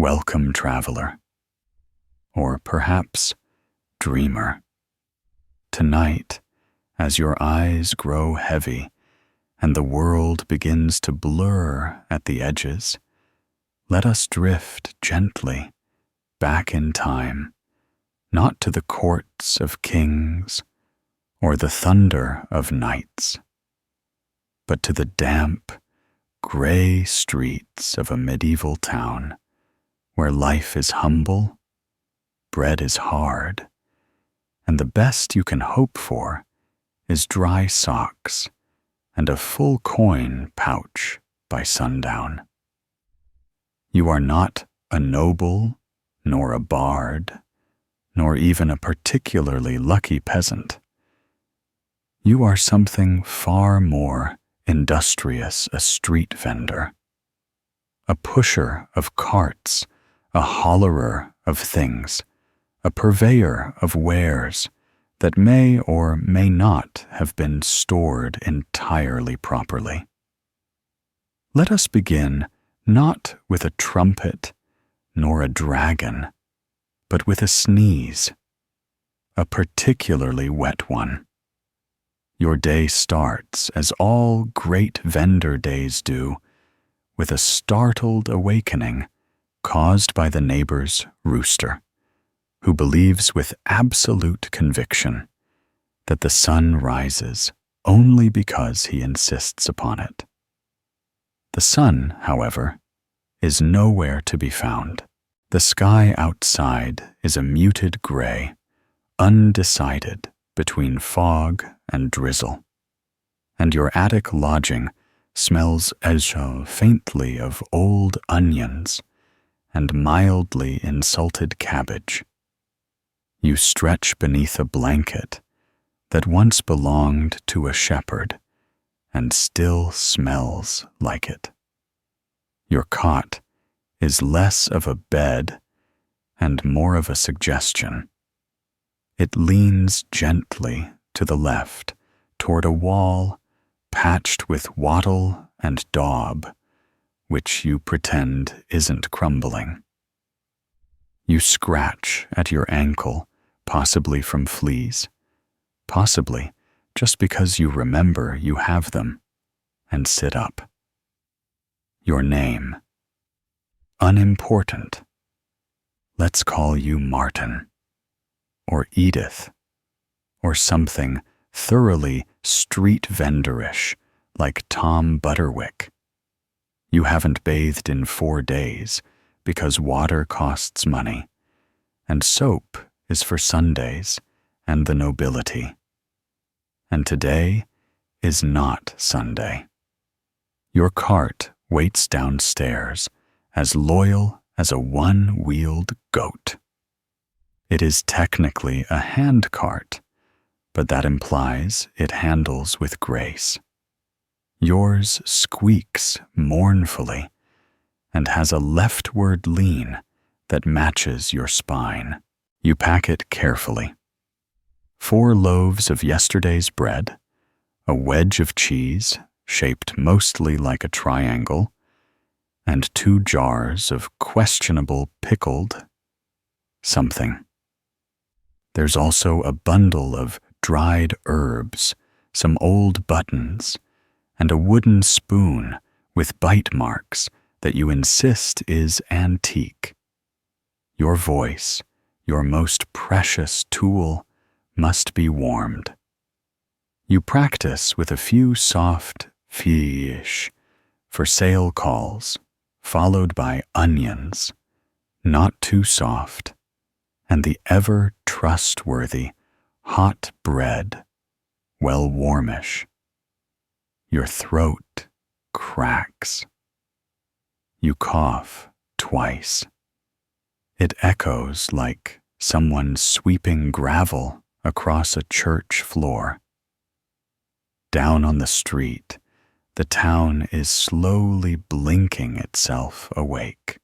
welcome traveler, or perhaps dreamer. Tonight, as your eyes grow heavy and the world begins to blur at the edges, let us drift gently back in time, not to the courts of kings or the thunder of knights, but to the damp, gray streets of a medieval town where life is humble, bread is hard, and the best you can hope for is dry socks and a full coin pouch by sundown. You are not a noble, nor a bard, nor even a particularly lucky peasant. You are something far more industrious, a street vendor, a pusher of carts, a hollerer of things, a purveyor of wares that may or may not have been stored entirely properly. Let us begin not with a trumpet nor a dragon, but with a sneeze, a particularly wet one. Your day starts, as all great vendor days do, with a startled awakening caused by the neighbor's rooster, who believes with absolute conviction that the sun rises only because he insists upon it. The sun, however, is nowhere to be found. The sky outside is a muted gray, undecided between fog and drizzle, and your attic lodging smells faintly of old onions and mildly insulted cabbage. You stretch beneath a blanket that once belonged to a shepherd and still smells like it. Your cot is less of a bed and more of a suggestion. It leans gently to the left toward a wall patched with wattle and daub, which you pretend isn't crumbling. You scratch at your ankle, possibly from fleas, possibly just because you remember you have them, and sit up. Your name. Unimportant. Let's call you Martin, or Edith, or something thoroughly street vendorish like Tom Butterwick. You haven't bathed in 4 days because water costs money, and soap is for Sundays and the nobility. And today is not Sunday. Your cart waits downstairs, as loyal as a one-wheeled goat. It is technically a hand cart, but that implies it handles with grace. Yours squeaks mournfully and has a leftward lean that matches your spine. You pack it carefully. 4 loaves of yesterday's bread, a wedge of cheese shaped mostly like a triangle, and 2 jars of questionable pickled something. There's also a bundle of dried herbs, some old buttons, and a wooden spoon with bite marks that you insist is antique. Your voice, your most precious tool, must be warmed. You practice with a few soft fish for sale calls, followed by onions, not too soft, and the ever trustworthy hot bread, well warmish. Your throat cracks. You cough twice. It echoes like someone sweeping gravel across a church floor. Down on the street, the town is slowly blinking itself awake.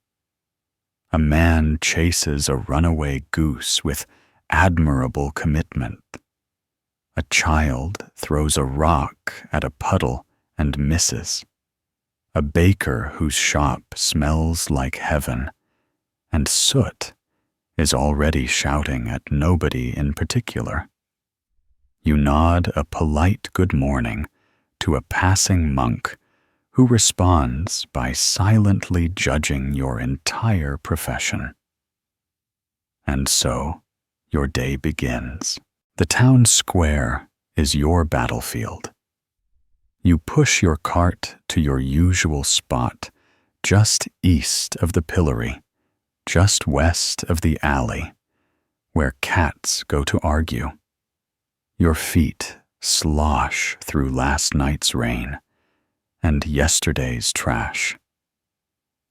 A man chases a runaway goose with admirable commitment. A child throws a rock at a puddle and misses. A baker whose shop smells like heaven and soot is already shouting at nobody in particular. You nod a polite good morning to a passing monk who responds by silently judging your entire profession. And so, your day begins. The town square is your battlefield. You push your cart to your usual spot, just east of the pillory, just west of the alley, where cats go to argue. Your feet slosh through last night's rain and yesterday's trash.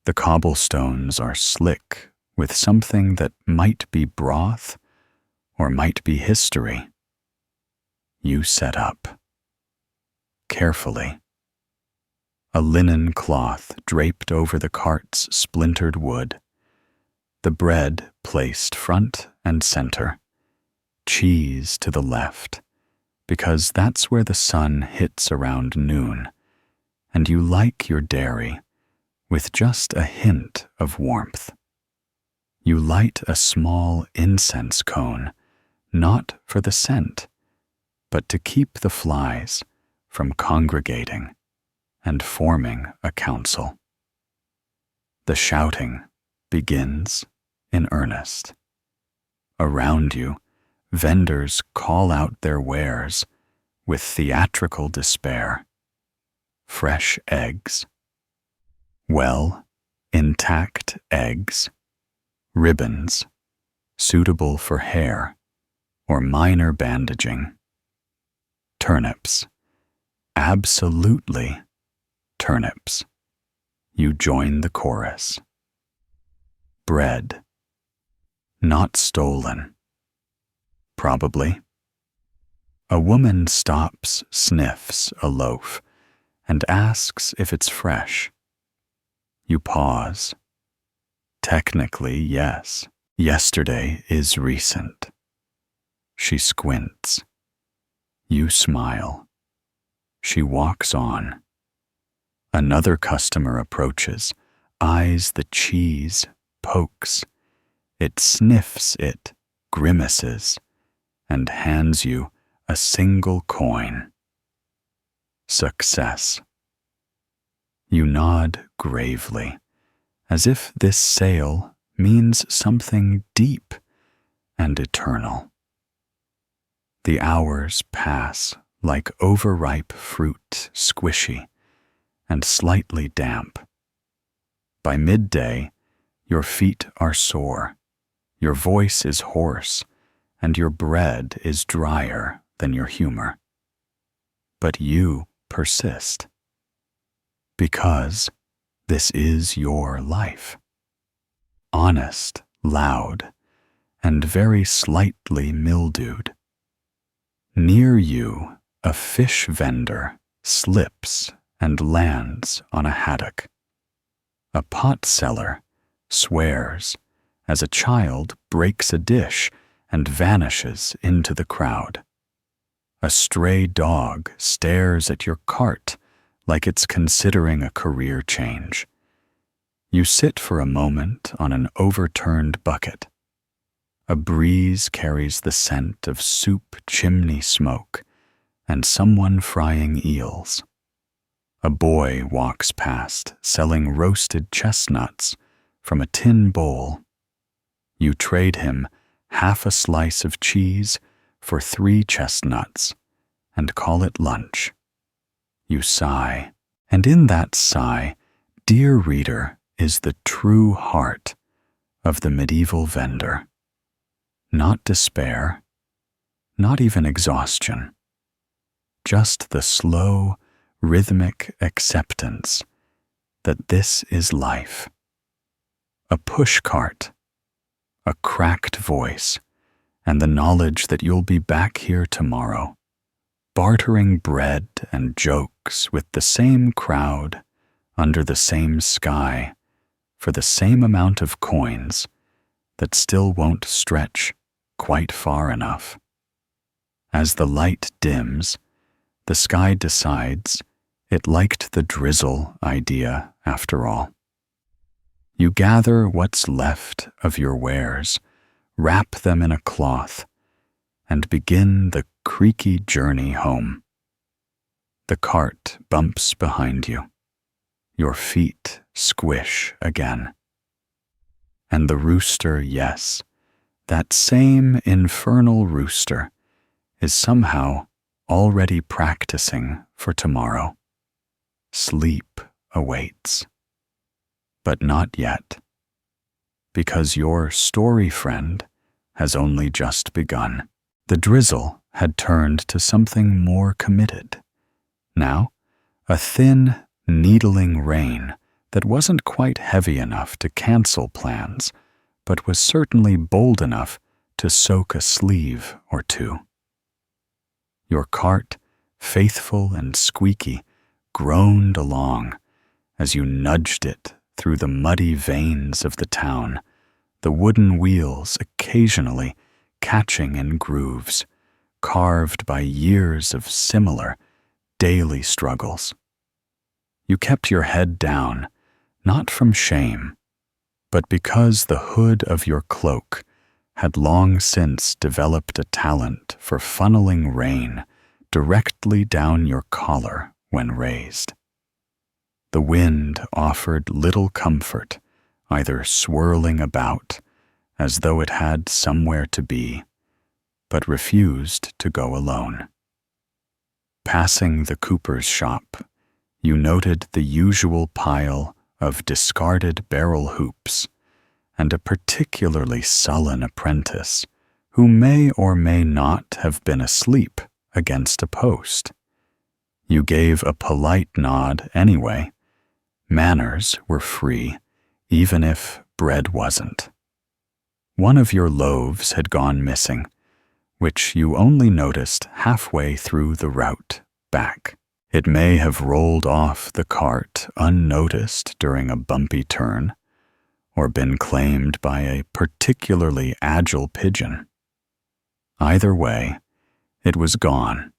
The cobblestones are slick with something that might be broth or might be history. You set up. Carefully. A linen cloth draped over the cart's splintered wood. The bread placed front and center. Cheese to the left, because that's where the sun hits around noon, and you like your dairy with just a hint of warmth. You light a small incense cone, not for the scent, but to keep the flies from congregating and forming a council. The shouting begins in earnest. Around you, vendors call out their wares with theatrical despair. Fresh eggs. Well, intact eggs. Ribbons, suitable for hair or minor bandaging. Turnips. Absolutely turnips. You join the chorus. Bread. Not stolen. Probably. A woman stops, sniffs a loaf, and asks if it's fresh. You pause. Technically, yes. Yesterday is recent. She squints. You smile. She walks on. Another customer approaches, eyes the cheese, pokes. It sniffs it, grimaces, and hands you a single coin. Success. You nod gravely, as if this sale means something deep and eternal. The hours pass like overripe fruit, squishy and slightly damp. By midday, your feet are sore, your voice is hoarse, and your bread is drier than your humor. But you persist, because this is your life. Honest, loud, and very slightly mildewed. Near you, a fish vendor slips and lands on a haddock. A pot seller swears as a child breaks a dish and vanishes into the crowd. A stray dog stares at your cart like it's considering a career change. You sit for a moment on an overturned bucket. A breeze carries the scent of soup chimney smoke and someone frying eels. A boy walks past selling roasted chestnuts from a tin bowl. You trade him half a slice of cheese for 3 chestnuts and call it lunch. You sigh, and in that sigh, dear reader, is the true heart of the medieval vendor. Not despair, not even exhaustion, just the slow, rhythmic acceptance that this is life. A push cart, a cracked voice, and the knowledge that you'll be back here tomorrow, bartering bread and jokes with the same crowd under the same sky for the same amount of coins that still won't stretch quite far enough. As the light dims, the sky decides it liked the drizzle idea after all. You gather what's left of your wares, wrap them in a cloth, and begin the creaky journey home. The cart bumps behind you. Your feet squish again. And the rooster, yes, that same infernal rooster, is somehow already practicing for tomorrow. Sleep awaits. But not yet, because your story friend has only just begun. The drizzle had turned to something more committed. Now, a thin, needling rain that wasn't quite heavy enough to cancel plans, but was certainly bold enough to soak a sleeve or two. Your cart, faithful and squeaky, groaned along as you nudged it through the muddy veins of the town, the wooden wheels occasionally catching in grooves, carved by years of similar, daily struggles. You kept your head down, not from shame, but because the hood of your cloak had long since developed a talent for funneling rain directly down your collar when raised. The wind offered little comfort, either swirling about as though it had somewhere to be, but refused to go alone. Passing the cooper's shop, you noted the usual pile of discarded barrel hoops and a particularly sullen apprentice who may or may not have been asleep against a post. You gave a polite nod anyway. Manners were free, even if bread wasn't. One of your loaves had gone missing, which you only noticed halfway through the route back. It may have rolled off the cart unnoticed during a bumpy turn, or been claimed by a particularly agile pigeon. Either way, it was gone,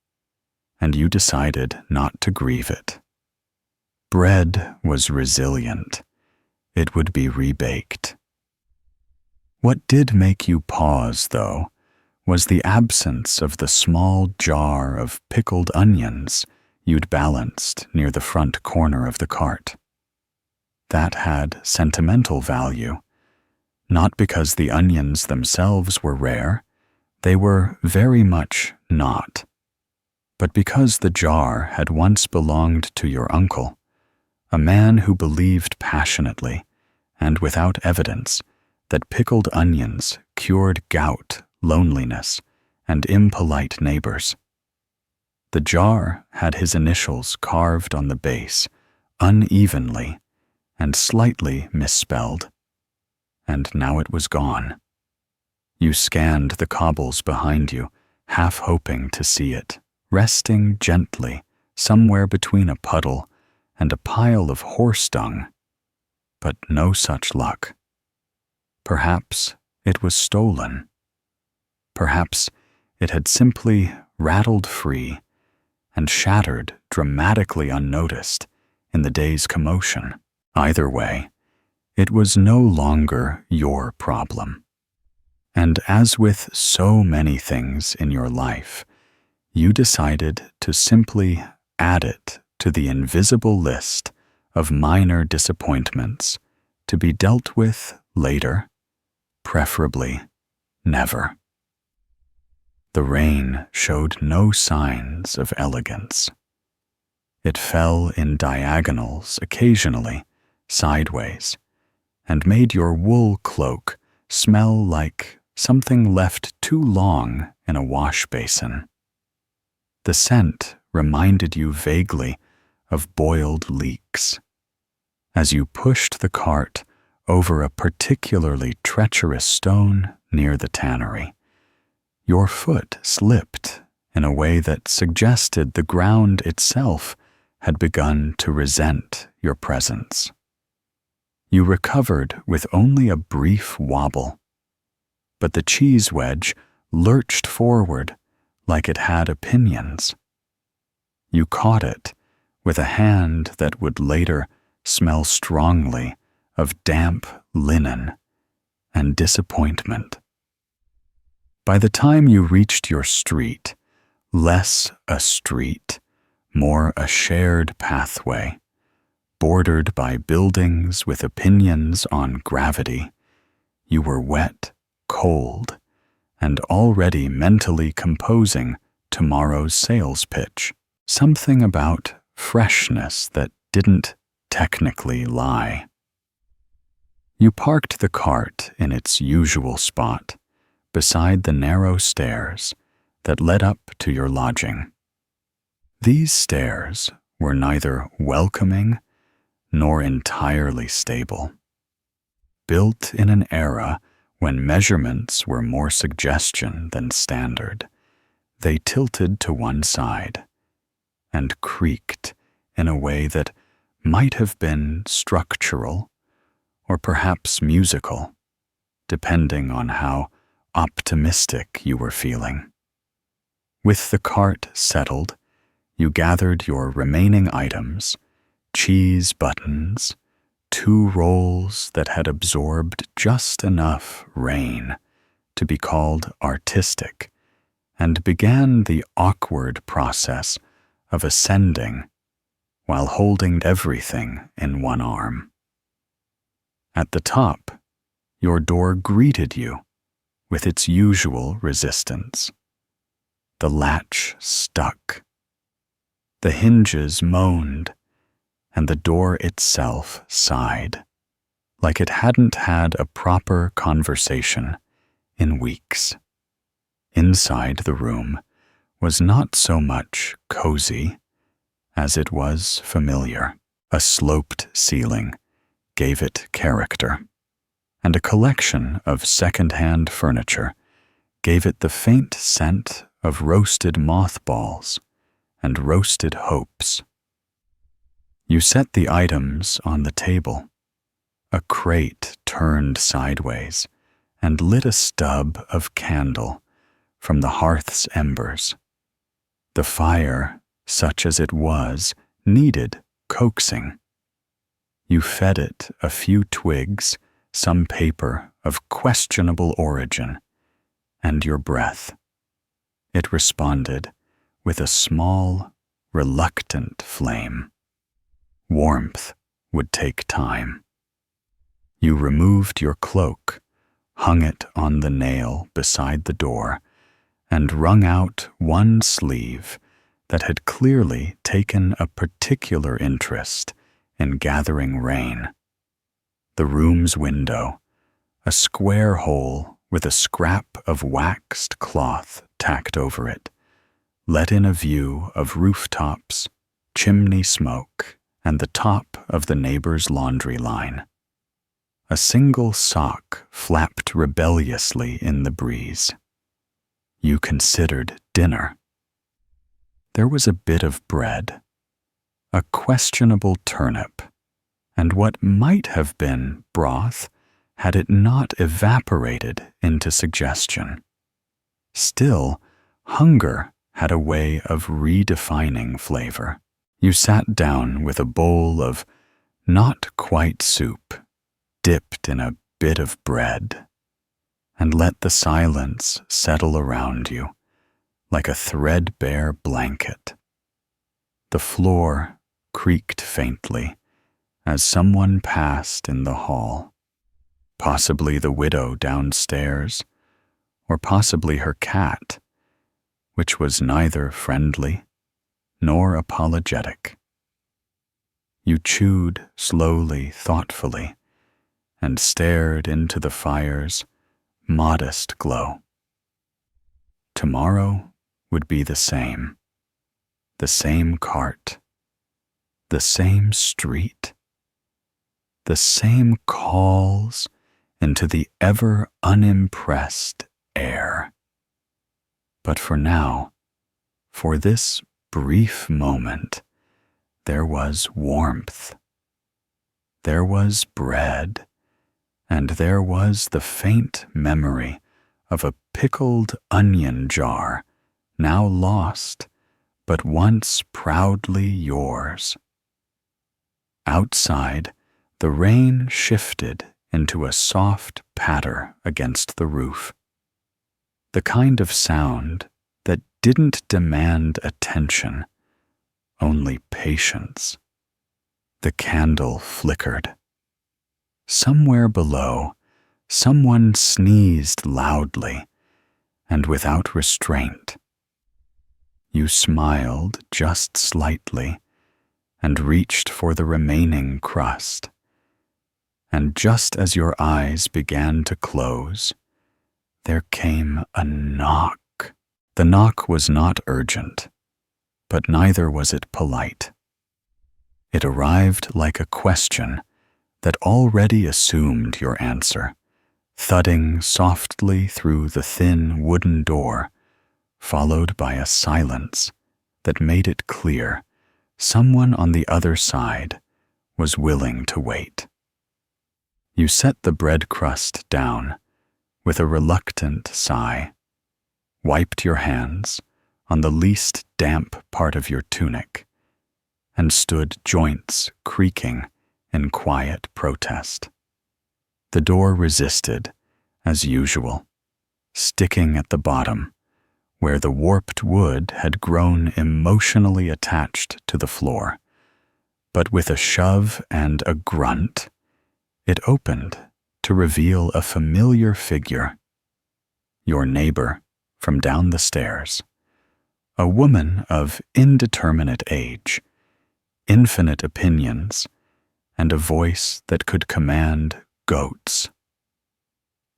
and you decided not to grieve it. Bread was resilient. It would be rebaked. What did make you pause, though, was the absence of the small jar of pickled onions you'd balanced near the front corner of the cart. That had sentimental value, not because the onions themselves were rare, they were very much not, but because the jar had once belonged to your uncle, a man who believed passionately, and without evidence, that pickled onions cured gout, loneliness, and impolite neighbors. The jar had his initials carved on the base, unevenly and slightly misspelled, and now it was gone. You scanned the cobbles behind you, half hoping to see it, resting gently somewhere between a puddle and a pile of horse dung, but no such luck. Perhaps it was stolen. Perhaps it had simply rattled free and shattered dramatically unnoticed in the day's commotion. Either way, it was no longer your problem. And as with so many things in your life, you decided to simply add it to the invisible list of minor disappointments to be dealt with later, preferably never. The rain showed no signs of elegance. It fell in diagonals occasionally, sideways, and made your wool cloak smell like something left too long in a wash basin. The scent reminded you vaguely of boiled leeks. As you pushed the cart over a particularly treacherous stone near the tannery, your foot slipped in a way that suggested the ground itself had begun to resent your presence. You recovered with only a brief wobble, but the cheese wedge lurched forward like it had opinions. You caught it with a hand that would later smell strongly of damp linen and disappointment. By the time you reached your street, less a street, more a shared pathway, bordered by buildings with opinions on gravity, you were wet, cold, and already mentally composing tomorrow's sales pitch, something about freshness that didn't technically lie. You parked the cart in its usual spot, beside the narrow stairs that led up to your lodging. These stairs were neither welcoming nor entirely stable. Built in an era when measurements were more suggestion than standard, they tilted to one side and creaked in a way that might have been structural or perhaps musical, depending on how optimistic you were feeling. With the cart settled, you gathered your remaining items, cheese buttons, 2 rolls that had absorbed just enough rain to be called artistic, and began the awkward process of ascending while holding everything in one arm. At the top, your door greeted you with its usual resistance. The latch stuck. The hinges moaned, and the door itself sighed, like it hadn't had a proper conversation in weeks. Inside the room was not so much cozy as it was familiar. A sloped ceiling gave it character, and a collection of second-hand furniture gave it the faint scent of roasted mothballs and roasted hopes. You set the items on the table. A crate turned sideways and lit a stub of candle from the hearth's embers. The fire, such as it was, needed coaxing. You fed it a few twigs, some paper of questionable origin, and your breath. It responded with a small, reluctant flame. Warmth would take time. You removed your cloak, hung it on the nail beside the door, and wrung out one sleeve that had clearly taken a particular interest in gathering rain. The room's window, a square hole with a scrap of waxed cloth tacked over it, let in a view of rooftops, chimney smoke, and the top of the neighbor's laundry line. A single sock flapped rebelliously in the breeze. You considered dinner. There was a bit of bread, a questionable turnip, and what might have been broth had it not evaporated into suggestion. Still, hunger had a way of redefining flavor. You sat down with a bowl of not quite soup, dipped in a bit of bread, and let the silence settle around you like a threadbare blanket. The floor creaked faintly as someone passed in the hall, possibly the widow downstairs, or possibly her cat, which was neither friendly nor apologetic. You chewed slowly, thoughtfully, and stared into the fire's modest glow. Tomorrow would be the same cart, the same street, the same calls into the ever unimpressed air. But for now, for this brief moment, there was warmth. There was bread, and there was the faint memory of a pickled onion jar, now lost, but once proudly yours. Outside, The rain shifted into a soft patter against the roof, the kind of sound that didn't demand attention, only patience. The candle flickered. Somewhere below, someone sneezed loudly and without restraint. You smiled just slightly and reached for the remaining crust. And just as your eyes began to close, there came a knock. The knock was not urgent, but neither was it polite. It arrived like a question that already assumed your answer, thudding softly through the thin wooden door, followed by a silence that made it clear someone on the other side was willing to wait. You set the bread crust down with a reluctant sigh, wiped your hands on the least damp part of your tunic, and stood joints creaking in quiet protest. The door resisted, as usual, sticking at the bottom, where the warped wood had grown emotionally attached to the floor. But with a shove and a grunt, it opened to reveal a familiar figure, your neighbor from down the stairs, a woman of indeterminate age, infinite opinions, and a voice that could command goats.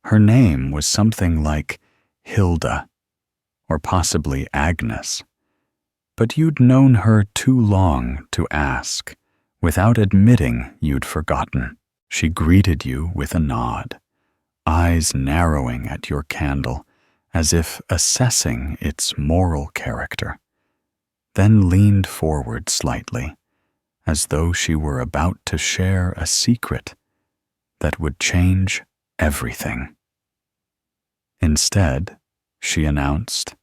Her name was something like Hilda, or possibly Agnes, but you'd known her too long to ask, without admitting you'd forgotten. She greeted you with a nod, eyes narrowing at your candle as if assessing its moral character, then leaned forward slightly, as though she were about to share a secret that would change everything. Instead, she announced,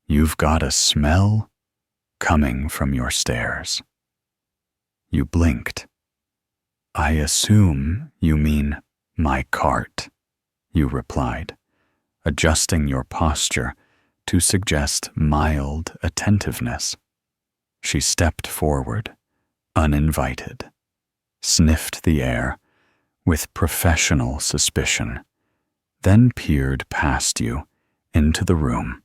"You've got a smell coming from your stairs." You blinked. "I assume you mean my cart," you replied, adjusting your posture to suggest mild attentiveness. She stepped forward, uninvited, sniffed the air with professional suspicion, then peered past you into the room.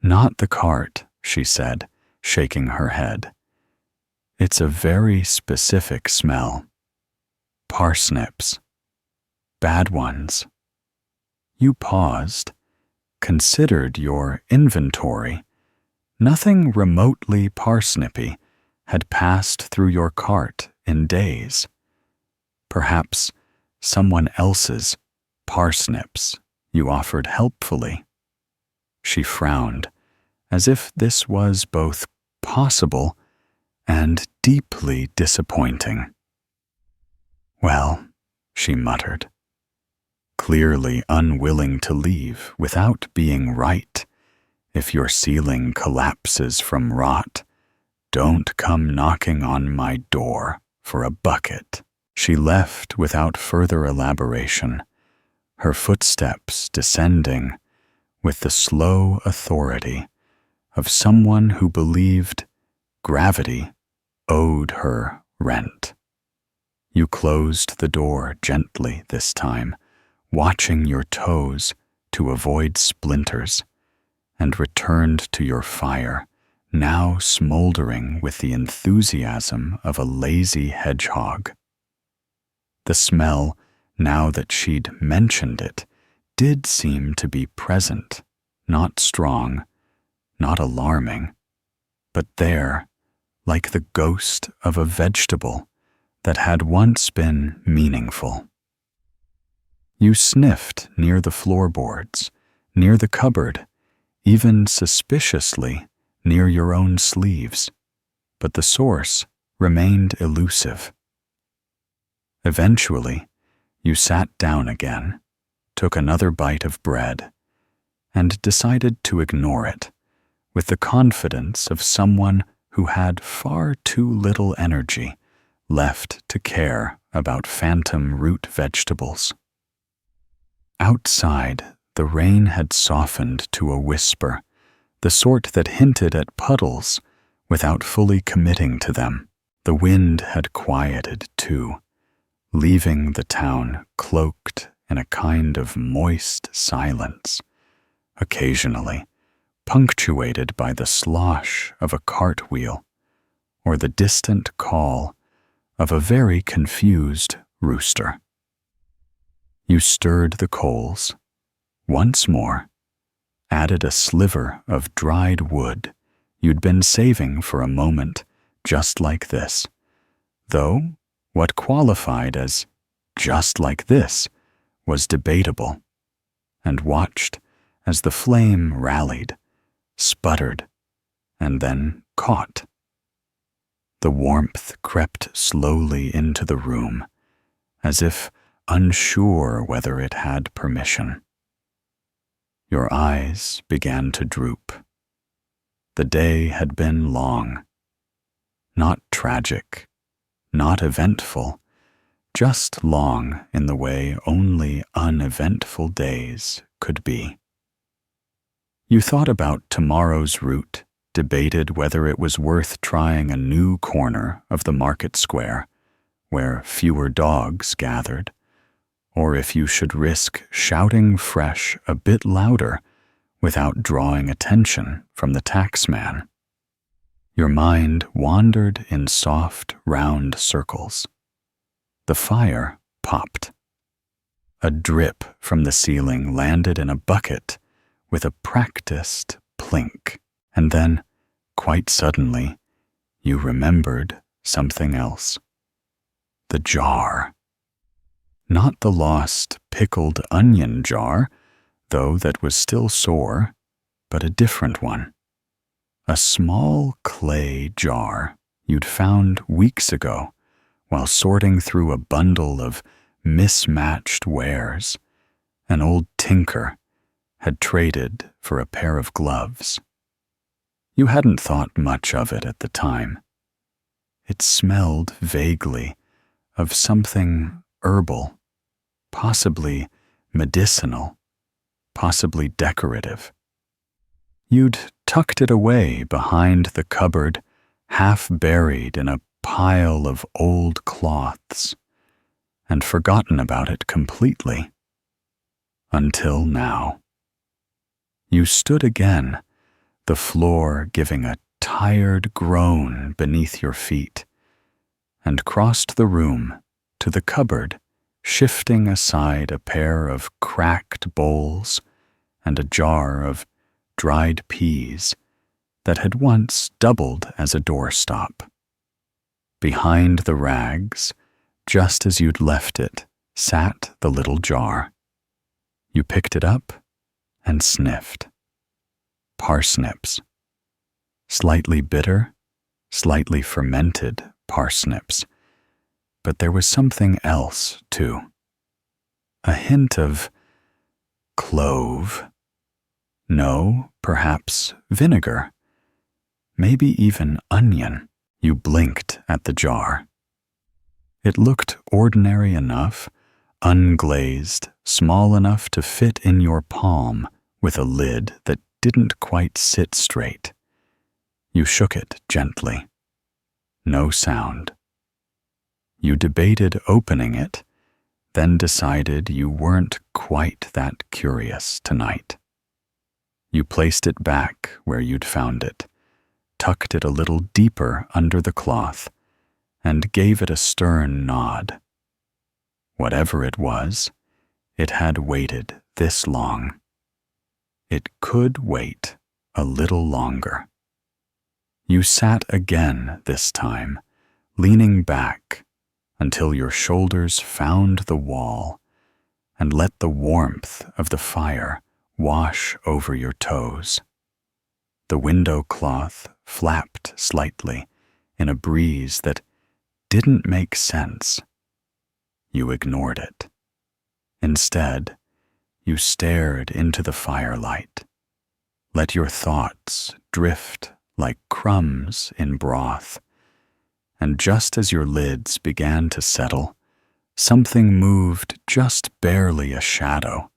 "Not the cart," she said, shaking her head. "It's a very specific smell. Parsnips. Bad ones." You paused, considered your inventory. Nothing remotely parsnippy had passed through your cart in days. Perhaps someone else's parsnips, you offered helpfully. She frowned, as if this was both possible and deeply disappointing. "Well," she muttered, clearly unwilling to leave without being right. "If your ceiling collapses from rot, don't come knocking on my door for a bucket." She left without further elaboration, her footsteps descending with the slow authority of someone who believed gravity owed her rent. You closed the door gently this time, watching your toes to avoid splinters, and returned to your fire, now smoldering with the enthusiasm of a lazy hedgehog. The smell, now that she'd mentioned it, did seem to be present, not strong, not alarming, but there, like the ghost of a vegetable that had once been meaningful. You sniffed near the floorboards, near the cupboard, even suspiciously near your own sleeves, but the source remained elusive. Eventually, you sat down again, took another bite of bread, and decided to ignore it, with the confidence of someone who had far too little energy left to care about phantom root vegetables. Outside, the rain had softened to a whisper, the sort that hinted at puddles without fully committing to them. The wind had quieted, too, leaving the town cloaked in a kind of moist silence, occasionally punctuated by the slosh of a cartwheel or the distant call of a very confused rooster. You stirred the coals once more, added a sliver of dried wood you'd been saving for a moment just like this, though what qualified as just like this was debatable, and watched as the flame rallied, sputtered, and then caught. The warmth crept slowly into the room, as if unsure whether it had permission. Your eyes began to droop. The day had been long. Not tragic, not eventful, just long in the way only uneventful days could be. You thought about tomorrow's route, debated whether it was worth trying a new corner of the market square, where fewer dogs gathered, or if you should risk shouting fresh a bit louder without drawing attention from the taxman. Your mind wandered in soft, round circles. The fire popped. A drip from the ceiling landed in a bucket with a practiced plink, and then, quite suddenly, you remembered something else. The jar. Not the lost pickled onion jar, though that was still sore, but a different one. A small clay jar you'd found weeks ago while sorting through a bundle of mismatched wares an old tinker had traded for a pair of gloves. You hadn't thought much of it at the time. It smelled vaguely of something herbal, possibly medicinal, possibly decorative. You'd tucked it away behind the cupboard, half buried in a pile of old cloths, and forgotten about it completely. Until now. You stood again, the floor giving a tired groan beneath your feet, and crossed the room to the cupboard, shifting aside a pair of cracked bowls and a jar of dried peas that had once doubled as a doorstop. Behind the rags, just as you'd left it, sat the little jar. You picked it up and sniffed. Parsnips. Slightly bitter, slightly fermented parsnips. But there was something else, too. A hint of clove. No, perhaps vinegar. Maybe even onion. You blinked at the jar. It looked ordinary enough, unglazed, small enough to fit in your palm, with a lid that didn't quite sit straight. You shook it gently. No sound. You debated opening it, then decided you weren't quite that curious tonight. You placed it back where you'd found it, tucked it a little deeper under the cloth, and gave it a stern nod. Whatever it was, it had waited this long. It could wait a little longer. You sat again this time, leaning back until your shoulders found the wall, and let the warmth of the fire wash over your toes. The window cloth flapped slightly in a breeze that didn't make sense. You ignored it. Instead, you stared into the firelight. Let your thoughts drift like crumbs in broth, and just as your lids began to settle, something moved just barely a shadow,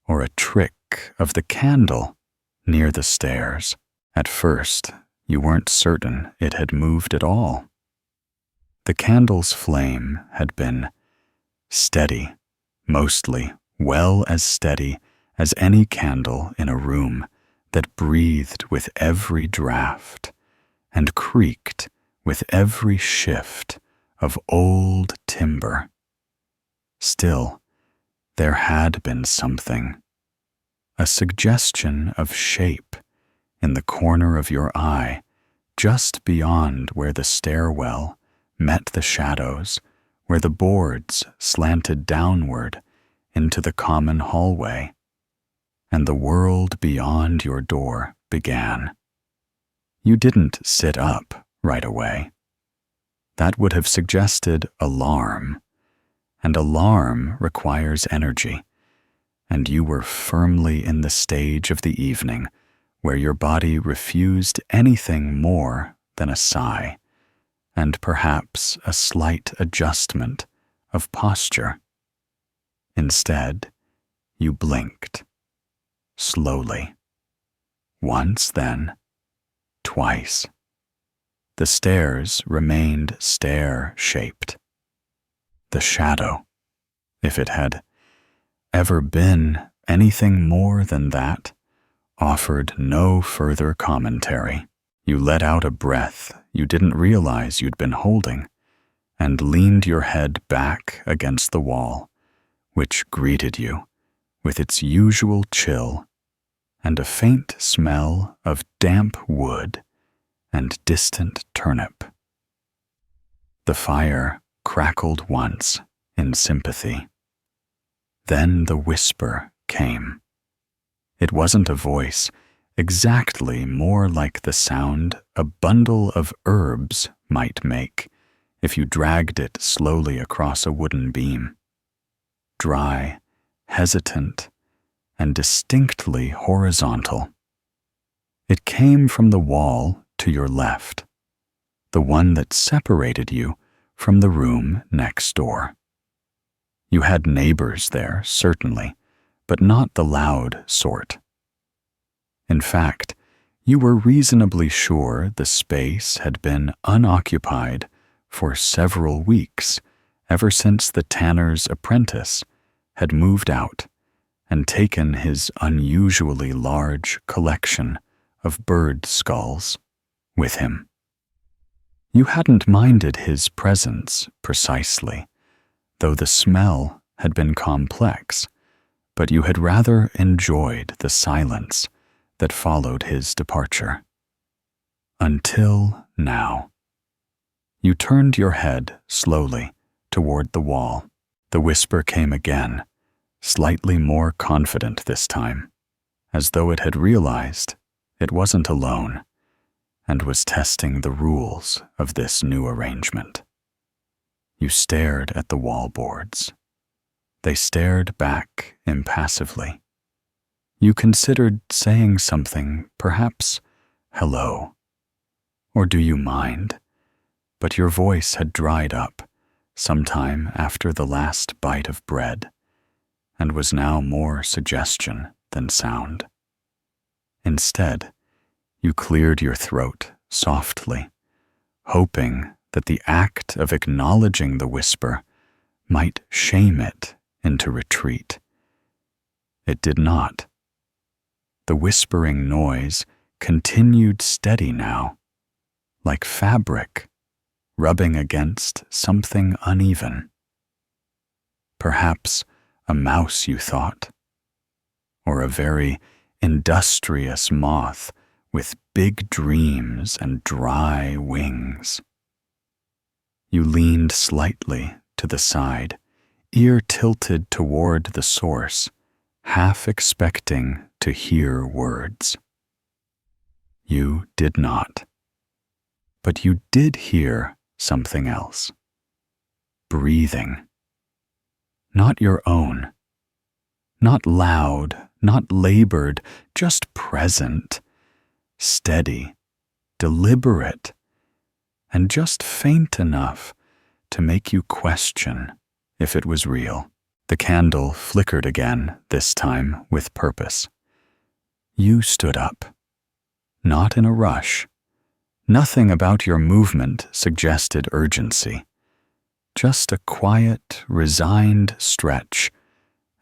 or a trick of the candle near the stairs. At first, you weren't certain it had moved at all. The candle's flame had been steady, mostly well as steady as any candle in a room that breathed with every draft and creaked with every shift of old timber. Still, there had been something, a suggestion of shape in the corner of your eye, just beyond where the stairwell met the shadows, where the boards slanted downward into the common hallway, and the world beyond your door began. You didn't sit up right away. That would have suggested alarm, and alarm requires energy, and you were firmly in the stage of the evening where your body refused anything more than a sigh, and perhaps a slight adjustment of posture. Instead, you blinked, slowly. Once, then, twice. The stairs remained stair-shaped. The shadow, if it had ever been anything more than that, offered no further commentary. You let out a breath you didn't realize you'd been holding, and leaned your head back against the wall, which greeted you with its usual chill and a faint smell of damp wood and distant turnip. The fire crackled once in sympathy. Then the whisper came. It wasn't a voice, exactly more like the sound a bundle of herbs might make if you dragged it slowly across a wooden beam. Dry, hesitant, and distinctly horizontal. It came from the wall to your left, the one that separated you from the room next door. You had neighbors there, certainly, but not the loud sort. In fact, you were reasonably sure the space had been unoccupied for several weeks, ever since the tanner's apprentice had moved out and taken his unusually large collection of bird skulls with him. You hadn't minded his presence precisely, though the smell had been complex, but you had rather enjoyed the silence that followed his departure. Until now. You turned your head slowly toward the wall. The whisper came again, slightly more confident this time, as though it had realized it wasn't alone and was testing the rules of this new arrangement. You stared at the wallboards. They stared back impassively. You considered saying something, perhaps hello, or do you mind? But your voice had dried up sometime after the last bite of bread, and was now more suggestion than sound. Instead, you cleared your throat softly, hoping that the act of acknowledging the whisper might shame it into retreat. It did not. The whispering noise continued steady now, like fabric rubbing against something uneven. Perhaps a mouse, you thought, or a very industrious moth with big dreams and dry wings. You leaned slightly to the side, ear tilted toward the source, half expecting to hear words. You did not. But you did hear something else. Breathing. Not your own. Not loud, not labored, just present, steady, deliberate, and just faint enough to make you question if it was real. The candle flickered again, this time with purpose. You stood up, not in a rush. Nothing about your movement suggested urgency. Just a quiet, resigned stretch,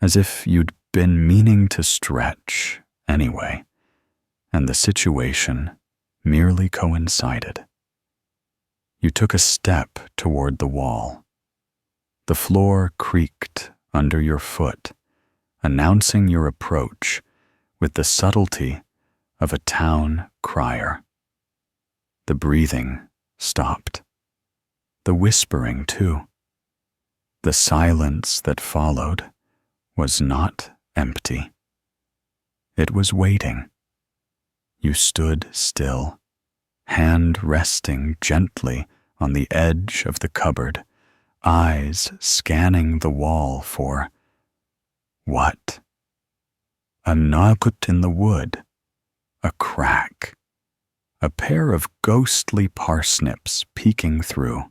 as if you'd been meaning to stretch anyway, and the situation merely coincided. You took a step toward the wall. The floor creaked under your foot, announcing your approach with the subtlety of a town crier. The breathing stopped. The whispering, too. The silence that followed was not empty. It was waiting. You stood still, hand resting gently on the edge of the cupboard, eyes scanning the wall for what? A nugget in the wood, a crack, a pair of ghostly parsnips peeking through.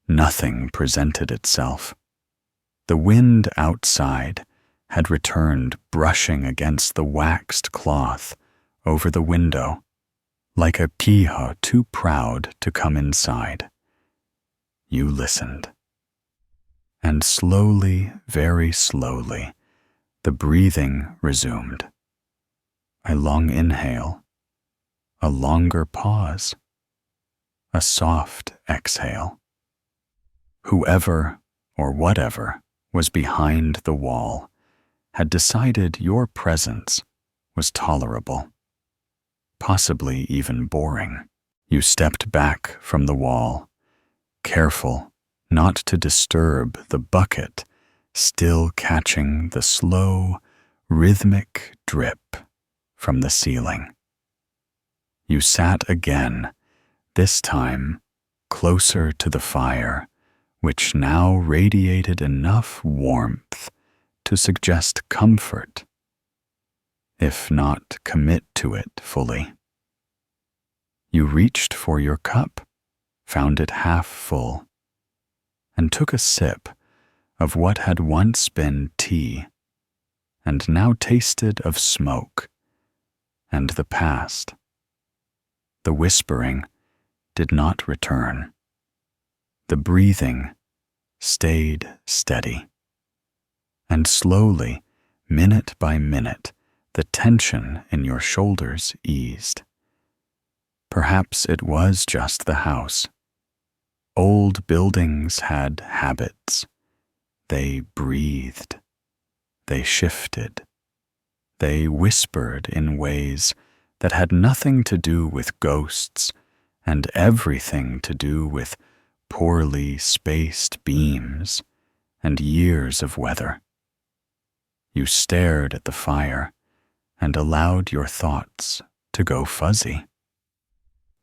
Nothing presented itself. The wind outside had returned, brushing against the waxed cloth over the window, like a piha too proud to come inside. You listened. And slowly, very slowly, the breathing resumed. A long inhale, a longer pause, a soft exhale. Whoever or whatever was behind the wall had decided your presence was tolerable, possibly even boring. You stepped back from the wall, careful not to disturb the bucket still catching the slow, rhythmic drip from the ceiling. You sat again, this time closer to the fire, which now radiated enough warmth to suggest comfort, if not commit to it fully. You reached for your cup, found it half full, and took a sip of what had once been tea, and now tasted of smoke and the past. The whispering did not return. The breathing stayed steady. And slowly, minute by minute, the tension in your shoulders eased. Perhaps it was just the house. Old buildings had habits. They breathed. They shifted. They whispered in ways that had nothing to do with ghosts and everything to do with poorly spaced beams and years of weather. You stared at the fire and allowed your thoughts to go fuzzy.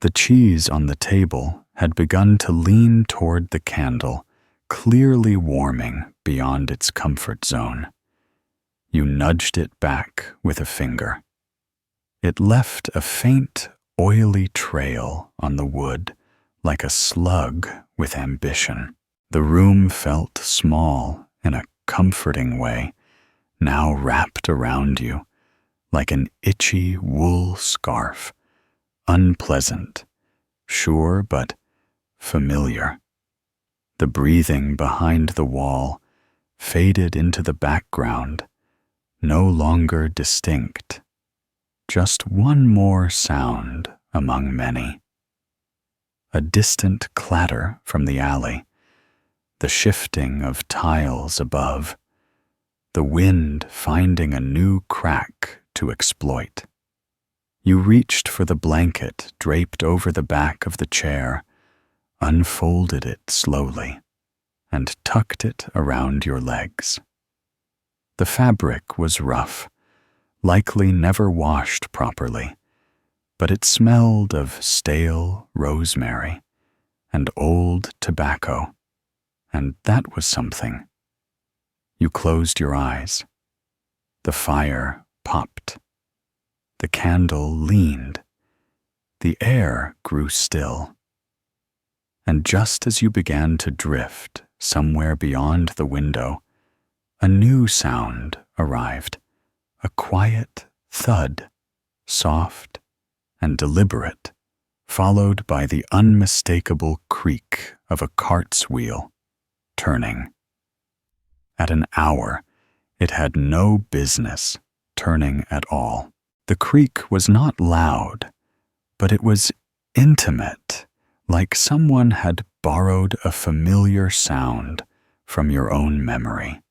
The cheese on the table had begun to lean toward the candle, clearly warming beyond its comfort zone. You nudged it back with a finger. It left a faint, oily trail on the wood, like a slug with ambition. The room felt small in a comforting way, now wrapped around you, like an itchy wool scarf, unpleasant, sure, but familiar. The breathing behind the wall faded into the background, no longer distinct, just one more sound among many. A distant clatter from the alley, the shifting of tiles above, the wind finding a new crack to exploit. You reached for the blanket draped over the back of the chair, unfolded it slowly, and tucked it around your legs. The fabric was rough, likely never washed properly, but it smelled of stale rosemary and old tobacco, and that was something. You closed your eyes. The fire popped. The candle leaned. The air grew still. And just as you began to drift somewhere beyond the window, a new sound arrived, a quiet thud, soft and deliberate, followed by the unmistakable creak of a cart's wheel, turning. At an hour, it had no business turning at all. The creak was not loud, but it was intimate, like someone had borrowed a familiar sound from your own memory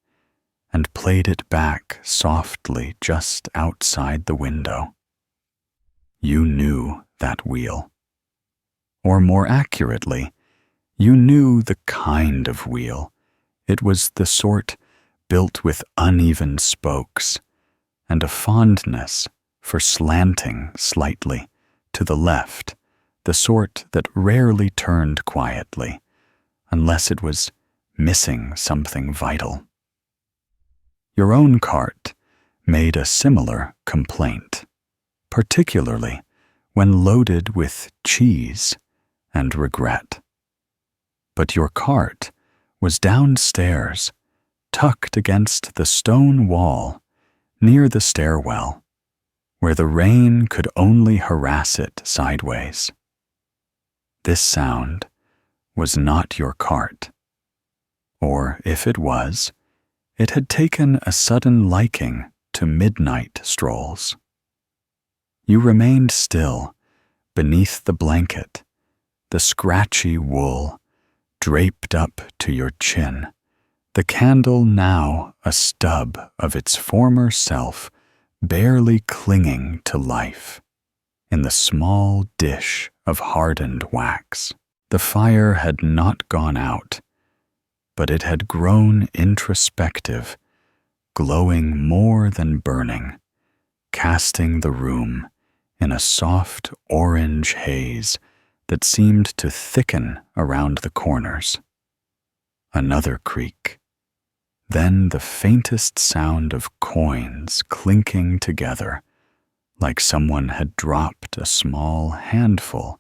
and played it back softly just outside the window. You knew that wheel. Or more accurately, you knew the kind of wheel. It was the sort built with uneven spokes and a fondness for slanting slightly to the left, the sort that rarely turned quietly unless it was missing something vital. Your own cart made a similar complaint, particularly when loaded with cheese and regret. But your cart was downstairs, tucked against the stone wall near the stairwell, where the rain could only harass it sideways. This sound was not your cart, or if it was, it had taken a sudden liking to midnight strolls. You remained still beneath the blanket, the scratchy wool draped up to your chin, the candle now a stub of its former self barely clinging to life in the small dish of hardened wax. The fire had not gone out, but it had grown introspective, glowing more than burning, casting the room in a soft orange haze that seemed to thicken around the corners. Another creak, then the faintest sound of coins clinking together, like someone had dropped a small handful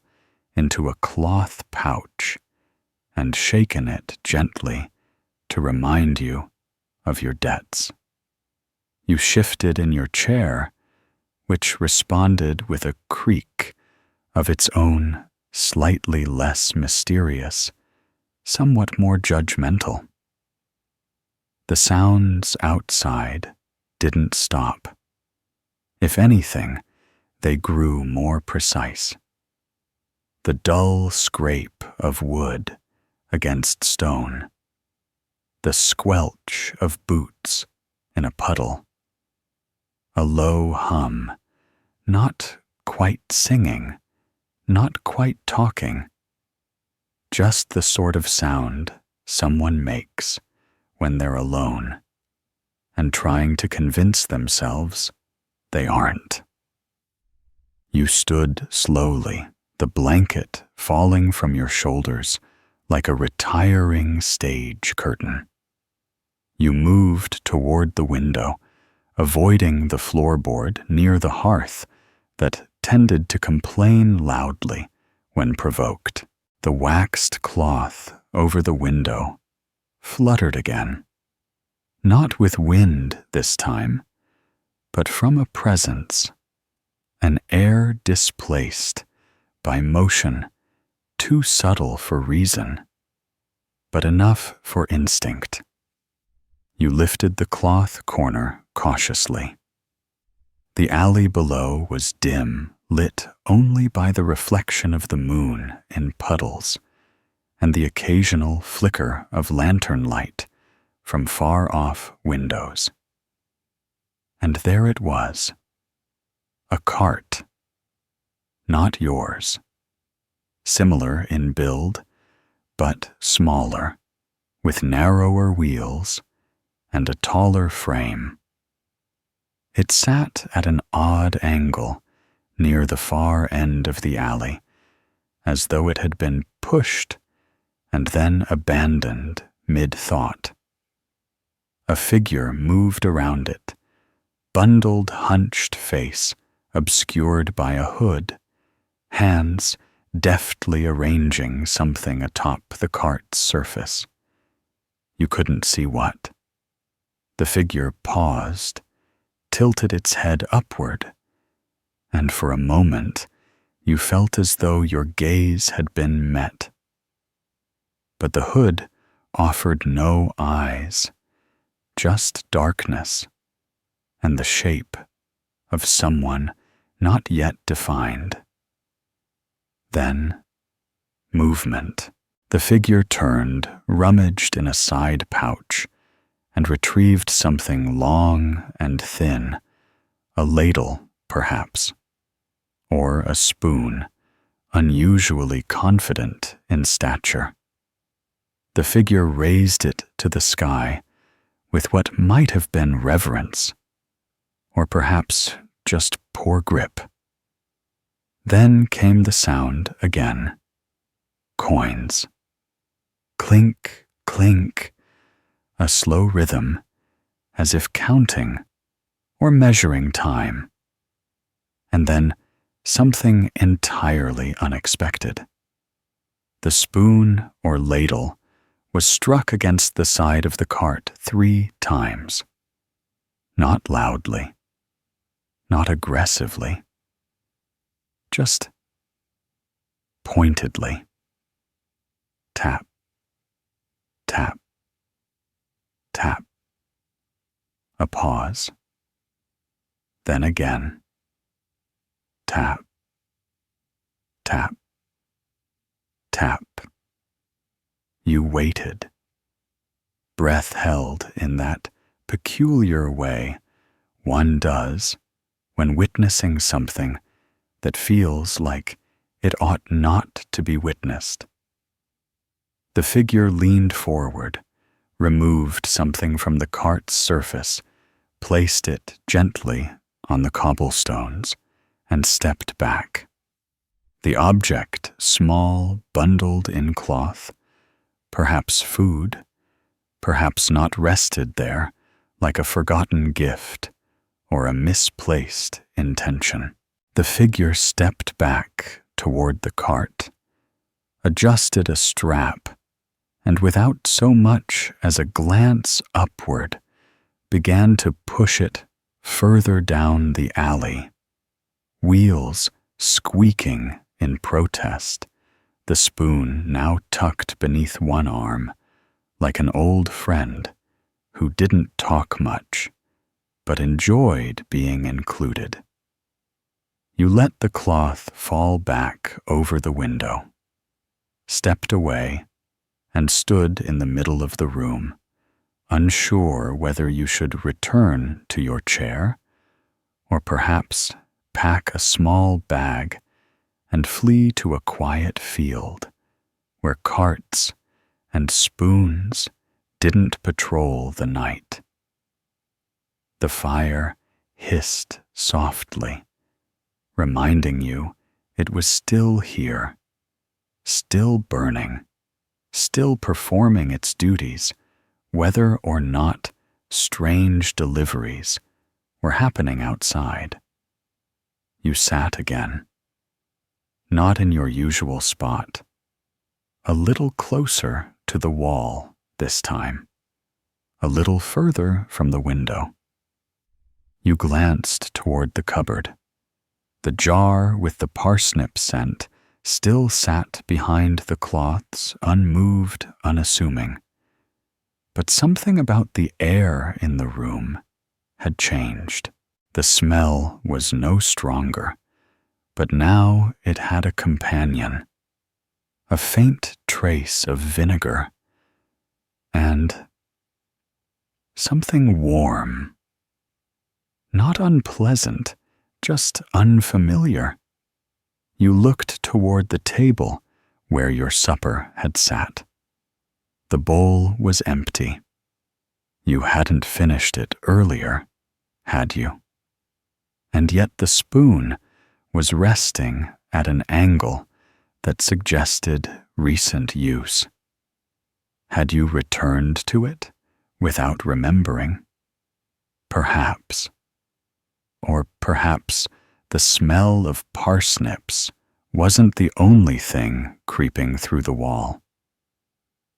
into a cloth pouch and shaken it gently to remind you of your debts. You shifted in your chair, which responded with a creak of its own, slightly less mysterious, somewhat more judgmental. The sounds outside didn't stop. If anything, they grew more precise. The dull scrape of wood against stone, the squelch of boots in a puddle, a low hum, not quite singing, not quite talking, just the sort of sound someone makes when they're alone and trying to convince themselves they aren't. You stood slowly, the blanket falling from your shoulders like a retiring stage curtain. You moved toward the window, avoiding the floorboard near the hearth that tended to complain loudly when provoked. The waxed cloth over the window fluttered again, not with wind this time, but from a presence, an air displaced by motion too subtle for reason, but enough for instinct. You lifted the cloth corner cautiously. The alley below was dim, lit only by the reflection of the moon in puddles and the occasional flicker of lantern light from far-off windows. And there it was, a cart, not yours, similar in build, but smaller, with narrower wheels and a taller frame. It sat at an odd angle near the far end of the alley, as though it had been pushed and then abandoned mid-thought. A figure moved around it, bundled, hunched face obscured by a hood, hands deftly arranging something atop the cart's surface. You couldn't see what. The figure paused, tilted its head upward, and for a moment you felt as though your gaze had been met. But the hood offered no eyes, just darkness and the shape of someone not yet defined. Then, movement. The figure turned, rummaged in a side pouch, and retrieved something long and thin, a ladle, perhaps, or a spoon, unusually confident in stature. The figure raised it to the sky with what might have been reverence, or perhaps just poor grip. Then came the sound again. Coins. Clink, clink, a slow rhythm, as if counting or measuring time. And then something entirely unexpected. The spoon or ladle was struck against the side of the cart 3 times. Not loudly, not aggressively, just pointedly. Tap, tap, tap. A pause. Then again. Tap, tap, tap. You waited, breath held in that peculiar way one does when witnessing something that feels like it ought not to be witnessed. The figure leaned forward, removed something from the cart's surface, placed it gently on the cobblestones, and stepped back. The object, small, bundled in cloth, perhaps food, perhaps not rested there like a forgotten gift or a misplaced intention. The figure stepped back toward the cart, adjusted a strap, and without so much as a glance upward, began to push it further down the alley, wheels squeaking in protest, the spoon now tucked beneath one arm, like an old friend who didn't talk much, but enjoyed being included. You let the cloth fall back over the window, stepped away, and stood in the middle of the room, unsure whether you should return to your chair, or perhaps pack a small bag and flee to a quiet field where carts and spoons didn't patrol the night. The fire hissed softly, reminding you it was still here, still burning, still performing its duties, whether or not strange deliveries were happening outside. You sat again, not in your usual spot, a little closer to the wall this time, a little further from the window. You glanced toward the cupboard. The jar with the parsnip scent still sat behind the cloths, unmoved, unassuming. But something about the air in the room had changed. The smell was no stronger, but now it had a companion, a faint trace of vinegar, and something warm. Not unpleasant, just unfamiliar. You looked toward the table where your supper had sat. The bowl was empty. You hadn't finished it earlier, had you? And yet the spoon was resting at an angle that suggested recent use. Had you returned to it without remembering? Perhaps. Or perhaps the smell of parsnips wasn't the only thing creeping through the wall.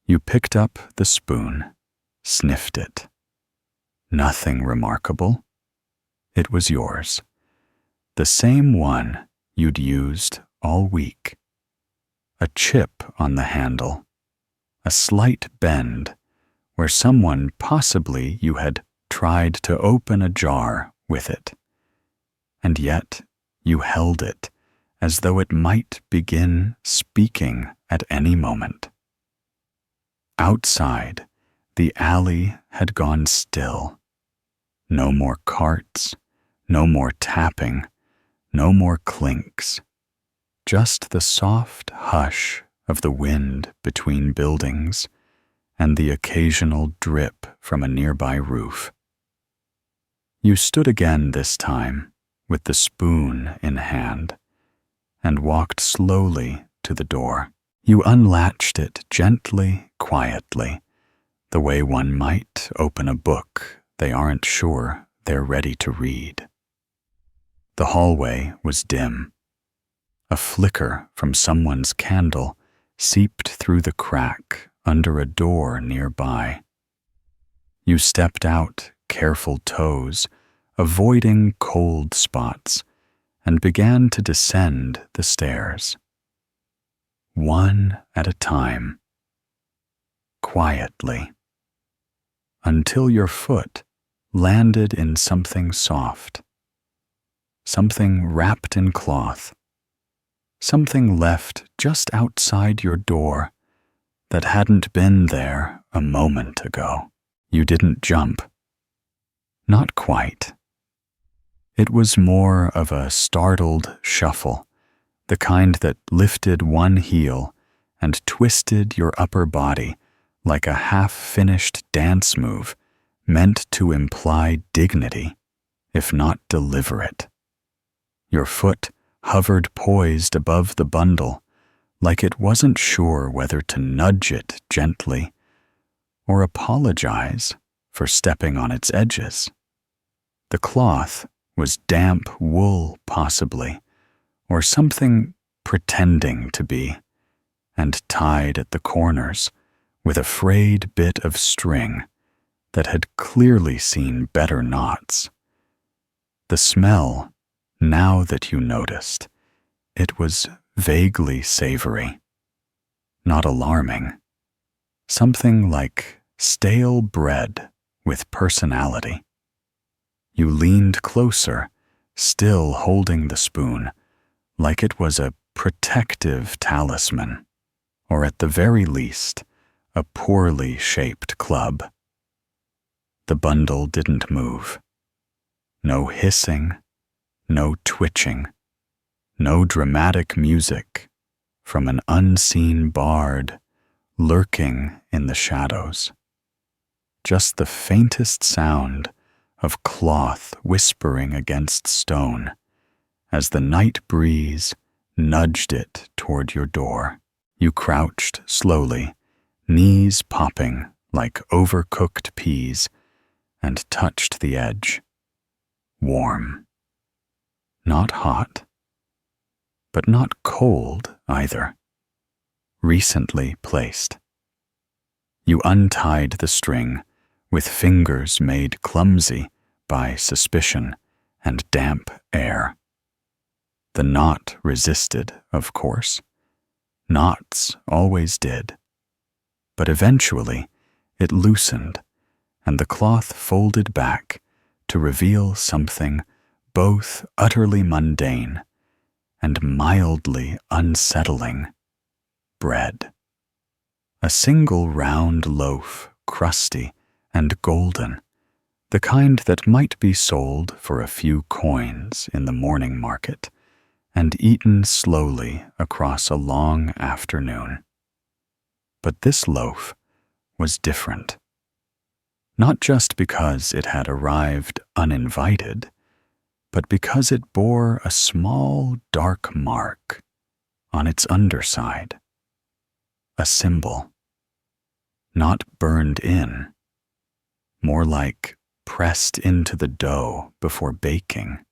You picked up the spoon, sniffed it. Nothing remarkable. It was yours. The same one you'd used all week. A chip on the handle, a slight bend where someone possibly you had tried to open a jar with it. And yet you held it as though it might begin speaking at any moment. Outside, the alley had gone still. No more carts, no more tapping, no more clinks. Just the soft hush of the wind between buildings and the occasional drip from a nearby roof. You stood again this time with the spoon in hand and walked slowly to the door. You unlatched it gently, quietly, the way one might open a book they aren't sure they're ready to read. The hallway was dim. A flicker from someone's candle seeped through the crack under a door nearby. You stepped out, careful toes, avoiding cold spots, and began to descend the stairs. One at a time, quietly, until your foot landed in something soft, something wrapped in cloth, something left just outside your door that hadn't been there a moment ago. You didn't jump. Not quite. It was more of a startled shuffle, the kind that lifted one heel and twisted your upper body like a half-finished dance move meant to imply dignity, if not deliberate. Your foot hovered poised above the bundle, like it wasn't sure whether to nudge it gently or apologize for stepping on its edges. The cloth was damp wool, possibly, or something pretending to be, and tied at the corners with a frayed bit of string that had clearly seen better knots. The smell, now that you noticed, it was vaguely savory, not alarming, something like stale bread with personality. You leaned closer, still holding the spoon, like it was a protective talisman, or at the very least, a poorly shaped club. The bundle didn't move. No hissing, no twitching, no dramatic music from an unseen bard lurking in the shadows. Just the faintest sound of cloth whispering against stone as the night breeze nudged it toward your door. You crouched slowly, knees popping like overcooked peas, and touched the edge. Warm. Not hot, but not cold either. Recently placed. You untied the string with fingers made clumsy by suspicion and damp air. The knot resisted, of course. Knots always did. But eventually it loosened, and the cloth folded back to reveal something both utterly mundane and mildly unsettling: bread. A single round loaf, crusty and golden, the kind that might be sold for a few coins in the morning market and eaten slowly across a long afternoon. But this loaf was different. Not just because it had arrived uninvited, but because it bore a small dark mark on its underside. A symbol. Not burned in, more like pressed into the dough before baking.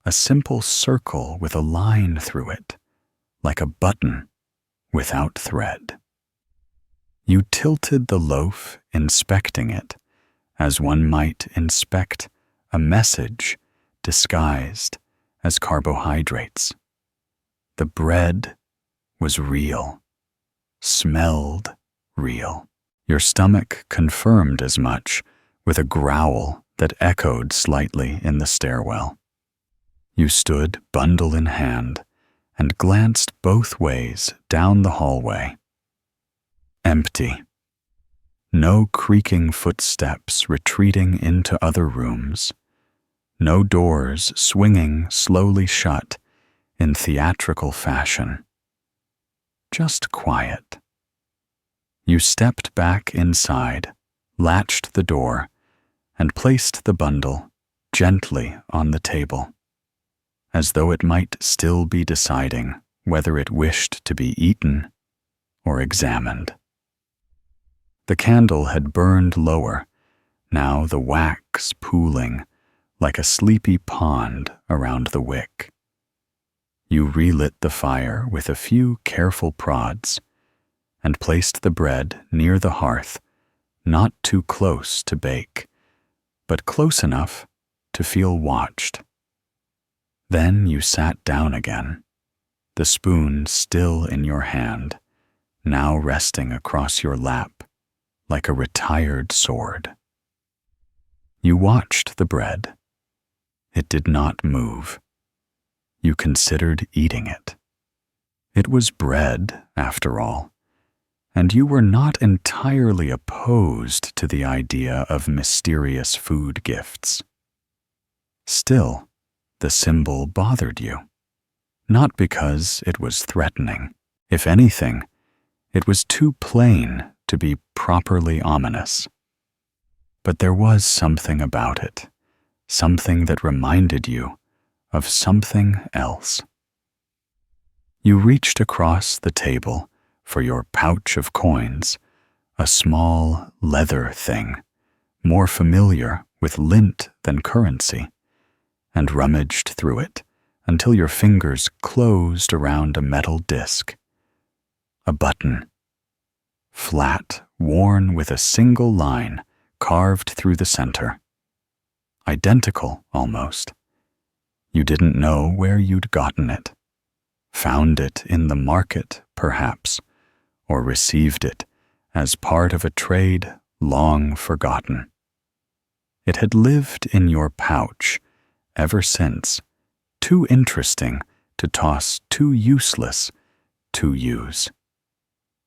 A simple circle with a line through it, like a button without thread. You tilted the loaf, inspecting it, as one might inspect a message disguised as carbohydrates. The bread was real, smelled real. Your stomach confirmed as much with a growl that echoed slightly in the stairwell. You stood, bundle in hand, and glanced both ways down the hallway. Empty. No creaking footsteps retreating into other rooms. No doors swinging slowly shut in theatrical fashion. Just quiet. You stepped back inside, latched the door, and placed the bundle gently on the table, as though it might still be deciding whether it wished to be eaten or examined. The candle had burned lower, now the wax pooling like a sleepy pond around the wick. You relit the fire with a few careful prods and placed the bread near the hearth, not too close to bake, but close enough to feel watched. Then you sat down again, the spoon still in your hand, now resting across your lap like a retired sword. You watched the bread. It did not move. You considered eating it. It was bread, after all, and you were not entirely opposed to the idea of mysterious food gifts. Still, the symbol bothered you, not because it was threatening. If anything, it was too plain to be properly ominous. But there was something about it, something that reminded you of something else. You reached across the table for your pouch of coins, a small leather thing, more familiar with lint than currency, and rummaged through it until your fingers closed around a metal disc. A button, flat, worn with a single line carved through the center. Identical, almost. You didn't know where you'd gotten it. Found it in the market, perhaps, or received it as part of a trade long forgotten. It had lived in your pouch ever since, too interesting to toss, too useless to use.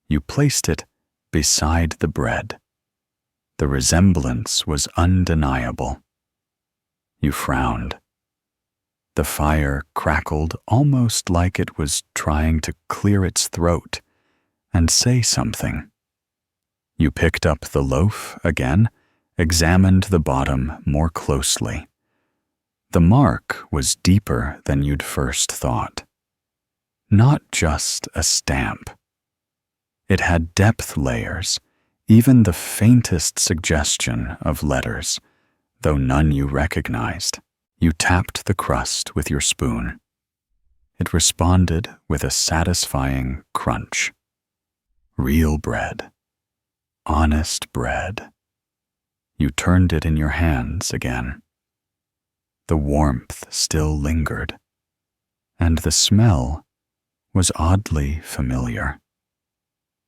You placed it beside the bread. The resemblance was undeniable. You frowned. The fire crackled almost like it was trying to clear its throat and say something. You picked up the loaf again, examined the bottom more closely. The mark was deeper than you'd first thought. Not just a stamp. It had depth layers, even the faintest suggestion of letters, though none you recognized. You tapped the crust with your spoon. It responded with a satisfying crunch. Real bread. Honest bread. You turned it in your hands again. The warmth still lingered, and the smell was oddly familiar.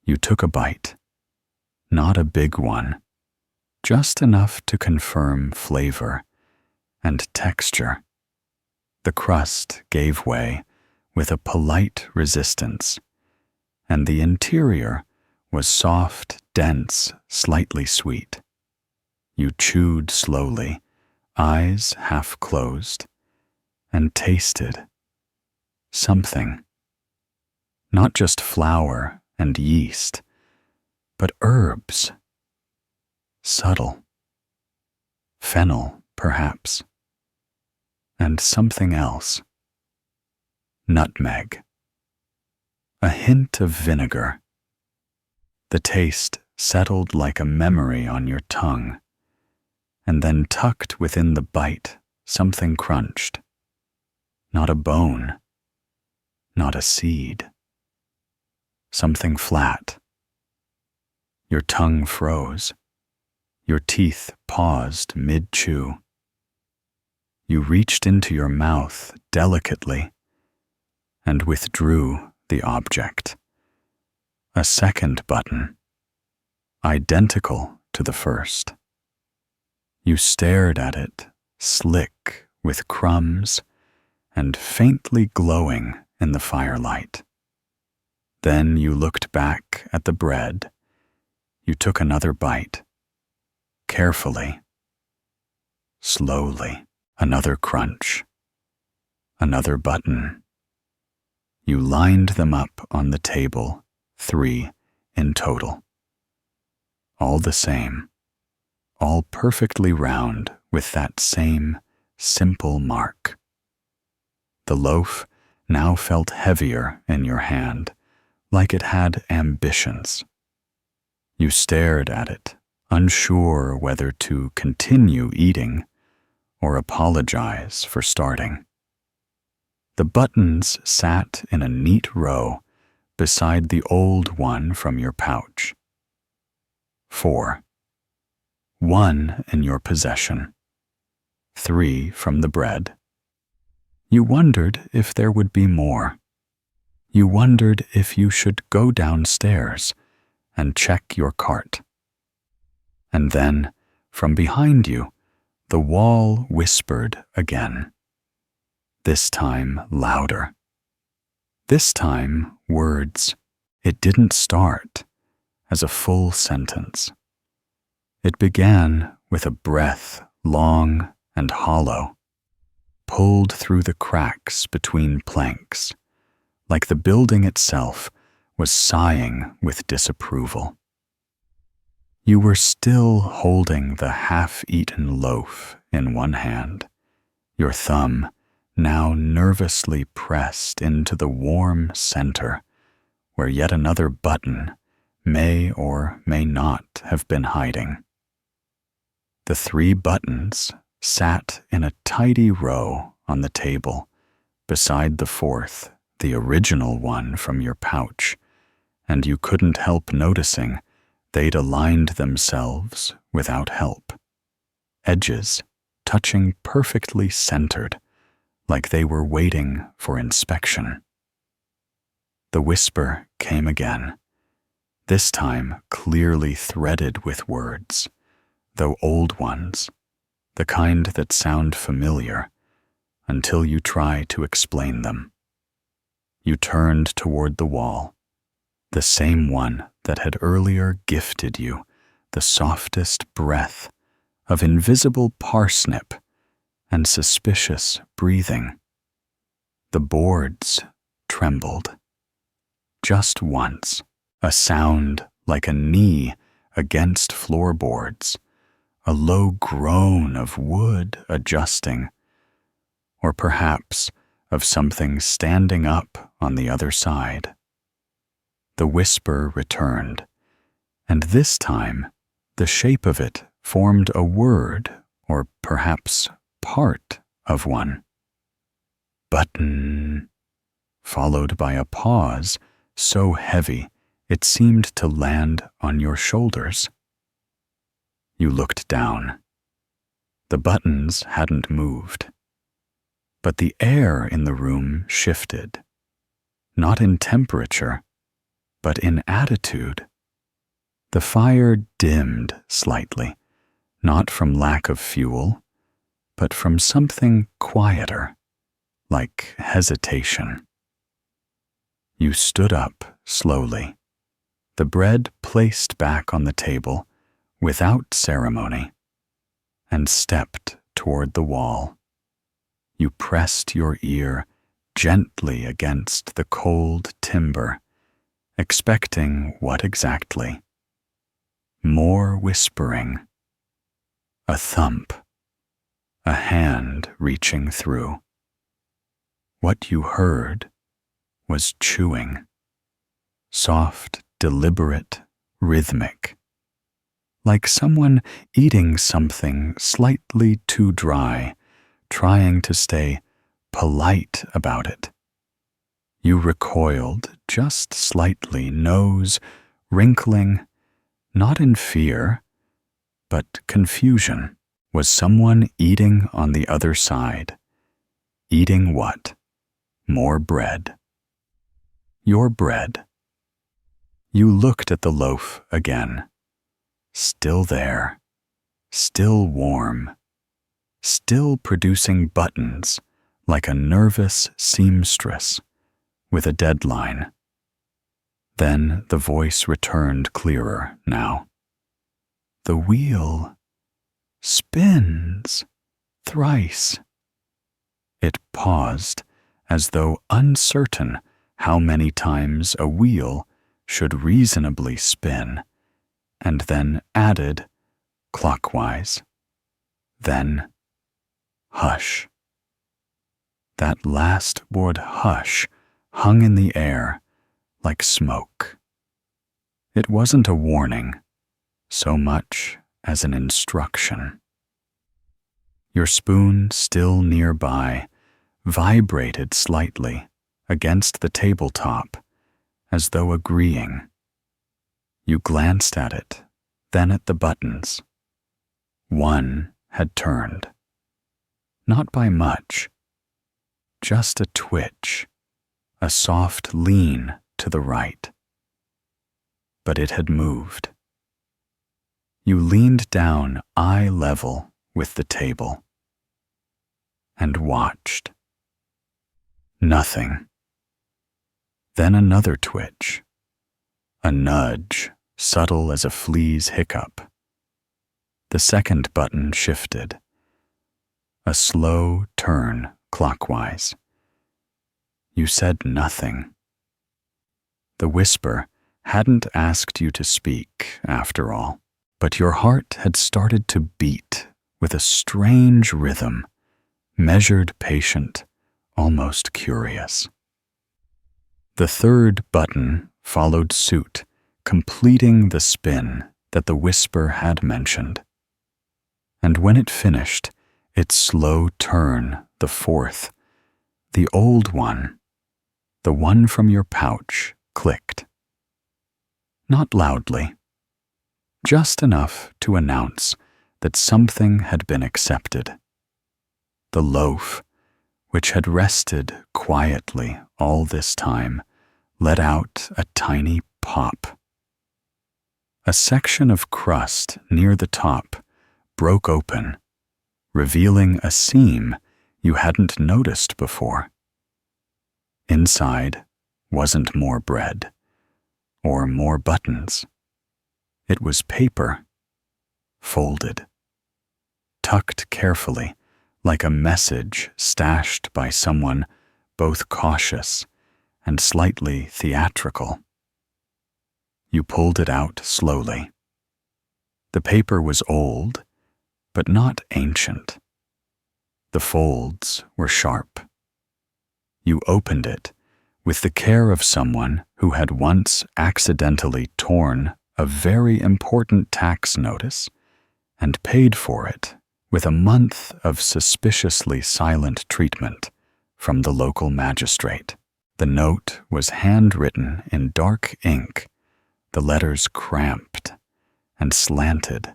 You took a bite. Not a big one, just enough to confirm flavor and texture. The crust gave way with a polite resistance, and the interior was soft, dense, slightly sweet. You chewed slowly, eyes half closed, and tasted something. Not just flour and yeast, but herbs. Subtle. Fennel, perhaps. And something else. Nutmeg. A hint of vinegar. The taste settled like a memory on your tongue, and then tucked within the bite, something crunched. Not a bone, not a seed. something flat. Your tongue froze. Your teeth paused mid-chew. You reached into your mouth delicately and withdrew the object. A second button, identical to the first. You stared at it, slick with crumbs and faintly glowing in the firelight. Then you looked back at the bread. You took another bite. Carefully. Slowly. Another crunch. Another button. You lined them up on the table, 3 in total. All the same. All perfectly round with that same simple mark. The loaf now felt heavier in your hand, like it had ambitions. You stared at it, unsure whether to continue eating or apologize for starting. The buttons sat in a neat row beside the old one from your pouch. 4. 1 in your possession. 3 from the bread. You wondered if there would be more. You wondered if you should go downstairs and check your cart. And then, from behind you, the wall whispered again. This time louder. This time words. It didn't start as a full sentence. It began with a breath long and hollow, pulled through the cracks between planks, like the building itself was sighing with disapproval. You were still holding the half-eaten loaf in one hand, your thumb now nervously pressed into the warm center where yet another button may or may not have been hiding. The 3 buttons sat in a tidy row on the table beside the 4th, the original one from your pouch, and you couldn't help noticing they'd aligned themselves without help. Edges touching perfectly centered, like they were waiting for inspection. The whisper came again, this time clearly threaded with words, though old ones, the kind that sound familiar until you try to explain them. You turned toward the wall, the same one that had earlier gifted you the softest breath of invisible parsnip and suspicious breathing. The boards trembled. Just once, a sound like a knee against floorboards, a low groan of wood adjusting, or perhaps of something standing up on the other side. The whisper returned, and this time the shape of it formed a word, or perhaps part of one. Button, followed by a pause so heavy it seemed to land on your shoulders. You looked down. The buttons hadn't moved, but the air in the room shifted, not in temperature, but in attitude. The fire dimmed slightly, not from lack of fuel, but from something quieter, like hesitation. You stood up slowly, the bread placed back on the table without ceremony, and stepped toward the wall. You pressed your ear gently against the cold timber, expecting what exactly? More whispering. A thump. A hand reaching through. What you heard was chewing. Soft, deliberate, rhythmic. Like someone eating something slightly too dry, trying to stay polite about it. You recoiled just slightly, nose wrinkling, not in fear, but confusion. Was someone eating on the other side? Eating what? More bread. Your bread. You looked at the loaf again. Still there. Still warm. Still producing buttons like a nervous seamstress with a deadline. Then the voice returned clearer now. The wheel spins thrice. It paused, as though uncertain how many times a wheel should reasonably spin, and then added, clockwise. Then, hush. That last word hush hung in the air like smoke. It wasn't a warning so much as an instruction. Your spoon, still nearby, vibrated slightly against the tabletop, as though agreeing. You glanced at it, then at the buttons. One had turned. Not by much. Just a twitch, a soft lean to the right. But it had moved. You leaned down eye level with the table and watched. Nothing. Then another twitch, a nudge subtle as a flea's hiccup. The second button shifted. A slow turn clockwise. You said nothing. The whisper hadn't asked you to speak, after all, but your heart had started to beat with a strange rhythm, measured, patient, almost curious. The third button followed suit, completing the spin that the whisper had mentioned. And when it finished, its slow turn, the fourth, the old one, the one from your pouch, clicked. Not loudly, just enough to announce that something had been accepted. The loaf, which had rested quietly all this time, let out a tiny pop. A section of crust near the top broke open, revealing a seam you hadn't noticed before. Inside wasn't more bread or more buttons. It was paper, folded, tucked carefully like a message stashed by someone both cautious and slightly theatrical. You pulled it out slowly. The paper was old, but not ancient. The folds were sharp. You opened it with the care of someone who had once accidentally torn a very important tax notice and paid for it with a month of suspiciously silent treatment from the local magistrate. The note was handwritten in dark ink, the letters cramped and slanted,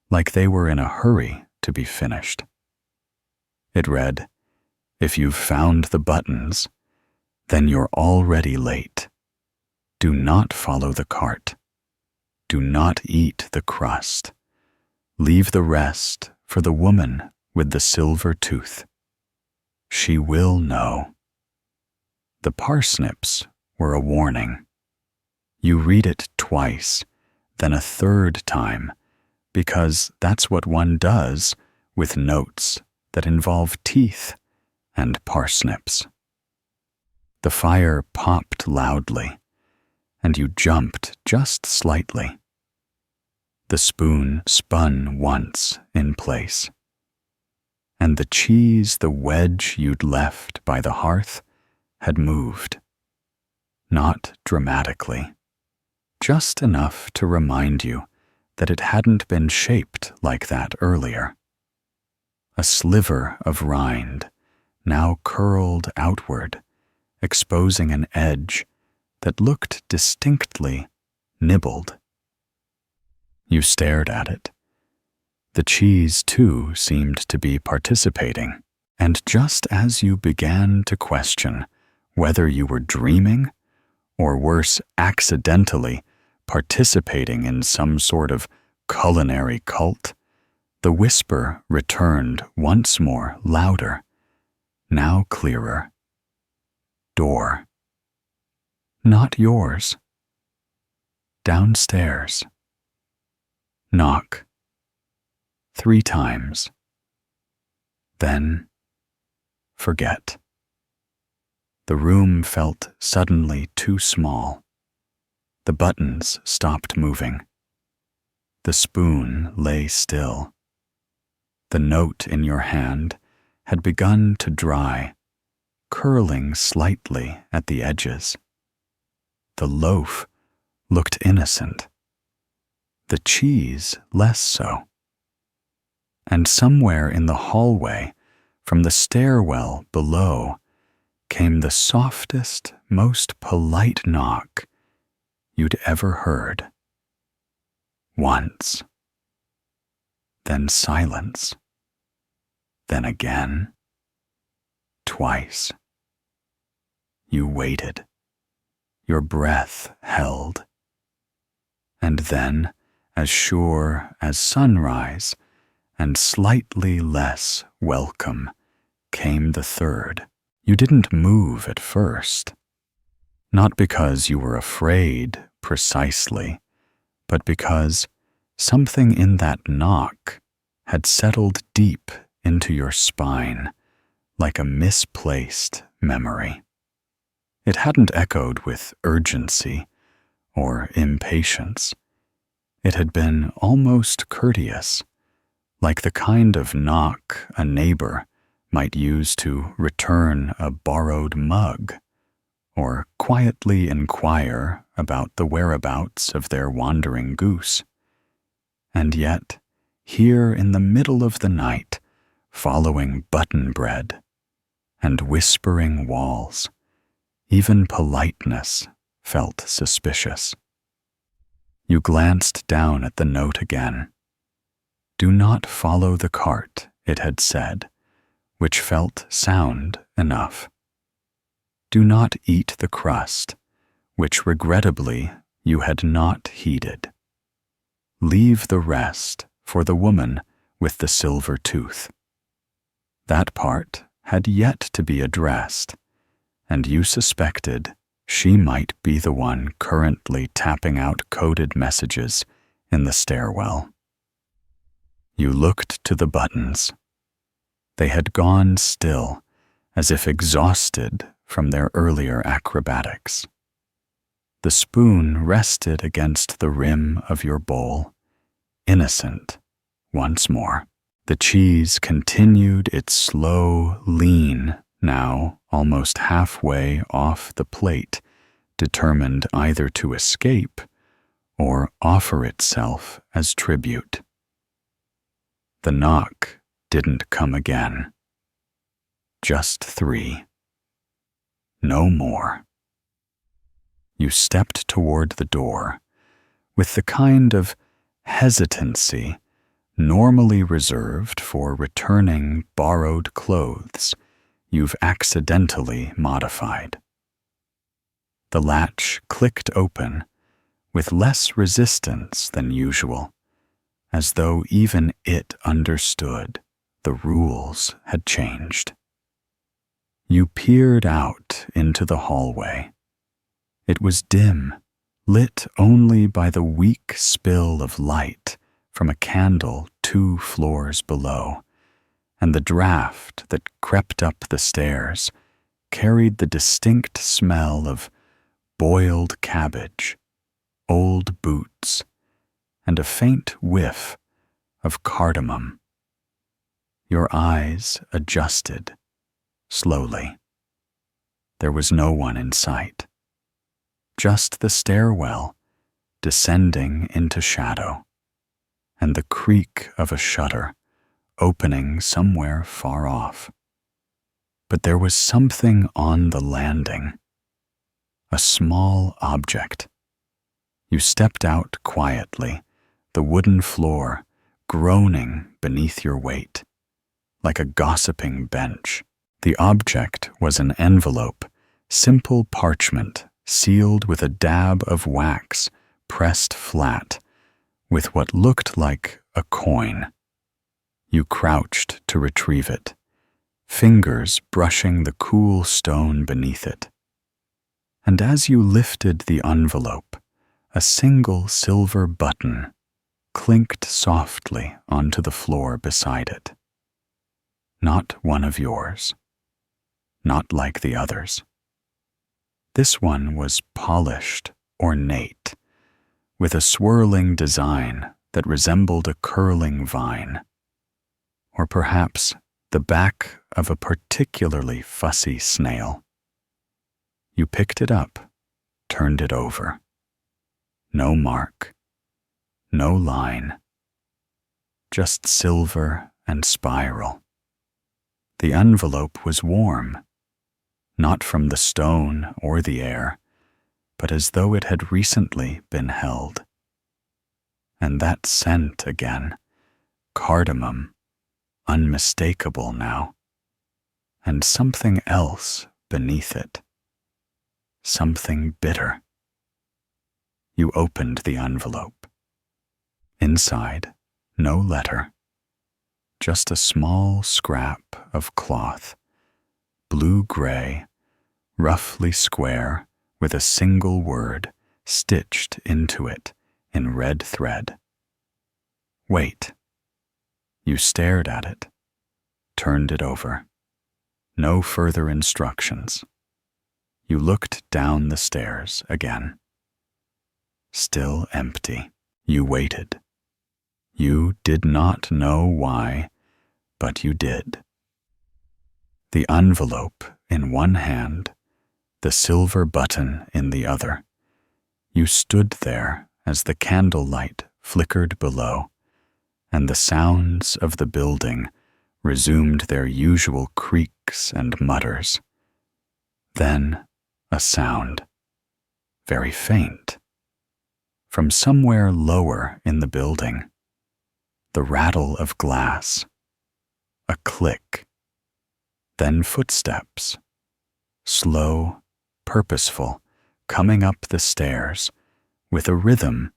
like they were in a hurry to be finished. It read, "If you've found the buttons, then you're already late. Do not follow the cart. Do not eat the crust. Leave the rest for the woman with the silver tooth. She will know." The parsnips were a warning. You read it twice, then a third time, because that's what one does with notes that involve teeth and parsnips. The fire popped loudly, and you jumped just slightly. The spoon spun once in place, and the cheese, the wedge you'd left by the hearth, had moved. Not dramatically, just enough to remind you that it hadn't been shaped like that earlier. A sliver of rind, now curled outward, exposing an edge that looked distinctly nibbled. You stared at it. The cheese, too, seemed to be participating, and just as you began to question whether you were dreaming, or worse, accidentally participating in some sort of culinary cult, the whisper returned once more, louder, now clearer. Door. Not yours. Downstairs. Knock. 3 times. Then, forget. The room felt suddenly too small. The buttons stopped moving. The spoon lay still. The note in your hand had begun to dry, curling slightly at the edges. The loaf looked innocent. The cheese less so. And somewhere in the hallway, from the stairwell below, came the softest, most polite knock you'd ever heard. Once. Then silence. Then again. Twice. You waited. Your breath held. And then, as sure as sunrise, and slightly less welcome, came the third. You didn't move at first. Not because you were afraid, precisely, but because something in that knock had settled deep into your spine, like a misplaced memory. It hadn't echoed with urgency or impatience. It had been almost courteous, like the kind of knock a neighbor might use to return a borrowed mug, or quietly inquire about the whereabouts of their wandering goose. And yet, here in the middle of the night, following button bread and whispering walls, even politeness felt suspicious. You glanced down at the note again. Do not follow the cart, it had said, which felt sound enough. Do not eat the crust, which regrettably you had not heeded. Leave the rest for the woman with the silver tooth. That part had yet to be addressed, and you suspected she might be the one currently tapping out coded messages in the stairwell. You looked to the buttons. They had gone still, as if exhausted from their earlier acrobatics. The spoon rested against the rim of your bowl, innocent once more. The cheese continued its slow lean, now almost halfway off the plate, determined either to escape or offer itself as tribute. The knock didn't come again. Just 3. No more. You stepped toward the door with the kind of hesitancy normally reserved for returning borrowed clothes you've accidentally modified. The latch clicked open with less resistance than usual, as though even it understood the rules had changed. You peered out into the hallway. It was dim, lit only by the weak spill of light from a candle 2 floors below, and the draft that crept up the stairs carried the distinct smell of boiled cabbage, old boots, and a faint whiff of cardamom. Your eyes adjusted, slowly. There was no one in sight. Just the stairwell, descending into shadow, and the creak of a shutter opening somewhere far off. But there was something on the landing, a small object. You stepped out quietly, the wooden floor groaning beneath your weight, like a gossiping bench. The object was an envelope, simple parchment sealed with a dab of wax pressed flat, with what looked like a coin. You crouched to retrieve it, fingers brushing the cool stone beneath it. And as you lifted the envelope, a single silver button clinked softly onto the floor beside it. Not one of yours, not like the others. This one was polished, ornate, with a swirling design that resembled a curling vine, or perhaps the back of a particularly fussy snail. You picked it up, turned it over. No mark, no line, just silver and spiral. The envelope was warm, not from the stone or the air, but as though it had recently been held. And that scent again, cardamom, unmistakable now, and something else beneath it, something bitter. You opened the envelope. Inside, no letter, just a small scrap of cloth, blue-gray, roughly square, with a single word stitched into it in red thread. Wait. You stared at it, turned it over. No further instructions. You looked down the stairs again. Still empty. You waited. You did not know why, but you did. The envelope in one hand, the silver button in the other. You stood there as the candlelight flickered below, and the sounds of the building resumed their usual creaks and mutters. Then a sound, very faint, from somewhere lower in the building. The rattle of glass, a click, then footsteps, slow, purposeful, coming up the stairs with a rhythm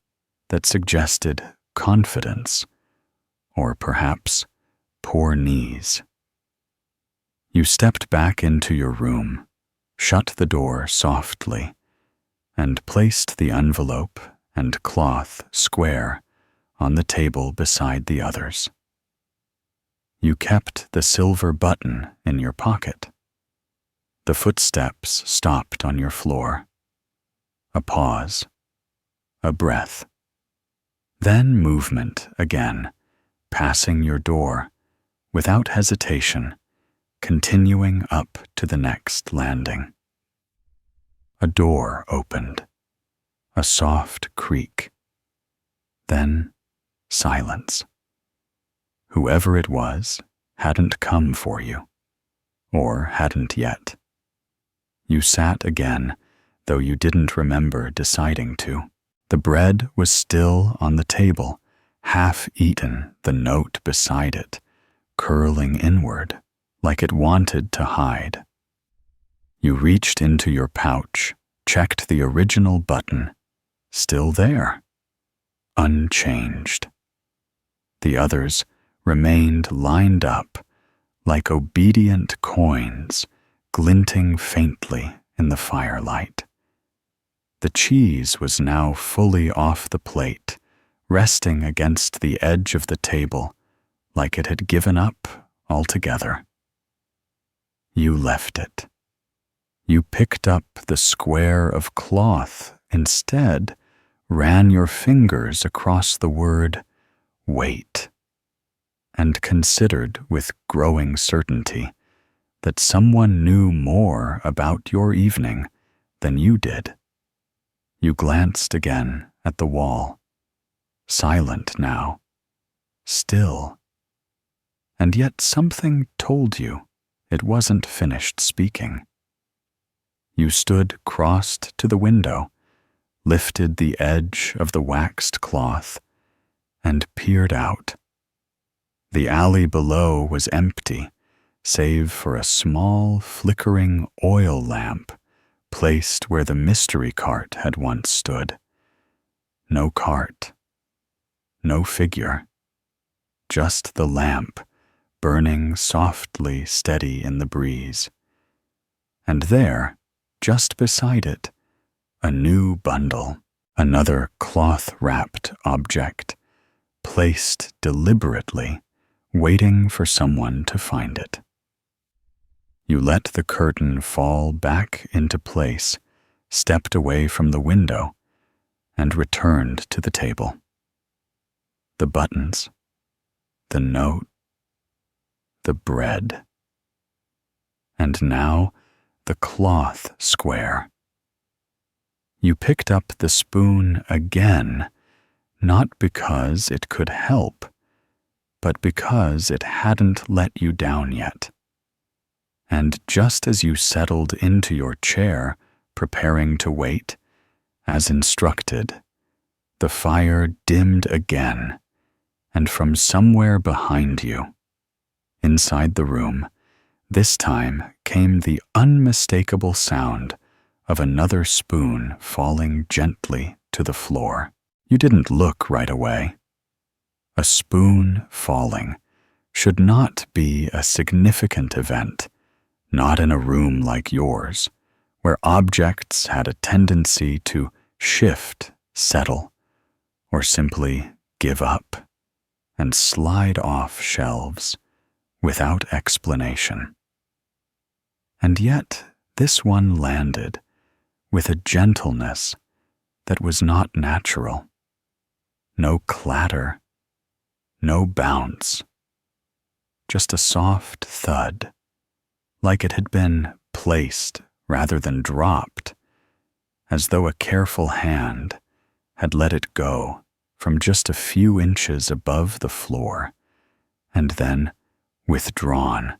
that suggested confidence, or perhaps poor knees. You stepped back into your room, shut the door softly, and placed the envelope and cloth square on the table beside the others. You kept the silver button in your pocket. The footsteps stopped on your floor. A pause, a breath, then movement again, passing your door, without hesitation, continuing up to the next landing. A door opened, a soft creak, then silence. Whoever it was hadn't come for you, or hadn't yet. You sat again, though you didn't remember deciding to. The bread was still on the table, half eaten, the note beside it, curling inward, like it wanted to hide. You reached into your pouch, checked the original button, still there, unchanged. The others remained lined up, like obedient coins, glinting faintly in the firelight. The cheese was now fully off the plate, resting against the edge of the table, like it had given up altogether. You left it. You picked up the square of cloth instead, ran your fingers across the word wait, and considered with growing certainty that someone knew more about your evening than you did. You glanced again at the wall, silent now, still, and yet something told you it wasn't finished speaking. You stood crossed to the window, lifted the edge of the waxed cloth, and peered out. The alley below was empty, save for a small, flickering oil lamp placed where the mystery cart had once stood. No cart, no figure, just the lamp burning softly steady in the breeze. And there, just beside it, a new bundle, another cloth-wrapped object, placed deliberately, waiting for someone to find it. You let the curtain fall back into place, stepped away from the window, and returned to the table. The buttons, the note, the bread, and now the cloth square. You picked up the spoon again, not because it could help, but because it hadn't let you down yet. And just as you settled into your chair, preparing to wait, as instructed, the fire dimmed again, and from somewhere behind you, inside the room, this time came the unmistakable sound of another spoon falling gently to the floor. You didn't look right away. A spoon falling should not be a significant event, not in a room like yours, where objects had a tendency to shift, settle, or simply give up and slide off shelves without explanation. And yet this one landed with a gentleness that was not natural. No clatter, no bounce, just a soft thud, like it had been placed rather than dropped, as though a careful hand had let it go from just a few inches above the floor, and then withdrawn,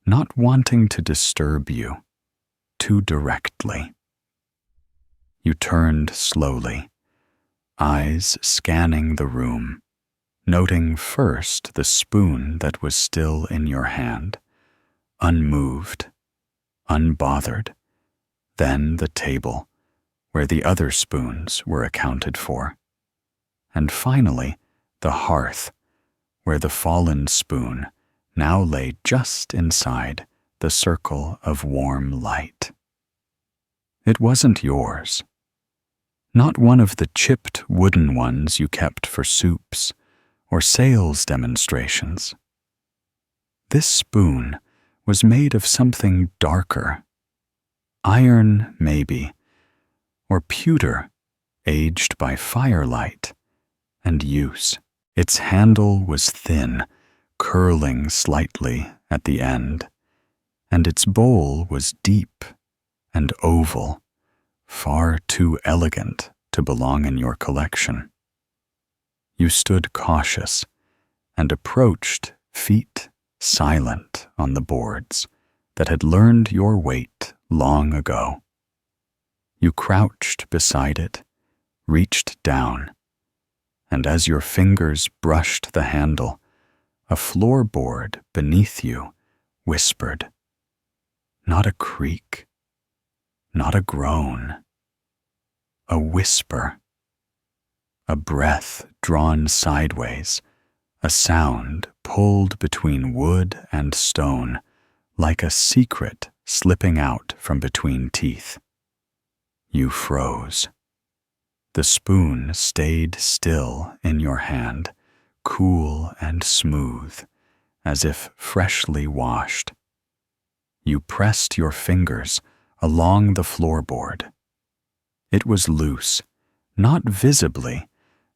not wanting to disturb you too directly. You turned slowly, eyes scanning the room, noting first the spoon that was still in your hand, unmoved, unbothered, then the table where the other spoons were accounted for, and finally the hearth where the fallen spoon now lay just inside the circle of warm light. It wasn't yours. Not one of the chipped wooden ones you kept for soups or sales demonstrations. This spoon was made of something darker. Iron, maybe, or pewter, aged by firelight and use. Its handle was thin, curling slightly at the end, and its bowl was deep and oval, far too elegant to belong in your collection. You stood cautious and approached, feet silent on the boards that had learned your weight long ago. You crouched beside it, reached down, and as your fingers brushed the handle, a floorboard beneath you whispered. Not a creak, not a groan, a whisper, a breath drawn sideways, a sound pulled between wood and stone, like a secret slipping out from between teeth. You froze. The spoon stayed still in your hand, cool and smooth, as if freshly washed. You pressed your fingers along the floorboard. It was loose, not visibly,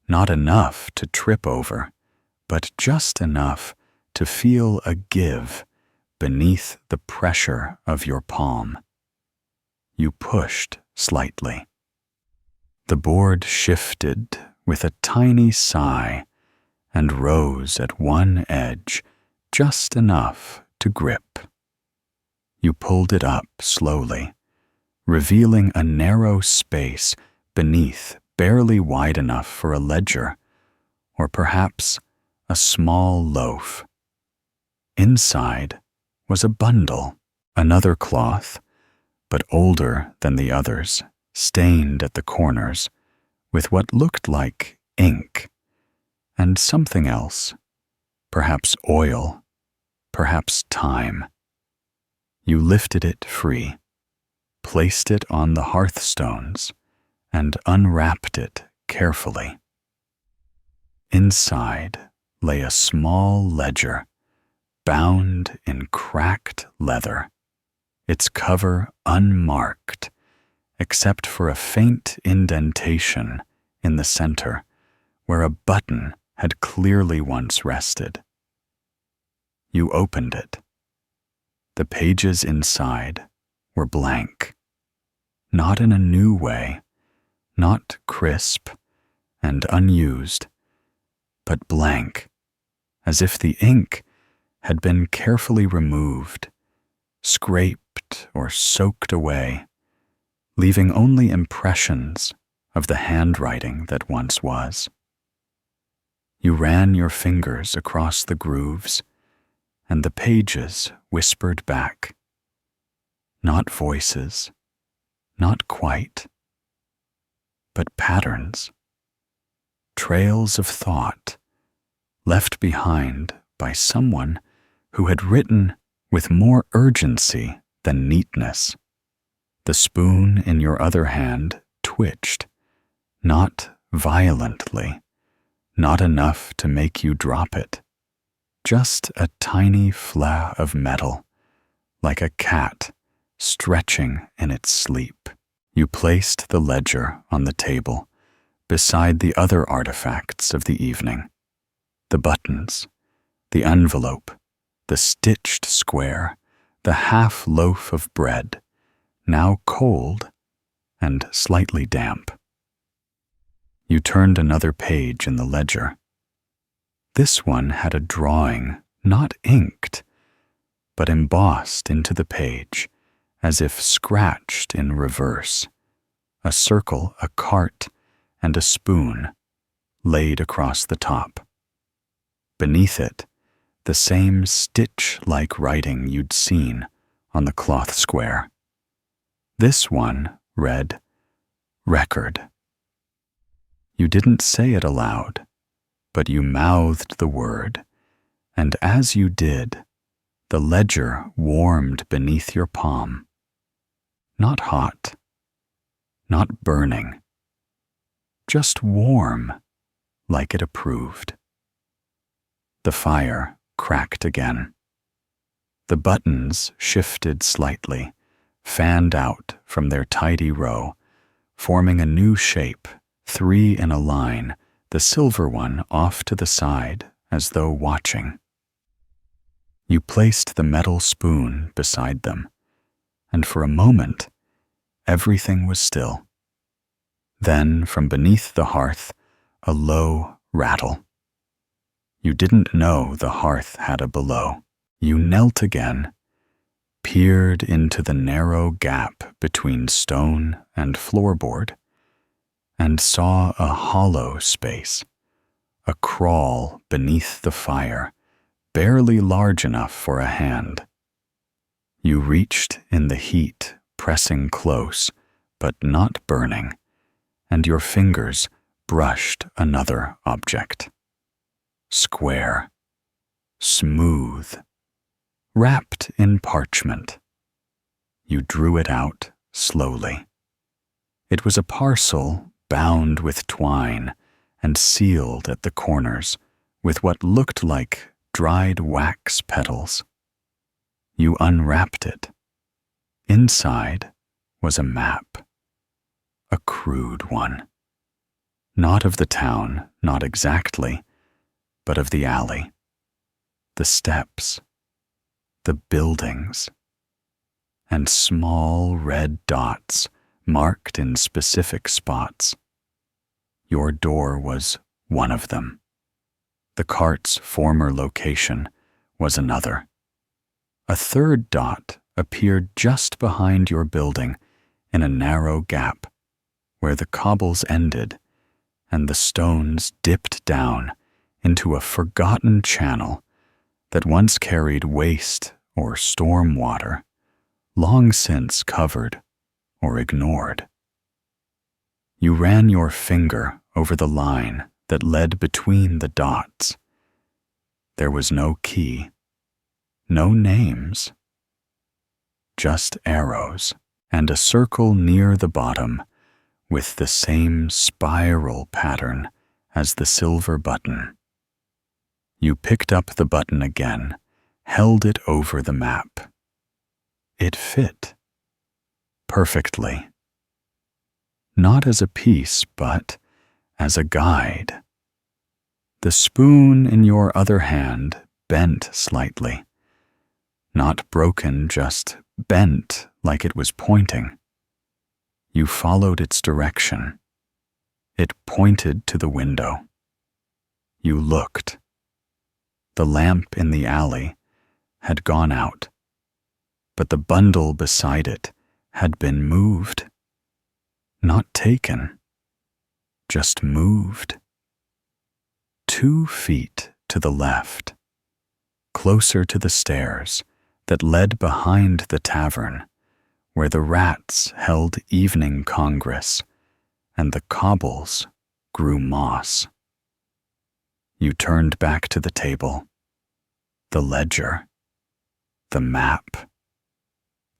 not enough to trip over, but just enough to feel a give beneath the pressure of your palm. You pushed slightly. The board shifted with a tiny sigh and rose at one edge just enough to grip. You pulled it up slowly, revealing a narrow space beneath barely wide enough for a ledger, or perhaps a small loaf. Inside was a bundle, another cloth, but older than the others, stained at the corners with what looked like ink, and something else, perhaps oil, perhaps time. You lifted it free, placed it on the hearthstones, and unwrapped it carefully. Inside lay a small ledger, bound in cracked leather, its cover unmarked, except for a faint indentation in the center where a button had clearly once rested. You opened it. The pages inside were blank, not in a new way, not crisp and unused, but blank, as if the ink had been carefully removed, scraped or soaked away, leaving only impressions of the handwriting that once was. You ran your fingers across the grooves, and the pages whispered back. Not voices, not quite, but patterns, trails of thought left behind by someone who had written with more urgency than neatness. The spoon in your other hand twitched, not violently, not enough to make you drop it, just a tiny flare of metal, like a cat stretching in its sleep. You placed the ledger on the table, beside the other artifacts of the evening. The buttons, the envelope, the stitched square, the half loaf of bread, now cold and slightly damp. You turned another page in the ledger. This one had a drawing, not inked, but embossed into the page, as if scratched in reverse, a circle, a cart, and a spoon laid across the top. Beneath it, the same stitch-like writing you'd seen on the cloth square. This one read, "Record." You didn't say it aloud, but you mouthed the word, and as you did, the ledger warmed beneath your palm. Not hot, not burning, just warm, like it approved. The fire cracked again. The buttons shifted slightly, fanned out from their tidy row, forming a new shape, 3 in a line, the silver one off to the side as though watching. You placed the metal spoon beside them, and for a moment, everything was still. Then, from beneath the hearth, a low rattle. You didn't know the hearth had a below. You knelt again, peered into the narrow gap between stone and floorboard, and saw a hollow space, a crawl beneath the fire, barely large enough for a hand. You reached in the heat, pressing close, but not burning, and your fingers brushed another object. Square, smooth, wrapped in parchment. You drew it out slowly. It was a parcel bound with twine and sealed at the corners with what looked like dried wax petals. You unwrapped it. Inside was a map, a crude one. Not of the town, not exactly, but of the alley, the steps, the buildings, and small red dots marked in specific spots. Your door was one of them. The cart's former location was another. A third dot appeared just behind your building in a narrow gap where the cobbles ended and the stones dipped down into a forgotten channel that once carried waste or storm water, long since covered or ignored. You ran your finger over the line that led between the dots. There was no key, no names, just arrows and a circle near the bottom with the same spiral pattern as the silver button. You picked up the button again, held it over the map. It fit perfectly. Not as a piece, but as a guide. The spoon in your other hand bent slightly. Not broken, just bent like it was pointing. You followed its direction. It pointed to the window. You looked. The lamp in the alley had gone out, but the bundle beside it had been moved. Not taken, just moved. 2 feet to the left, closer to the stairs that led behind the tavern, where the rats held evening congress and the cobbles grew moss. You turned back to the table, the ledger, the map,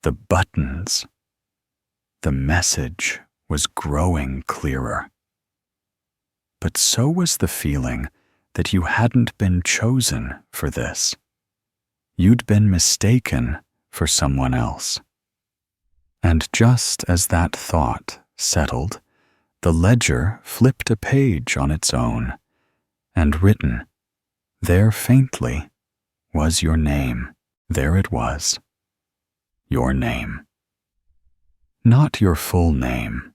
the buttons. The message was growing clearer. But so was the feeling that you hadn't been chosen for this. You'd been mistaken for someone else. And just as that thought settled, the ledger flipped a page on its own, and written, there faintly, was your name. There it was. Your name. Not your full name,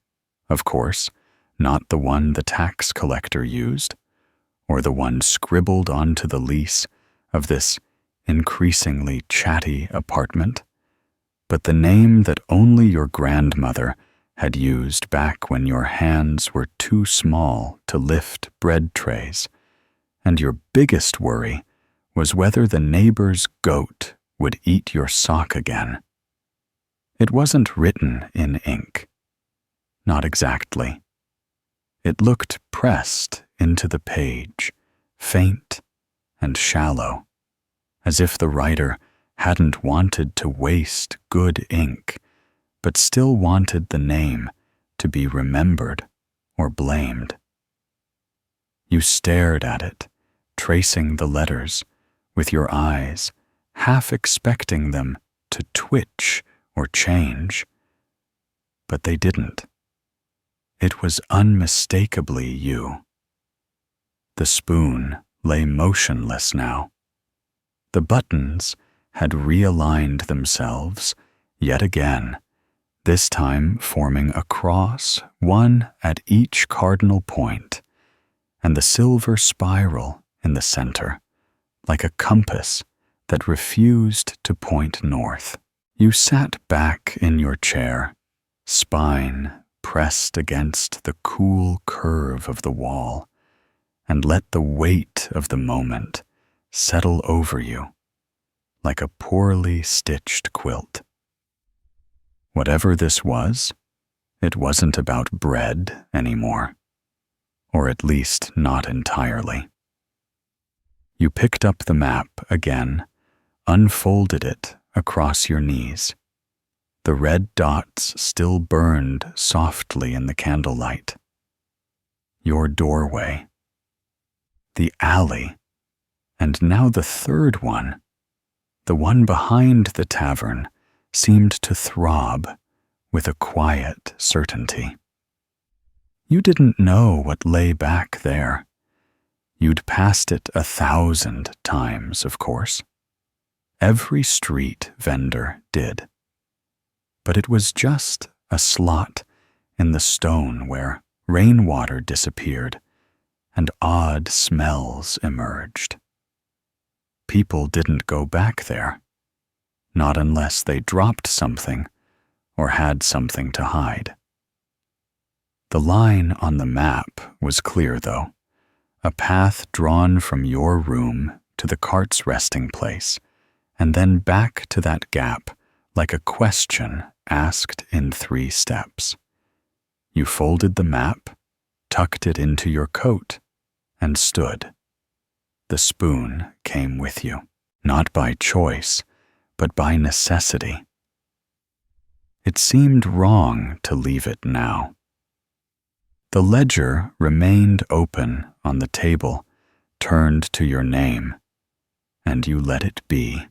of course, not the one the tax collector used, or the one scribbled onto the lease of this increasingly chatty apartment, but the name that only your grandmother had used back when your hands were too small to lift bread trays, and your biggest worry was whether the neighbor's goat would eat your sock again. It wasn't written in ink. Not exactly. It looked pressed into the page, faint and shallow, as if the writer hadn't wanted to waste good ink, but still wanted the name to be remembered or blamed. You stared at it, tracing the letters with your eyes, half expecting them to twitch or change, but they didn't. It was unmistakably you. The spoon lay motionless now. The buttons had realigned themselves yet again, this time forming a cross, one at each cardinal point, and the silver spiral in the center, like a compass that refused to point north. You sat back in your chair, spine pressed against the cool curve of the wall, and let the weight of the moment settle over you like a poorly stitched quilt. Whatever this was, it wasn't about bread anymore, or at least not entirely. You picked up the map again, unfolded it across your knees. The red dots still burned softly in the candlelight. Your doorway. The alley. And now the third one, the one behind the tavern, seemed to throb with a quiet certainty. You didn't know what lay back there. You'd passed it 1,000 times, of course. Every street vendor did. But it was just a slot in the stone where rainwater disappeared and odd smells emerged. People didn't go back there. not unless they dropped something or had something to hide. The line on the map was clear, though, a path drawn from your room to the cart's resting place, and then back to that gap like a question asked in 3 steps. You folded the map, tucked it into your coat, and stood. The spoon came with you, not by choice, but by necessity. It seemed wrong to leave it now. The ledger remained open on the table, turned to your name, and you let it be.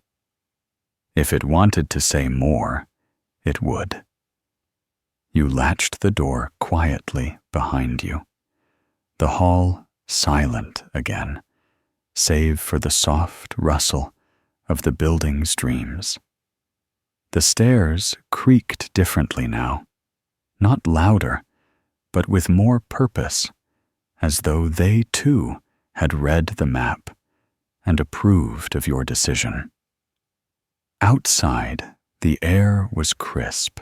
If it wanted to say more, it would. You latched the door quietly behind you, the hall silent again, save for the soft rustle of the building's dreams. The stairs creaked differently now, not louder, but with more purpose, as though they too had read the map and approved of your decision. Outside, the air was crisp,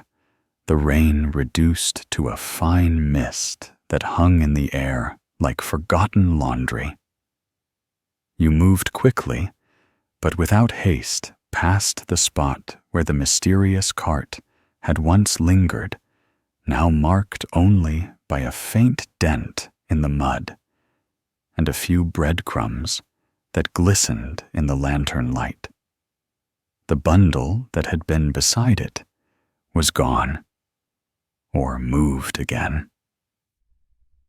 the rain reduced to a fine mist that hung in the air like forgotten laundry. You moved quickly, but without haste, past the spot where the mysterious cart had once lingered, now marked only by a faint dent in the mud and a few breadcrumbs that glistened in the lantern light. The bundle that had been beside it was gone, or moved again.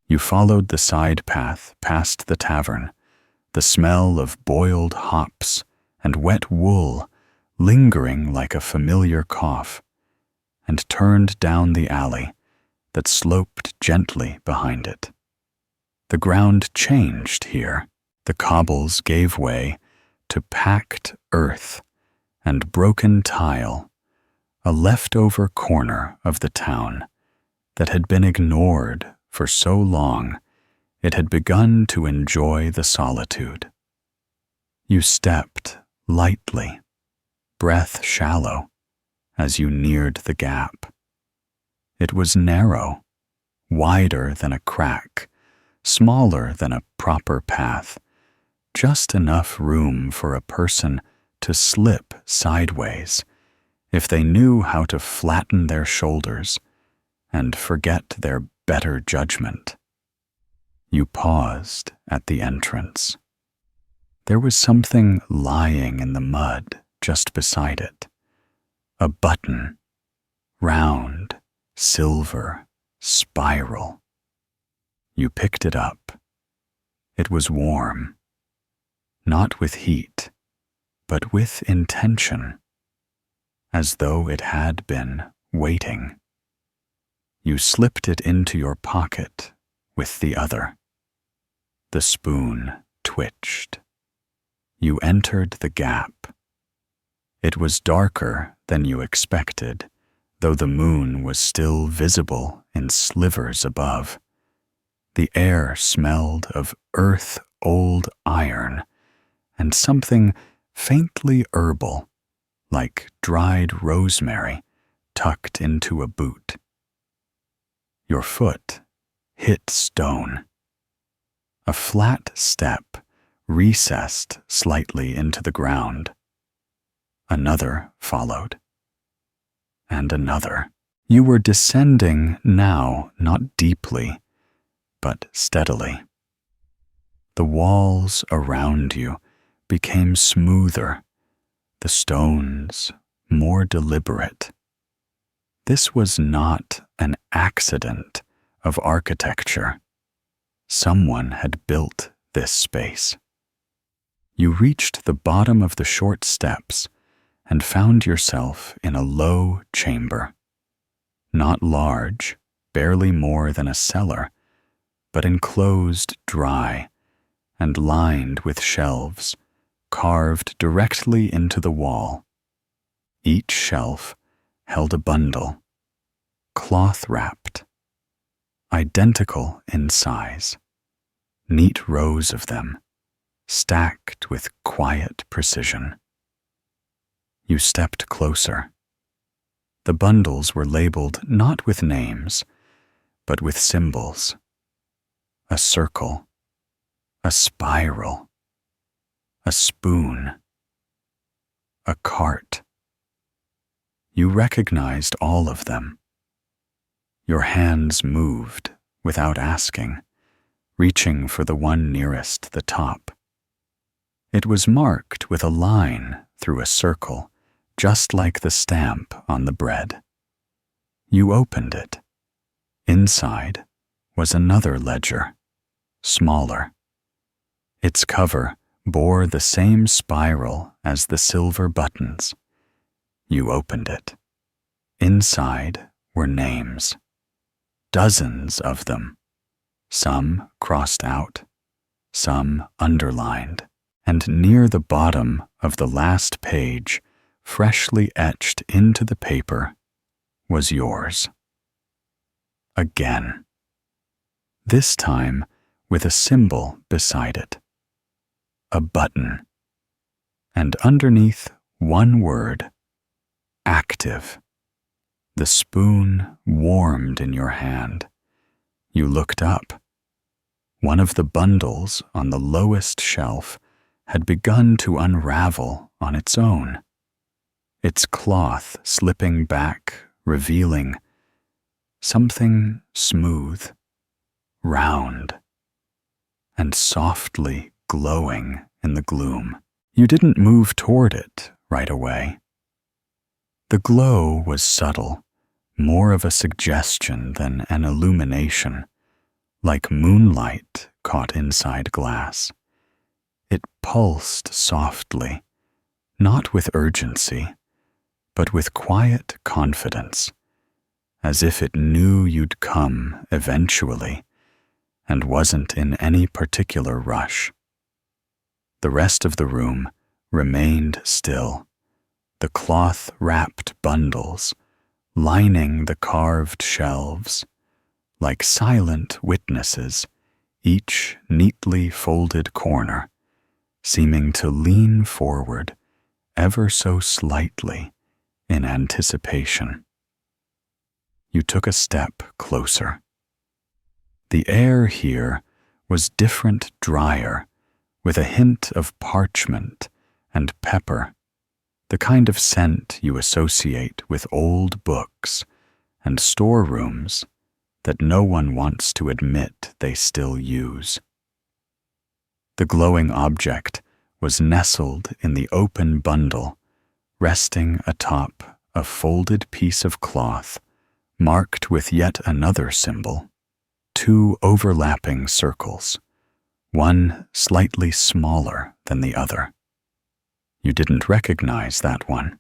You followed the side path past the tavern, the smell of boiled hops and wet wool lingering like a familiar cough, and turned down the alley that sloped gently behind it. The ground changed here. The cobbles gave way to packed earth and broken tile, a leftover corner of the town that had been ignored for so long it had begun to enjoy the solitude. You stepped lightly, breath shallow, as you neared the gap. It was narrow, wider than a crack, smaller than a proper path, just enough room for a person to slip sideways if they knew how to flatten their shoulders and forget their better judgment. You paused at the entrance. There was something lying in the mud just beside it. A button, round, silver, spiral. You picked it up. It was warm, not with heat, but with intention, as though it had been waiting. You slipped it into your pocket with the other. The spoon twitched. You entered the gap. It was darker than you expected, though the moon was still visible in slivers above. The air smelled of earth-old iron and something faintly herbal, like dried rosemary tucked into a boot. Your foot hit stone. A flat step recessed slightly into the ground. Another followed. And another. You were descending now, not deeply, but steadily. The walls around you became smoother, the stones more deliberate. This was not an accident of architecture. Someone had built this space. You reached the bottom of the short steps and found yourself in a low chamber. Not large, barely more than a cellar, but enclosed dry and lined with shelves carved directly into the wall. Each shelf held a bundle, cloth-wrapped, identical in size, neat rows of them, stacked with quiet precision. You stepped closer. The bundles were labeled not with names, but with symbols. A circle, a spiral, a spoon, a cart. You recognized all of them. Your hands moved without asking, reaching for the one nearest the top. It was marked with a line through a circle, just like the stamp on the bread. You opened it. Inside was another ledger, smaller. Its cover bore the same spiral as the silver buttons. You opened it. Inside were names. Dozens of them. Some crossed out, some underlined, and near the bottom of the last page, freshly etched into the paper, was yours. Again. This time with a symbol beside it. A button. And underneath one word, active. The spoon warmed in your hand. You looked up. One of the bundles on the lowest shelf had begun to unravel on its own, its cloth slipping back, revealing something smooth, round, and softly glowing in the gloom. You didn't move toward it right away. The glow was subtle, more of a suggestion than an illumination, like moonlight caught inside glass. It pulsed softly, not with urgency, but with quiet confidence, as if it knew you'd come eventually and wasn't in any particular rush. The rest of the room remained still, the cloth-wrapped bundles lining the carved shelves, like silent witnesses, each neatly folded corner, seeming to lean forward ever so slightly in anticipation. You took a step closer. The air here was different, drier, with a hint of parchment and pepper, the kind of scent you associate with old books and storerooms that no one wants to admit they still use. The glowing object was nestled in the open bundle, resting atop a folded piece of cloth marked with yet another symbol, two overlapping circles, one slightly smaller than the other. You didn't recognize that one.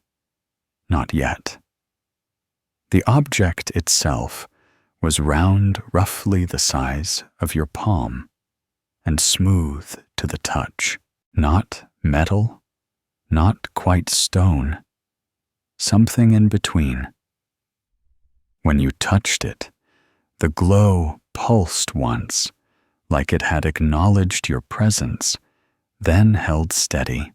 Not yet. The object itself was round, roughly the size of your palm, and smooth to the touch. Not metal, not quite stone, something in between. When you touched it, the glow pulsed once, like it had acknowledged your presence, then held steady.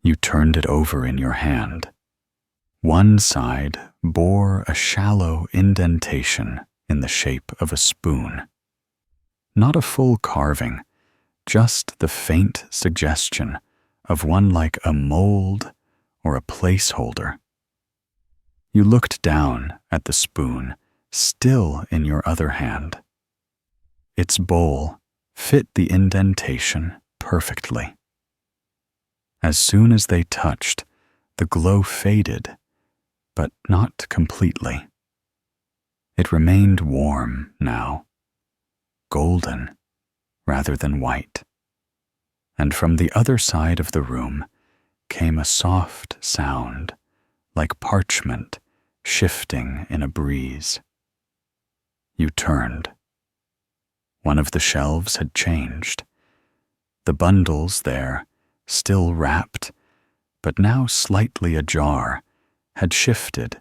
You turned it over in your hand. One side bore a shallow indentation in the shape of a spoon. Not a full carving, just the faint suggestion of one like a mold or a placeholder. You looked down at the spoon, still in your other hand. Its bowl fit the indentation perfectly. As soon as they touched, the glow faded, but not completely. It remained warm now, golden rather than white, and from the other side of the room came a soft sound, like parchment shifting in a breeze. You turned. One of the shelves had changed. The bundles there, still wrapped, but now slightly ajar, had shifted,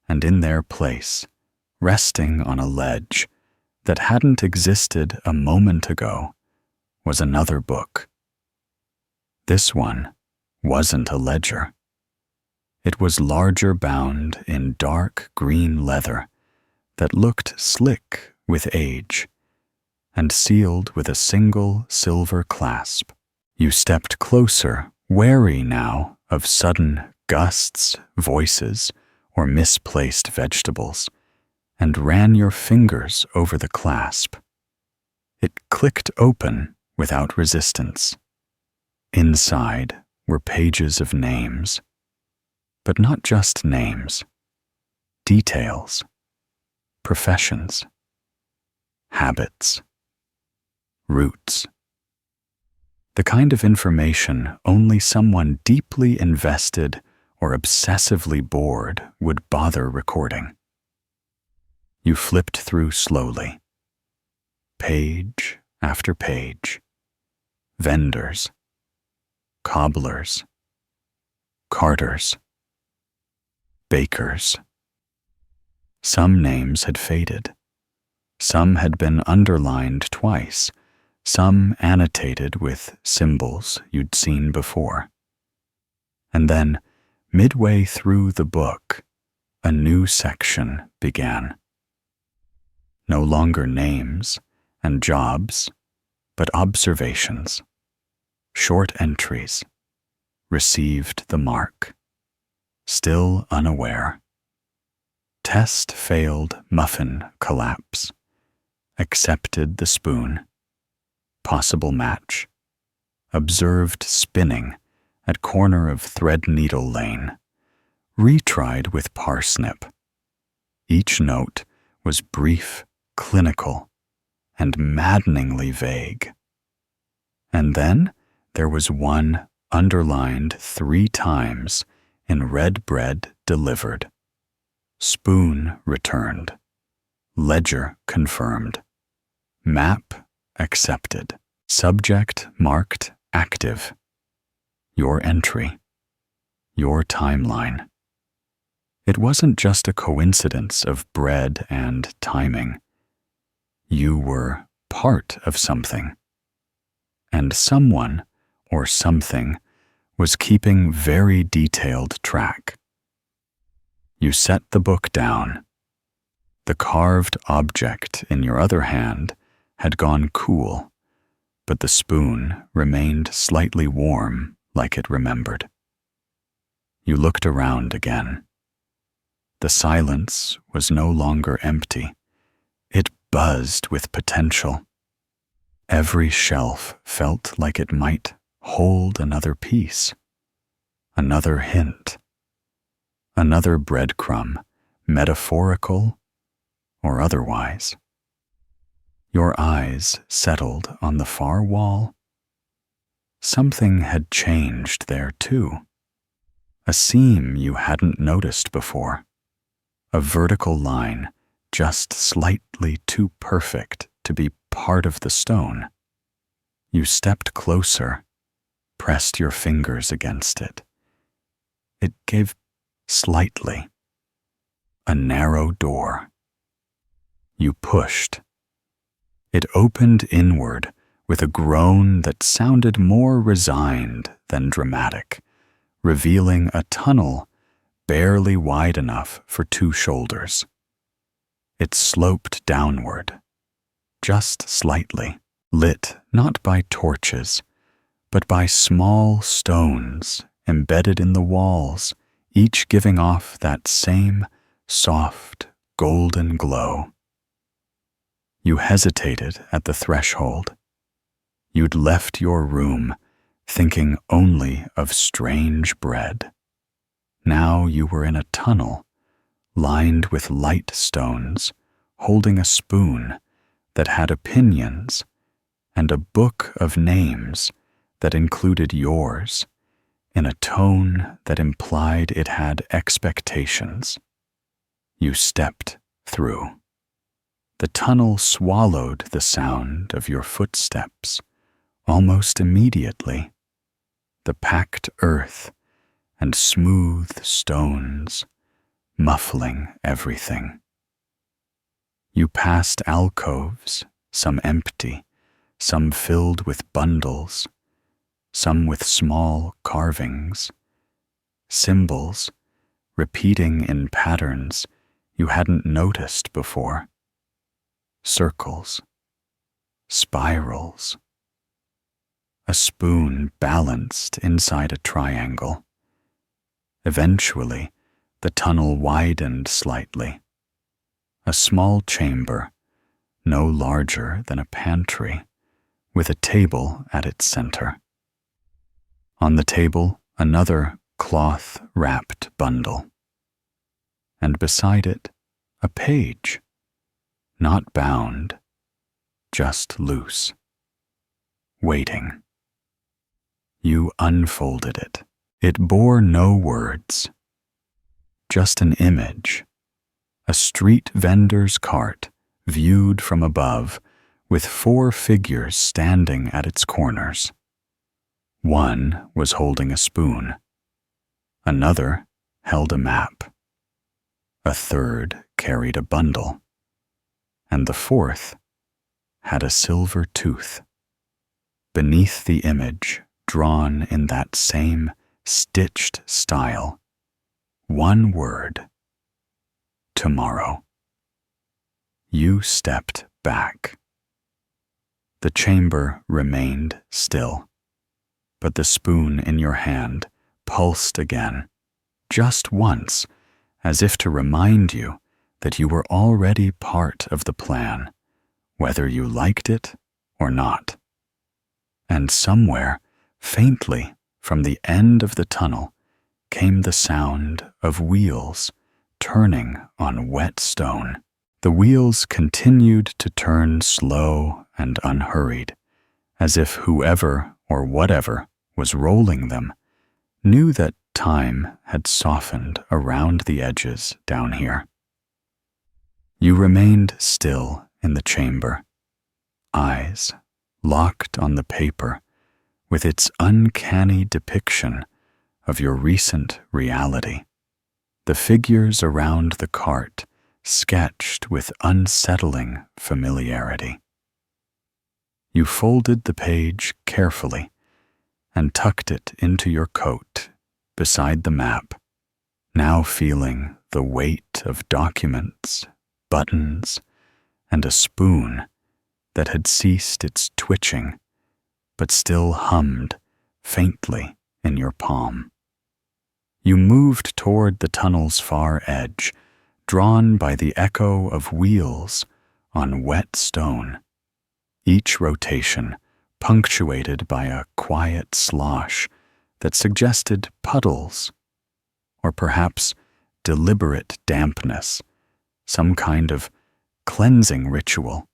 and in their place, resting on a ledge that hadn't existed a moment ago, was another book. This one wasn't a ledger. It was larger bound in dark green leather that looked slick with age, and sealed with a single silver clasp. You stepped closer, wary now of sudden gusts, voices, or misplaced vegetables, and ran your fingers over the clasp. It clicked open without resistance. Inside were pages of names, but not just names, details, professions, habits, roots. The kind of information only someone deeply invested or obsessively bored would bother recording. You flipped through slowly, page after page. Vendors, cobblers, carters, bakers. Some names had faded. Some had been underlined twice, some annotated with symbols you'd seen before. And then, midway through the book, a new section began. No longer names and jobs, but observations, short entries, received the mark, still unaware. Test failed muffin collapse, accepted the spoon, possible match, observed spinning at corner of Threadneedle Lane, retried with parsnip. Each note was brief, clinical, and maddeningly vague. And then there was one underlined 3 times in red bread delivered. Spoon returned. Ledger confirmed. Map accepted. Subject marked active. Your entry. Your timeline. It wasn't just a coincidence of bread and timing. You were part of something. And someone or something was keeping very detailed track. You set the book down. The carved object in your other hand had gone cool, but the spoon remained slightly warm like it remembered. You looked around again. The silence was no longer empty. It buzzed with potential. Every shelf felt like it might hold another piece, another hint, another breadcrumb, metaphorical or otherwise. Your eyes settled on the far wall. Something had changed there too. A seam you hadn't noticed before. A vertical line just slightly too perfect to be part of the stone. You stepped closer, pressed your fingers against it. It gave slightly. A narrow door. You pushed. It opened inward with a groan that sounded more resigned than dramatic, revealing a tunnel barely wide enough for 2 shoulders. It sloped downward, just slightly, lit not by torches, but by small stones embedded in the walls, each giving off that same soft, golden glow. You hesitated at the threshold. You'd left your room thinking only of strange bread. Now you were in a tunnel, lined with light stones, holding a spoon that had opinions and a book of names that included yours in a tone that implied it had expectations. You stepped through. The tunnel swallowed the sound of your footsteps almost immediately. The packed earth and smooth stones muffling everything. You passed alcoves, some empty, some filled with bundles, some with small carvings, symbols repeating in patterns you hadn't noticed before. Circles, spirals, a spoon balanced inside a triangle. Eventually, the tunnel widened slightly. A small chamber, no larger than a pantry, with a table at its center. On the table, another cloth-wrapped bundle. And beside it, a page, not bound, just loose, waiting. You unfolded it. It bore no words, just an image, a street vendor's cart viewed from above with 4 figures standing at its corners. One was holding a spoon. Another held a map. A third carried a bundle. And the fourth had a silver tooth. Beneath the image, drawn in that same stitched style, one word: tomorrow. You stepped back. The chamber remained still, but the spoon in your hand pulsed again, just once, as if to remind you that you were already part of the plan, whether you liked it or not. And somewhere, faintly from the end of the tunnel, came the sound of wheels turning on wet stone. The wheels continued to turn slow and unhurried, as if whoever or whatever was rolling them knew that time had softened around the edges down here. You remained still in the chamber, eyes locked on the paper with its uncanny depiction of your recent reality, the figures around the cart sketched with unsettling familiarity. You folded the page carefully and tucked it into your coat beside the map, now feeling the weight of documents, buttons, and a spoon that had ceased its twitching but still hummed faintly in your palm. You moved toward the tunnel's far edge, drawn by the echo of wheels on wet stone, each rotation punctuated by a quiet slosh that suggested puddles, or perhaps deliberate dampness, some kind of cleansing ritual,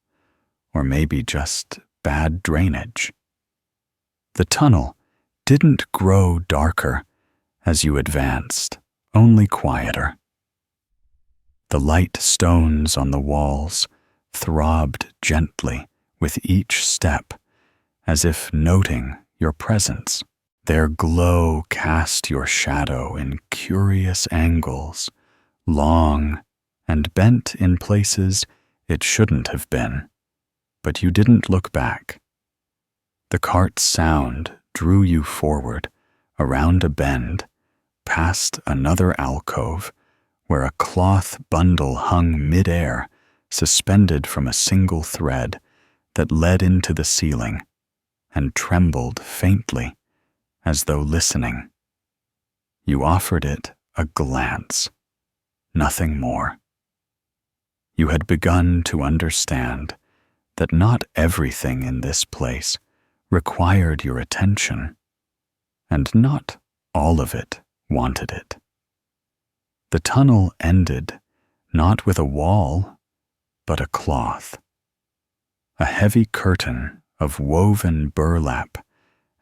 or maybe just bad drainage. The tunnel didn't grow darker as you advanced, only quieter. The light stones on the walls throbbed gently with each step, as if noting your presence. Their glow cast your shadow in curious angles, long and bent in places it shouldn't have been, but you didn't look back. The cart's sound drew you forward, around a bend, past another alcove, where a cloth bundle hung mid-air, suspended from a single thread that led into the ceiling, and trembled faintly, as though listening. You offered it a glance, nothing more. You had begun to understand that not everything in this place required your attention, and not all of it wanted it. The tunnel ended not with a wall, but a cloth. A heavy curtain of woven burlap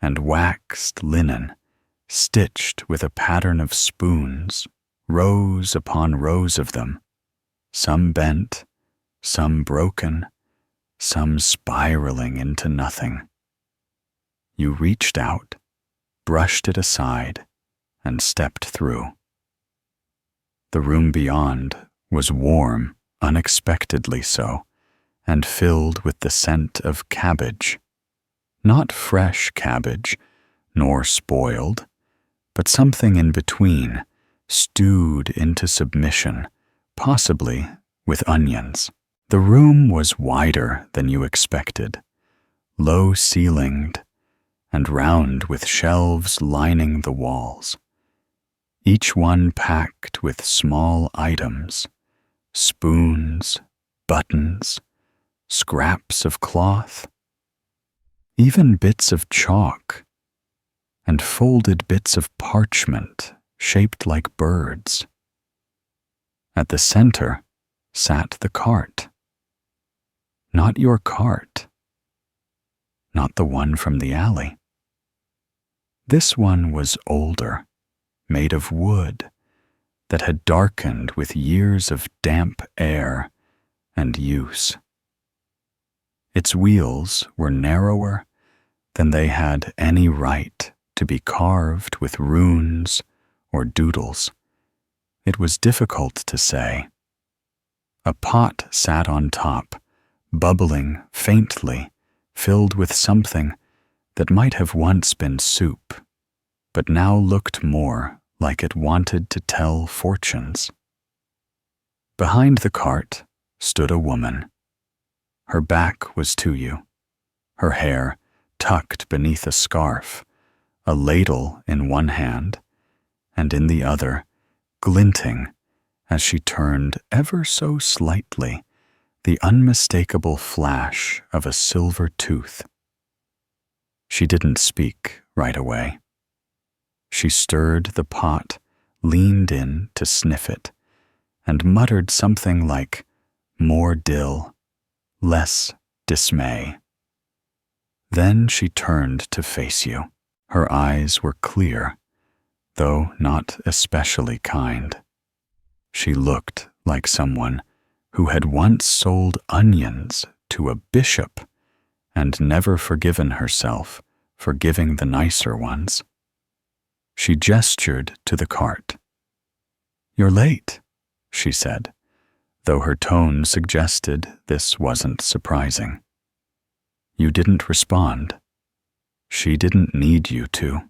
and waxed linen, stitched with a pattern of spoons, rows upon rows of them, some bent, some broken, some spiraling into nothing. You reached out, brushed it aside, and stepped through. The room beyond was warm, unexpectedly so, and filled with the scent of cabbage. Not fresh cabbage, nor spoiled, but something in between stewed into submission, possibly with onions. The room was wider than you expected, low-ceilinged and round with shelves lining the walls, each one packed with small items, spoons, buttons, scraps of cloth, even bits of chalk, and folded bits of parchment shaped like birds. At the center sat the cart. Not your cart. Not the one from the alley. This one was older, made of wood, that had darkened with years of damp air and use. Its wheels were narrower than they had any right to be carved with runes or doodles. It was difficult to say. A pot sat on top, bubbling faintly, filled with something that might have once been soup, but now looked more like it wanted to tell fortunes. Behind the cart stood a woman. Her back was to you, her hair tucked beneath a scarf, a ladle in one hand, and in the other, glinting as she turned ever so slightly the unmistakable flash of a silver tooth. She didn't speak right away. She stirred the pot, leaned in to sniff it, and muttered something like, "More dill, less dismay." Then she turned to face you. Her eyes were clear, though not especially kind. She looked like someone who had once sold onions to a bishop and never forgiven herself for giving the nicer ones. She gestured to the cart. "You're late," she said, though her tone suggested this wasn't surprising. You didn't respond. She didn't need you to.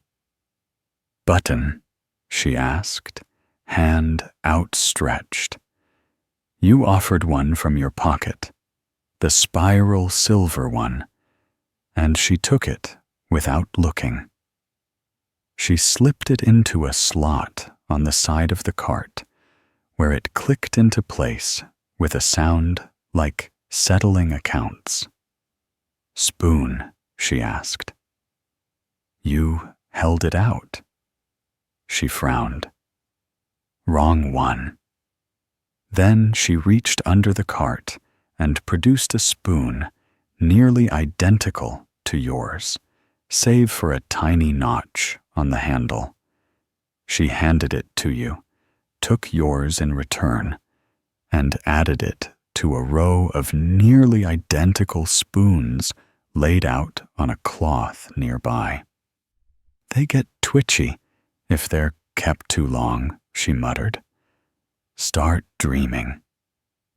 "Button?" she asked, hand outstretched. You offered one from your pocket, the spiral silver one, and she took it without looking. She slipped it into a slot on the side of the cart, where it clicked into place with a sound like settling accounts. "Spoon?" she asked. You held it out. She frowned. "Wrong one." Then she reached under the cart and produced a spoon nearly identical to yours, save for a tiny notch on the handle. She handed it to you, took yours in return, and added it to a row of nearly identical spoons laid out on a cloth nearby. "They get twitchy if they're kept too long," she muttered. "Start dreaming.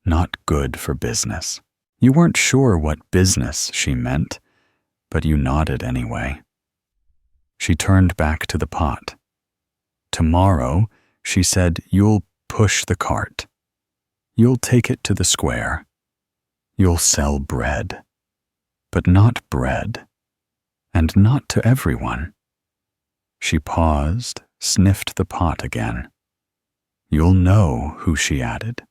Not good for business." You weren't sure what business she meant, but you nodded anyway. She turned back to the pot. "Tomorrow," she said, "you'll push the cart. You'll take it to the square. You'll sell bread. But not bread. And not to everyone." She paused, sniffed the pot again. "You'll know who," she added.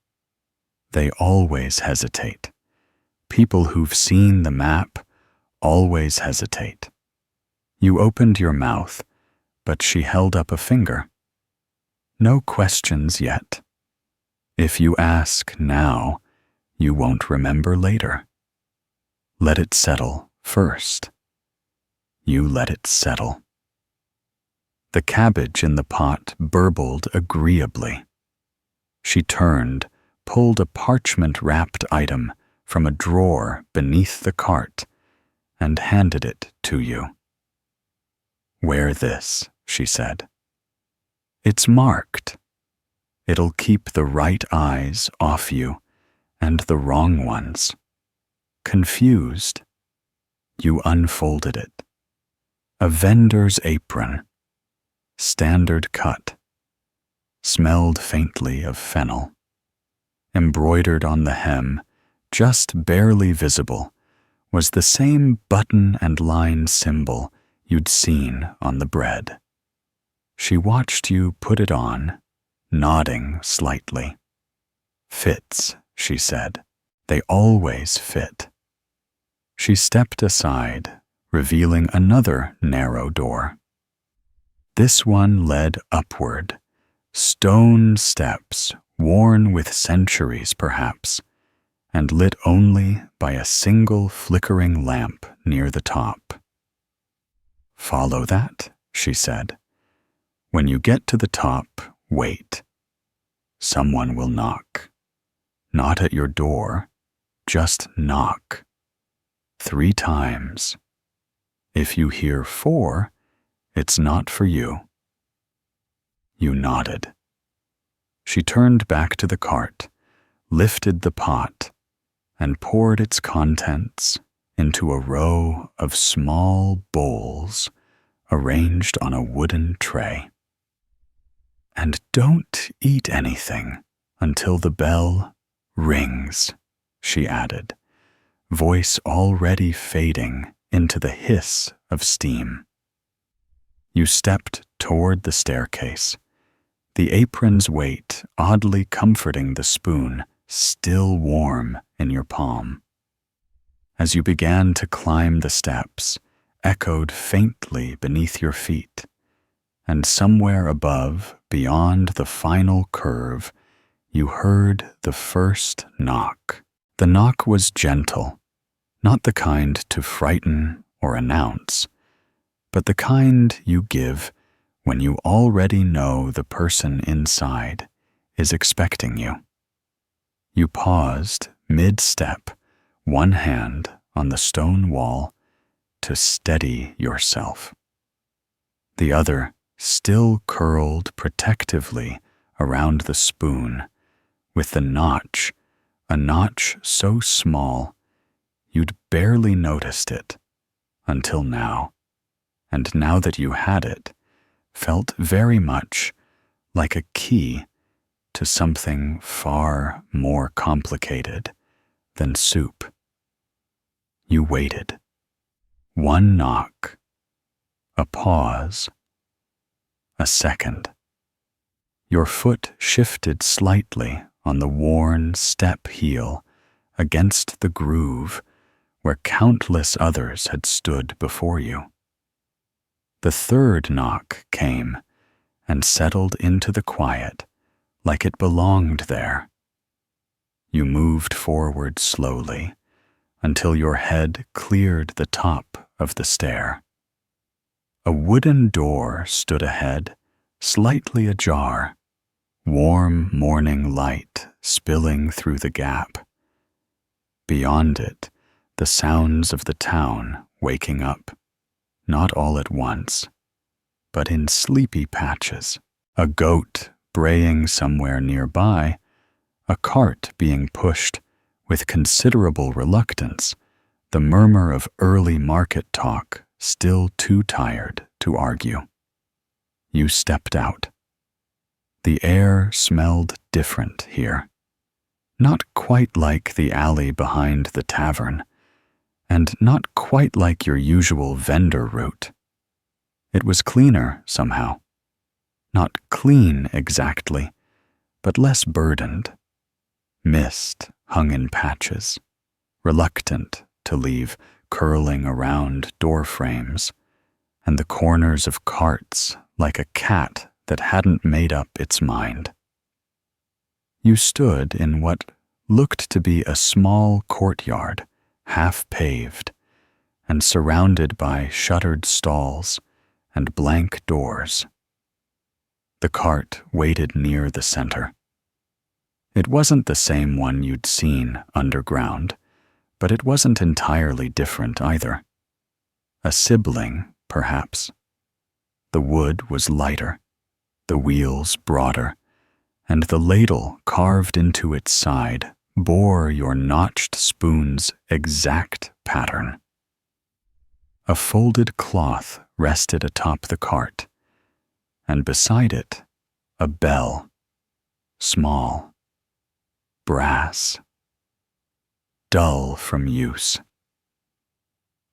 "They always hesitate. People who've seen the map always hesitate." You opened your mouth, but she held up a finger. "No questions yet. If you ask now, you won't remember later. Let it settle first." You let it settle. The cabbage in the pot burbled agreeably. She turned, pulled a parchment-wrapped item from a drawer beneath the cart, and handed it to you. "Wear this," she said. "It's marked. It'll keep the right eyes off you and the wrong ones. Confused?" You unfolded it. A vendor's apron. Standard cut. smelled faintly of fennel. Embroidered on the hem, just barely visible, was the same button and line symbol you'd seen on the bread. She watched you put it on, nodding slightly. "Fits," she said. "They always fit." She stepped aside, revealing another narrow door. This one led upward, stone steps worn with centuries perhaps, and lit only by a single flickering lamp near the top. "Follow that," she said. "When you get to the top, wait. Someone will knock. Not at your door, just knock. 3 times. If you hear 4, it's not for you." You nodded. She turned back to the cart, lifted the pot, and poured its contents into a row of small bowls arranged on a wooden tray. "And don't eat anything until the bell rings," she added, voice already fading into the hiss of steam. You stepped toward the staircase, the apron's weight oddly comforting the spoon still warm in your palm. As you began to climb the steps, echoed faintly beneath your feet, and somewhere above, beyond the final curve, you heard the first knock. The knock was gentle, not the kind to frighten or announce, but the kind you give when you already know the person inside is expecting you. You paused mid-step, one hand on the stone wall, to steady yourself. The other still curled protectively around the spoon, with the notch, a notch so small you'd barely noticed it until now, and now that you had it, felt very much like a key to something far more complicated than soup. You waited. 1 knock, a pause, a second. Your foot shifted slightly on the worn step heel against the groove where countless others had stood before you. The 3rd knock came and settled into the quiet like it belonged there. You moved forward slowly until your head cleared the top of the stair. A wooden door stood ahead, slightly ajar, warm morning light spilling through the gap. Beyond it, the sounds of the town waking up, not all at once, but in sleepy patches. A goat braying somewhere nearby, a cart being pushed with considerable reluctance, the murmur of early market talk still too tired to argue. You stepped out. The air smelled different here. Not quite like the alley behind the tavern, and not quite like your usual vendor route. It was cleaner somehow. Not clean exactly, but less burdened. Mist hung in patches, reluctant to leave curling around door frames, and the corners of carts like a cat that hadn't made up its mind. You stood in what looked to be a small courtyard, half paved, and surrounded by shuttered stalls and blank doors. The cart waited near the center. It wasn't the same one you'd seen underground, but it wasn't entirely different either. A sibling, perhaps. The wood was lighter, the wheels broader, and the ladle carved into its side bore your notched spoon's exact pattern. A folded cloth rested atop the cart, and beside it, a bell small, brass, dull from use.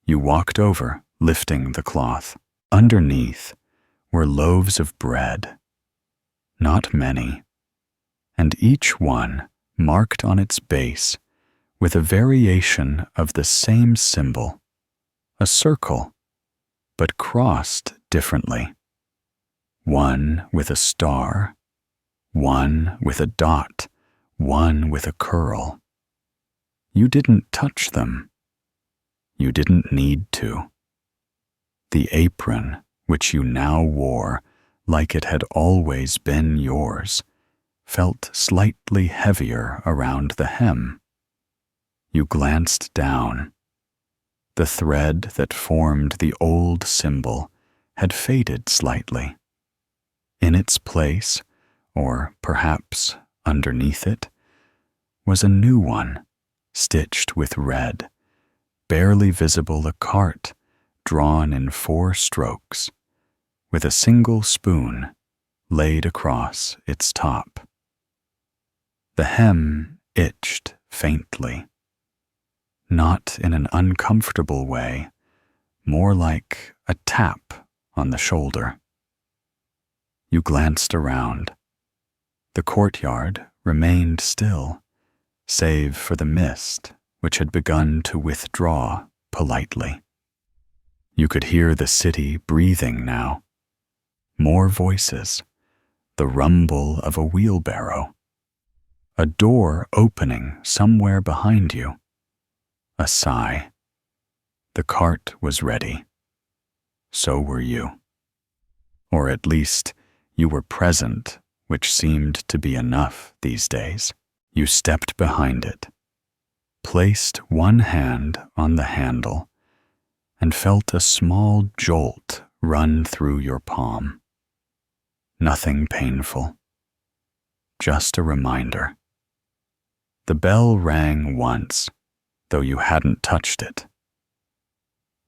You walked over, lifting the cloth. Underneath were loaves of bread, not many, and each one marked on its base with a variation of the same symbol, a circle, but crossed differently. One with a star, one with a dot, one with a curl. You didn't touch them. You didn't need to. The apron, which you now wore like it had always been yours, felt slightly heavier around the hem. You glanced down. The thread that formed the old symbol had faded slightly. In its place, or perhaps underneath it, was a new one, stitched with red, barely visible, a cart drawn in 4 strokes, with a single spoon laid across its top. The hem itched faintly, not in an uncomfortable way, more like a tap on the shoulder. You glanced around. The courtyard remained still, save for the mist which had begun to withdraw politely. You could hear the city breathing now. More voices, the rumble of a wheelbarrow, a door opening somewhere behind you, a sigh. The cart was ready. So were you. Or at least you were present, which seemed to be enough these days. You stepped behind it, placed one hand on the handle, and felt a small jolt run through your palm. Nothing painful, just a reminder. The bell rang once, though you hadn't touched it.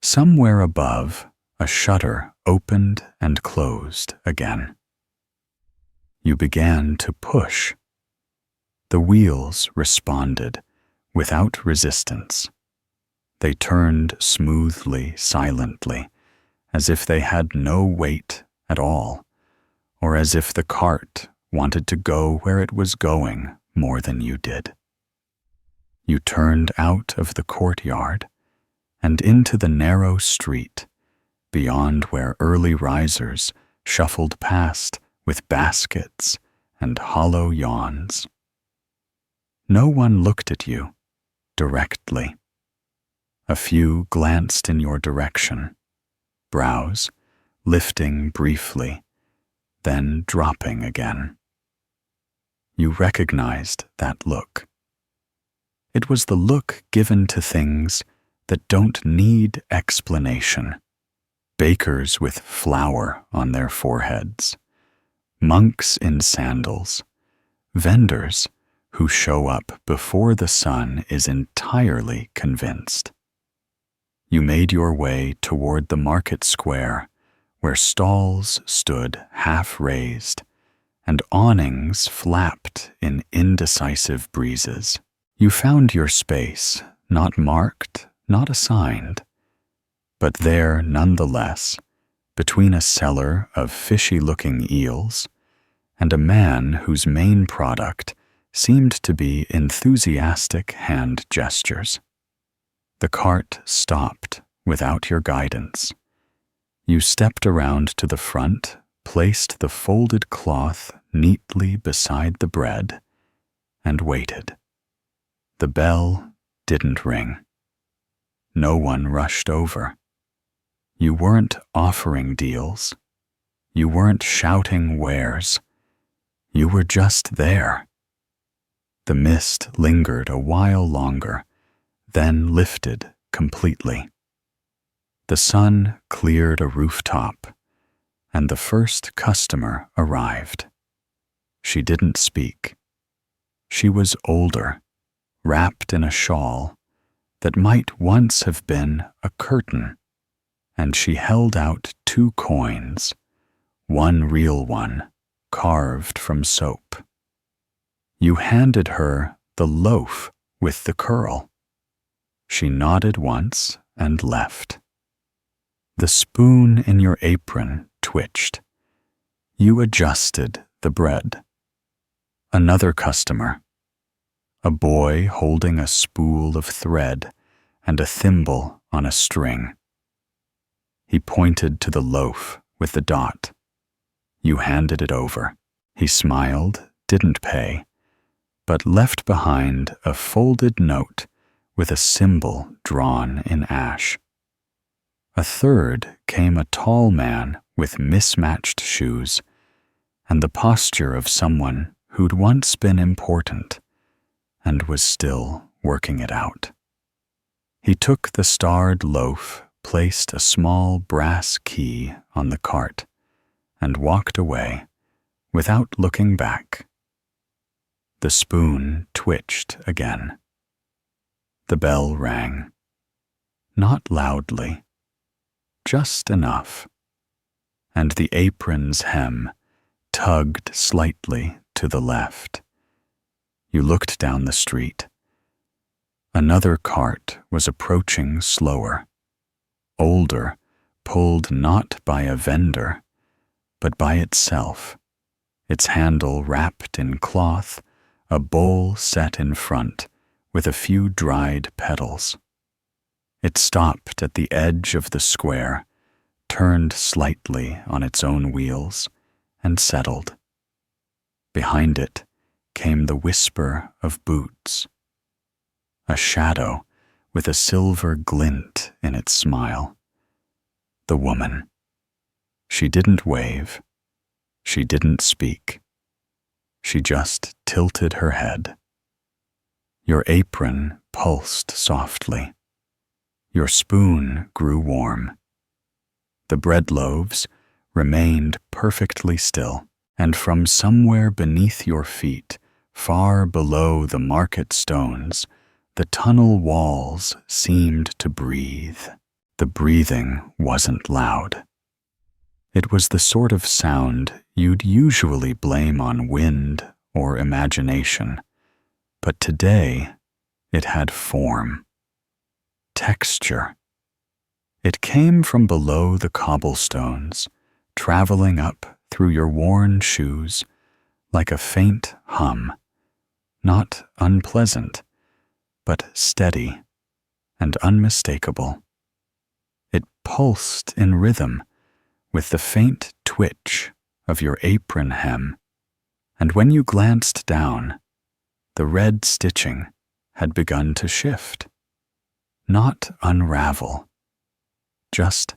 Somewhere above, a shutter opened and closed again. You began to push. The wheels responded without resistance. They turned smoothly, silently, as if they had no weight at all, or as if the cart wanted to go where it was going more than you did. You turned out of the courtyard and into the narrow street, beyond where early risers shuffled past with baskets and hollow yawns. No one looked at you directly. A few glanced in your direction, brows lifting briefly, then dropping again. You recognized that look. It was the look given to things that don't need explanation. Bakers with flour on their foreheads, monks in sandals, vendors who show up before the sun is entirely convinced. You made your way toward the market square, where stalls stood half-raised and awnings flapped in indecisive breezes. You found your space, not marked, not assigned, but there nonetheless, between a seller of fishy-looking eels and a man whose main product seemed to be enthusiastic hand gestures. The cart stopped without your guidance. You stepped around to the front, placed the folded cloth neatly beside the bread, and waited. The bell didn't ring. No one rushed over. You weren't offering deals. You weren't shouting wares. You were just there. The mist lingered a while longer, then lifted completely. The sun cleared a rooftop, and the first customer arrived. She didn't speak. She was older, wrapped in a shawl that might once have been a curtain, and she held out 2 coins, one real one, carved from soap. You handed her the loaf with the curl. She nodded once and left. The spoon in your apron twitched. You adjusted the bread. Another customer. A boy holding a spool of thread and a thimble on a string. He pointed to the loaf with the dot. You handed it over. He smiled, didn't pay, but left behind a folded note with a symbol drawn in ash. A third came a tall man with mismatched shoes and the posture of someone who'd once been important and was still working it out. He took the starred loaf, placed a small brass key on the cart, and walked away without looking back. The spoon twitched again. The bell rang. Not loudly, just enough, and the apron's hem tugged slightly to the left. You looked down the street. Another cart was approaching slower, older, pulled not by a vendor, but by itself, its handle wrapped in cloth, a bowl set in front with a few dried petals. It stopped at the edge of the square, turned slightly on its own wheels, and settled. Behind it came the whisper of boots. A shadow with a silver glint in its smile. The woman. She didn't wave. She didn't speak. She just tilted her head. Your apron pulsed softly. Your spoon grew warm. The bread loaves remained perfectly still, and from somewhere beneath your feet, far below the market stones, the tunnel walls seemed to breathe. The breathing wasn't loud. It was the sort of sound you'd usually blame on wind or imagination, but today it had form, texture. It came from below the cobblestones, traveling up through your worn shoes like a faint hum, not unpleasant, but steady and unmistakable. It pulsed in rhythm with the faint twitch of your apron hem, and when you glanced down, the red stitching had begun to shift, not unravel, just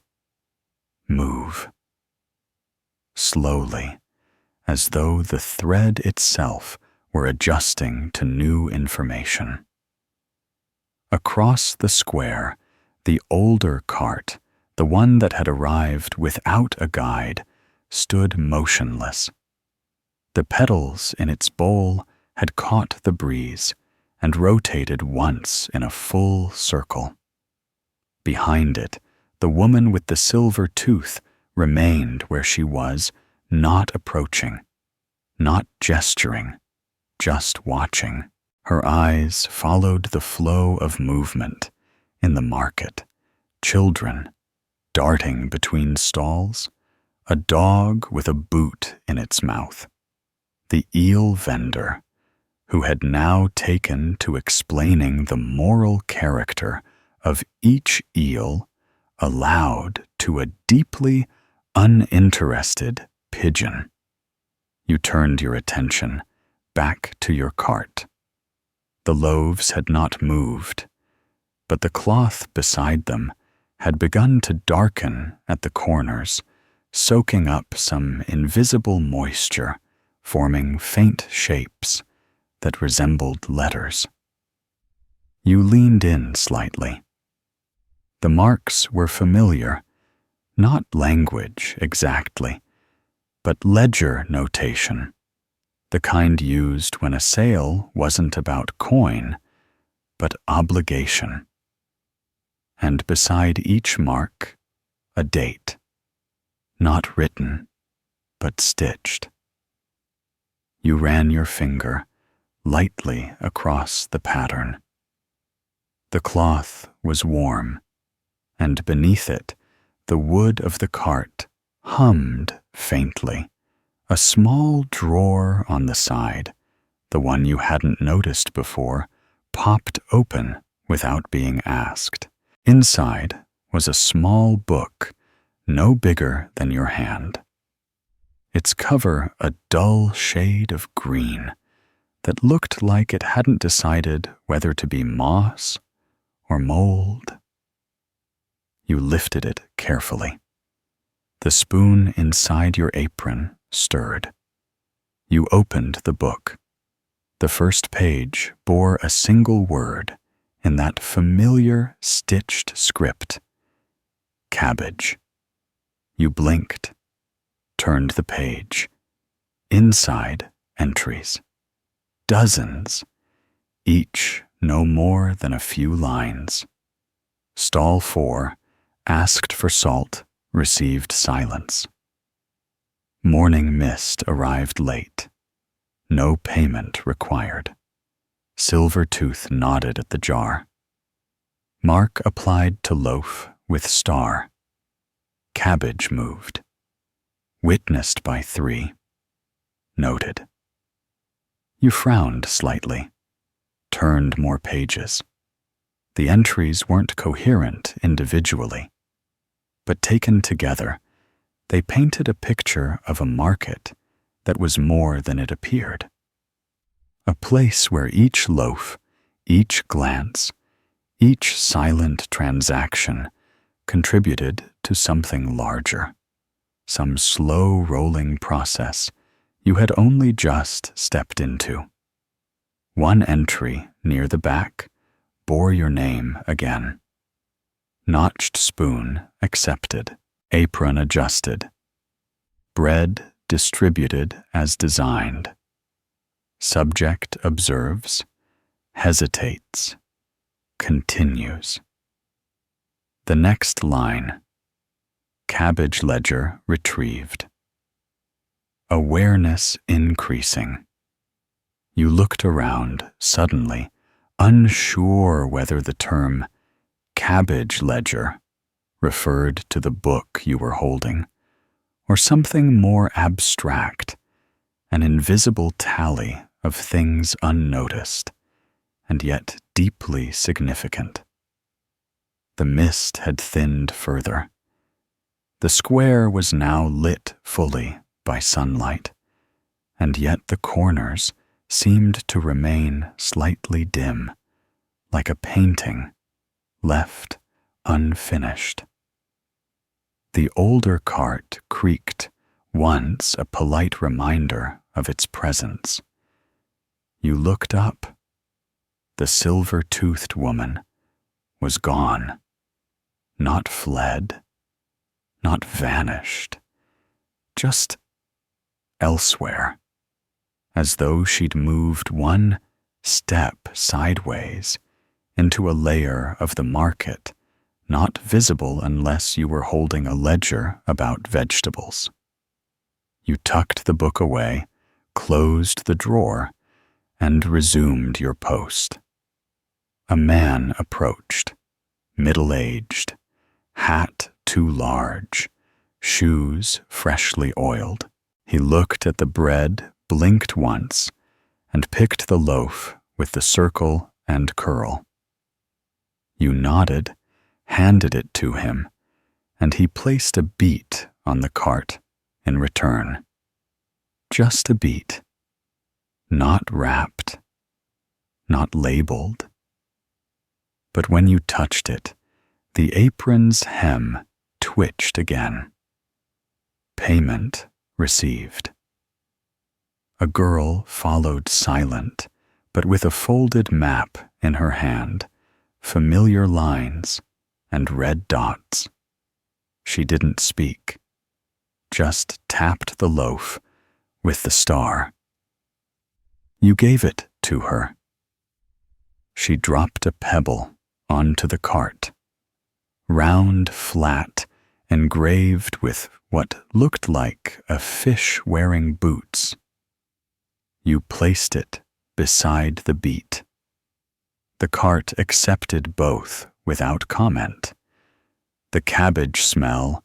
move. Slowly, as though the thread itself were adjusting to new information. Across the square, the older cart, the one that had arrived without a guide, stood motionless. The petals in its bowl had caught the breeze and rotated once in a full circle. Behind it, the woman with the silver tooth remained where she was, not approaching, not gesturing, just watching. Her eyes followed the flow of movement in the market, children darting between stalls, a dog with a boot in its mouth, the eel vendor, who had now taken to explaining the moral character of each eel aloud to a deeply uninterested pigeon. You turned your attention back to your cart. The loaves had not moved, but the cloth beside them had begun to darken at the corners, soaking up some invisible moisture, forming faint shapes that resembled letters. You leaned in slightly. The marks were familiar, not language exactly, but ledger notation, the kind used when a sale wasn't about coin, but obligation. And beside each mark, a date, not written, but stitched. You ran your finger lightly across the pattern. The cloth was warm, and beneath it, the wood of the cart hummed faintly. A small drawer on the side, the one you hadn't noticed before, popped open without being asked. Inside was a small book, no bigger than your hand. Its cover a dull shade of green that looked like it hadn't decided whether to be moss or mold. You lifted it carefully. The spoon inside your apron stirred. You opened the book. The first page bore a single word in that familiar stitched script. Cabbage. You blinked, turned the page. Inside, entries. Dozens, each no more than a few lines. Stall 4, asked for salt, received silence. Morning mist arrived late. No payment required. Silvertooth nodded at the jar. Mark applied to loaf with star. Cabbage moved. Witnessed by 3. Noted. You frowned slightly. Turned more pages. The entries weren't coherent individually, but taken together, they painted a picture of a market that was more than it appeared. A place where each loaf, each glance, each silent transaction contributed to something larger, some slow-rolling process you had only just stepped into. One entry near the back bore your name again. Notched spoon accepted, apron adjusted. Bread distributed as designed. Subject observes, hesitates, continues. The next line, cabbage ledger retrieved. Awareness increasing. You looked around suddenly, unsure whether the term cabbage ledger referred to the book you were holding, or something more abstract, an invisible tally of things unnoticed, and yet deeply significant. The mist had thinned further. The square was now lit fully by sunlight, and yet the corners seemed to remain slightly dim, like a painting left unfinished. The older cart creaked, once a polite reminder of its presence. You looked up. The silver-toothed woman was gone, not fled, not vanished, just elsewhere, as though she'd moved one step sideways into a layer of the market not visible unless you were holding a ledger about vegetables. You tucked the book away, closed the drawer, and resumed your post. A man approached, middle-aged, hat too large, shoes freshly oiled. He looked at the bread, blinked once, and picked the loaf with the circle and curl. You nodded, handed it to him, and he placed a beet on the cart in return. Just a beet. Not wrapped, not labeled. But when you touched it, the apron's hem twitched again. Payment received. A girl followed silent, but with a folded map in her hand, familiar lines, and red dots. She didn't speak, just tapped the loaf with the star. You gave it to her. She dropped a pebble onto the cart, round, flat, engraved with what looked like a fish wearing boots. You placed it beside the beat. The cart accepted both without comment. The cabbage smell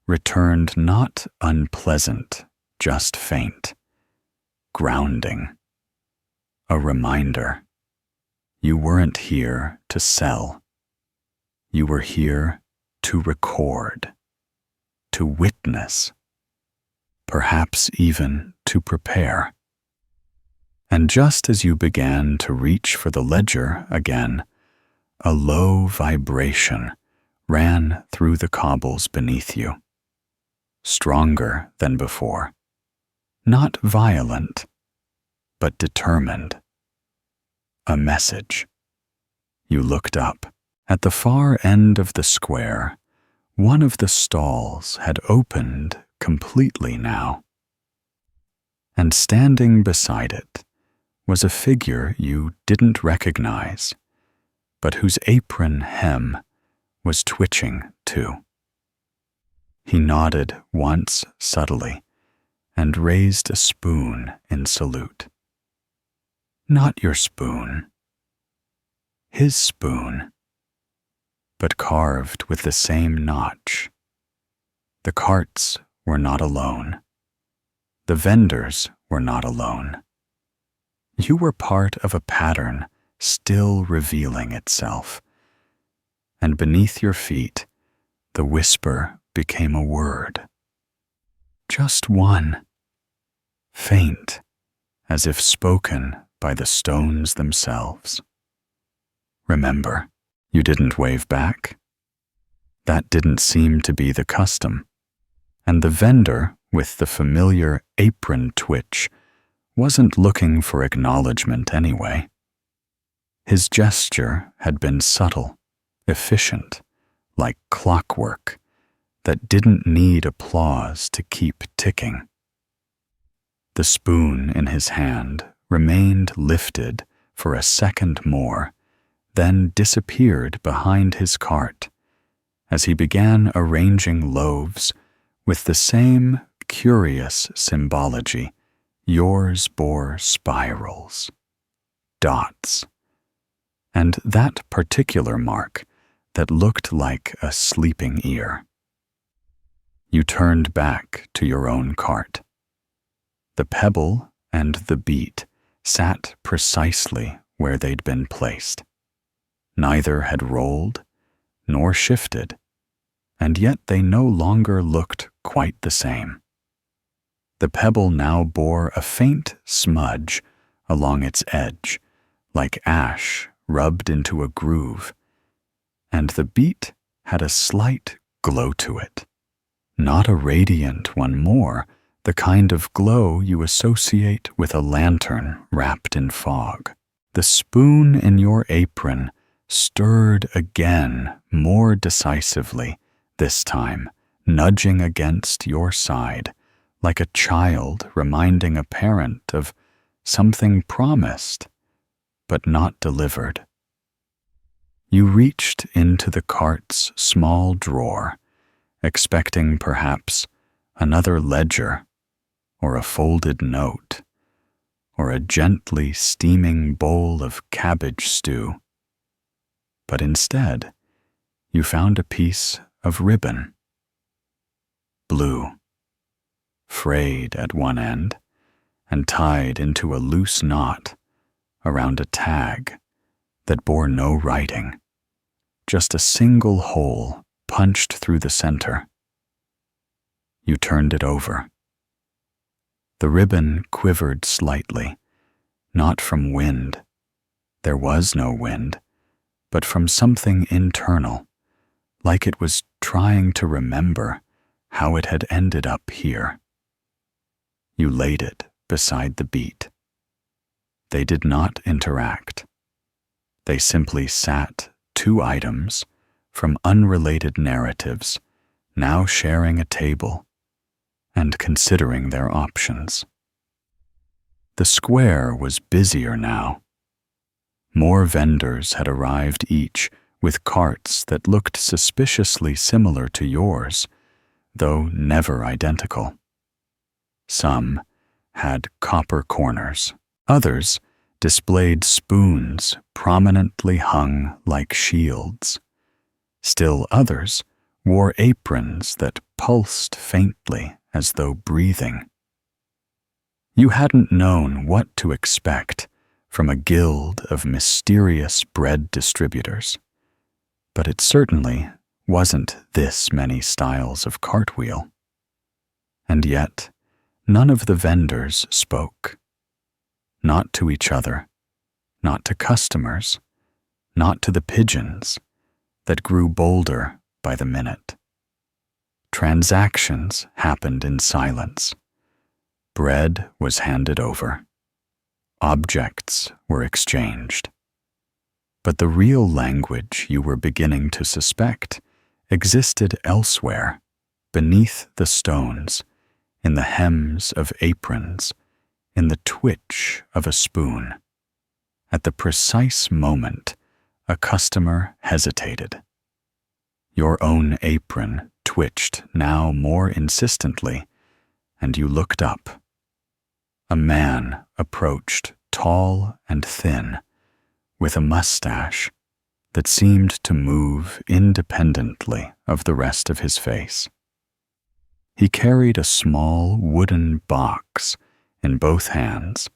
returned not unpleasant, just faint, grounding, a reminder. You weren't here to sell. You were here to record, to witness, perhaps even to prepare. And just as you began to reach for the ledger again, a low vibration ran through the cobbles beneath you, stronger than before, not violent, but determined. A message. You looked up. At the far end of the square, one of the stalls had opened completely now. And standing beside it was a figure you didn't recognize, but whose apron hem was twitching too. He nodded once subtly and raised a spoon in salute. Not your spoon, his spoon, but carved with the same notch. The carts were not alone. The vendors were not alone. You were part of a pattern still revealing itself, and beneath your feet, the whisper became a word. Just one, faint, as if spoken by the stones themselves. Remember, you didn't wave back. That didn't seem to be the custom, and the vendor with the familiar apron twitch wasn't looking for acknowledgement anyway. His gesture had been subtle, efficient, like clockwork, that didn't need applause to keep ticking. The spoon in his hand remained lifted for a second more, then disappeared behind his cart as he began arranging loaves with the same curious symbology. Yours bore spirals, dots, and that particular mark that looked like a sleeping ear. You turned back to your own cart. The pebble and the beat sat precisely where they'd been placed. Neither had rolled nor shifted, and yet they no longer looked quite the same. The pebble now bore a faint smudge along its edge, like ash rubbed into a groove, and the beat had a slight glow to it. Not a radiant one more, the kind of glow you associate with a lantern wrapped in fog. The spoon in your apron stirred again more decisively, this time nudging against your side, like a child reminding a parent of something promised but not delivered. You reached into the cart's small drawer, expecting perhaps another ledger or a folded note or a gently steaming bowl of cabbage stew. But instead, you found a piece of ribbon. Blue, frayed at one end and tied into a loose knot around a tag that bore no writing, just a single hole punched through the center. You turned it over. The ribbon quivered slightly, not from wind. There was no wind, but from something internal, like it was trying to remember how it had ended up here. You laid it beside the beat. They did not interact. They simply sat, two items from unrelated narratives, now sharing a table and considering their options. The square was busier now. More vendors had arrived, each with carts that looked suspiciously similar to yours, though never identical. Some had copper corners. Others displayed spoons prominently hung like shields. Still others wore aprons that pulsed faintly as though breathing. You hadn't known what to expect from a guild of mysterious bread distributors, but it certainly wasn't this many styles of cartwheel. And yet, none of the vendors spoke. Not to each other, not to customers, not to the pigeons that grew bolder by the minute. Transactions happened in silence. Bread was handed over. Objects were exchanged. But the real language you were beginning to suspect existed elsewhere, beneath the stones, in the hems of aprons, in the twitch of a spoon. At the precise moment, a customer hesitated. Your own apron twitched now more insistently, and you looked up. A man approached, tall and thin, with a mustache that seemed to move independently of the rest of his face. He carried a small wooden box in both hands,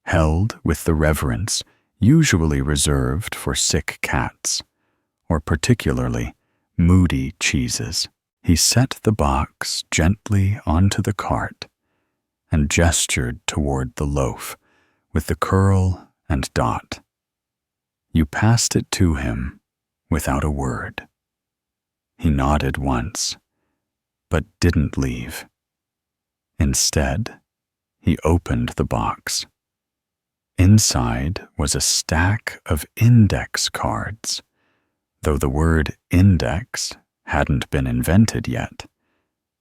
held with the reverence usually reserved for sick cats, or particularly moody cheeses. He set the box gently onto the cart and gestured toward the loaf with the curl and dot. You passed it to him without a word. He nodded once, but didn't leave. Instead, he opened the box. Inside was a stack of index cards, though the word index hadn't been invented yet,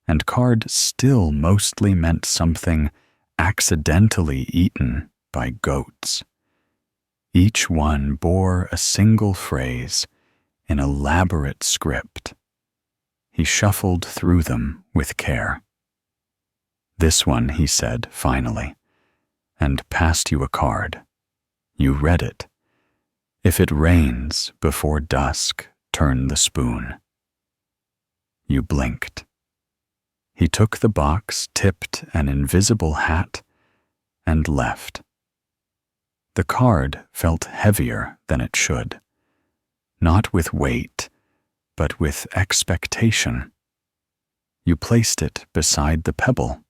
and card still mostly meant something accidentally eaten by goats. Each one bore a single phrase in elaborate script. He shuffled through them with care. "This one," he said finally, and passed you a card. You read it. "If it rains before dusk, turn the spoon." You blinked. He took the box, tipped an invisible hat, and left. The card felt heavier than it should, not with weight, but with expectation. You placed it beside the pebble.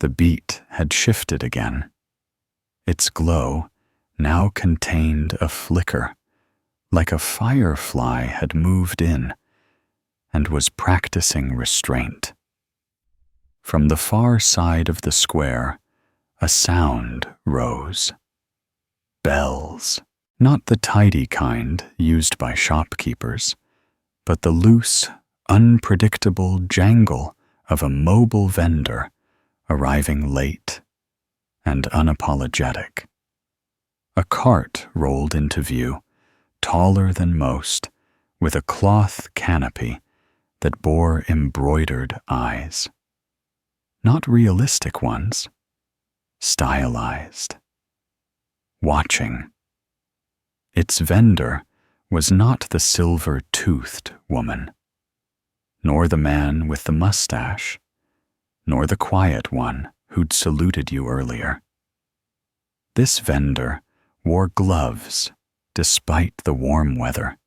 The beat had shifted again. Its glow now contained a flicker, like a firefly had moved in and was practicing restraint. From the far side of the square, a sound rose. Bells, not the tidy kind used by shopkeepers, but the loose, unpredictable jangle of a mobile vendor arriving late and unapologetic. A cart rolled into view, taller than most, with a cloth canopy that bore embroidered eyes. Not realistic ones, stylized. Watching. Its vendor was not the silver-toothed woman, nor the man with the mustache, nor the quiet one who'd saluted you earlier. This vendor wore gloves despite the warm weather,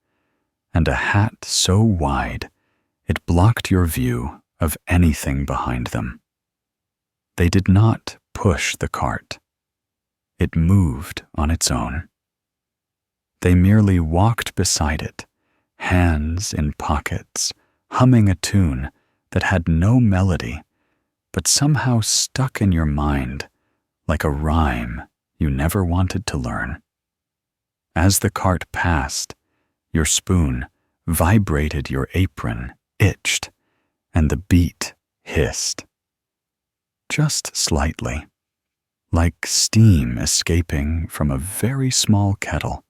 and a hat so wide it blocked your view of anything behind them. They did not push the cart. It moved on its own. They merely walked beside it, hands in pockets, humming a tune that had no melody, but somehow stuck in your mind like a rhyme you never wanted to learn. As the cart passed, your spoon vibrated your apron, itched, and the beat hissed. Just slightly, like steam escaping from a very small kettle.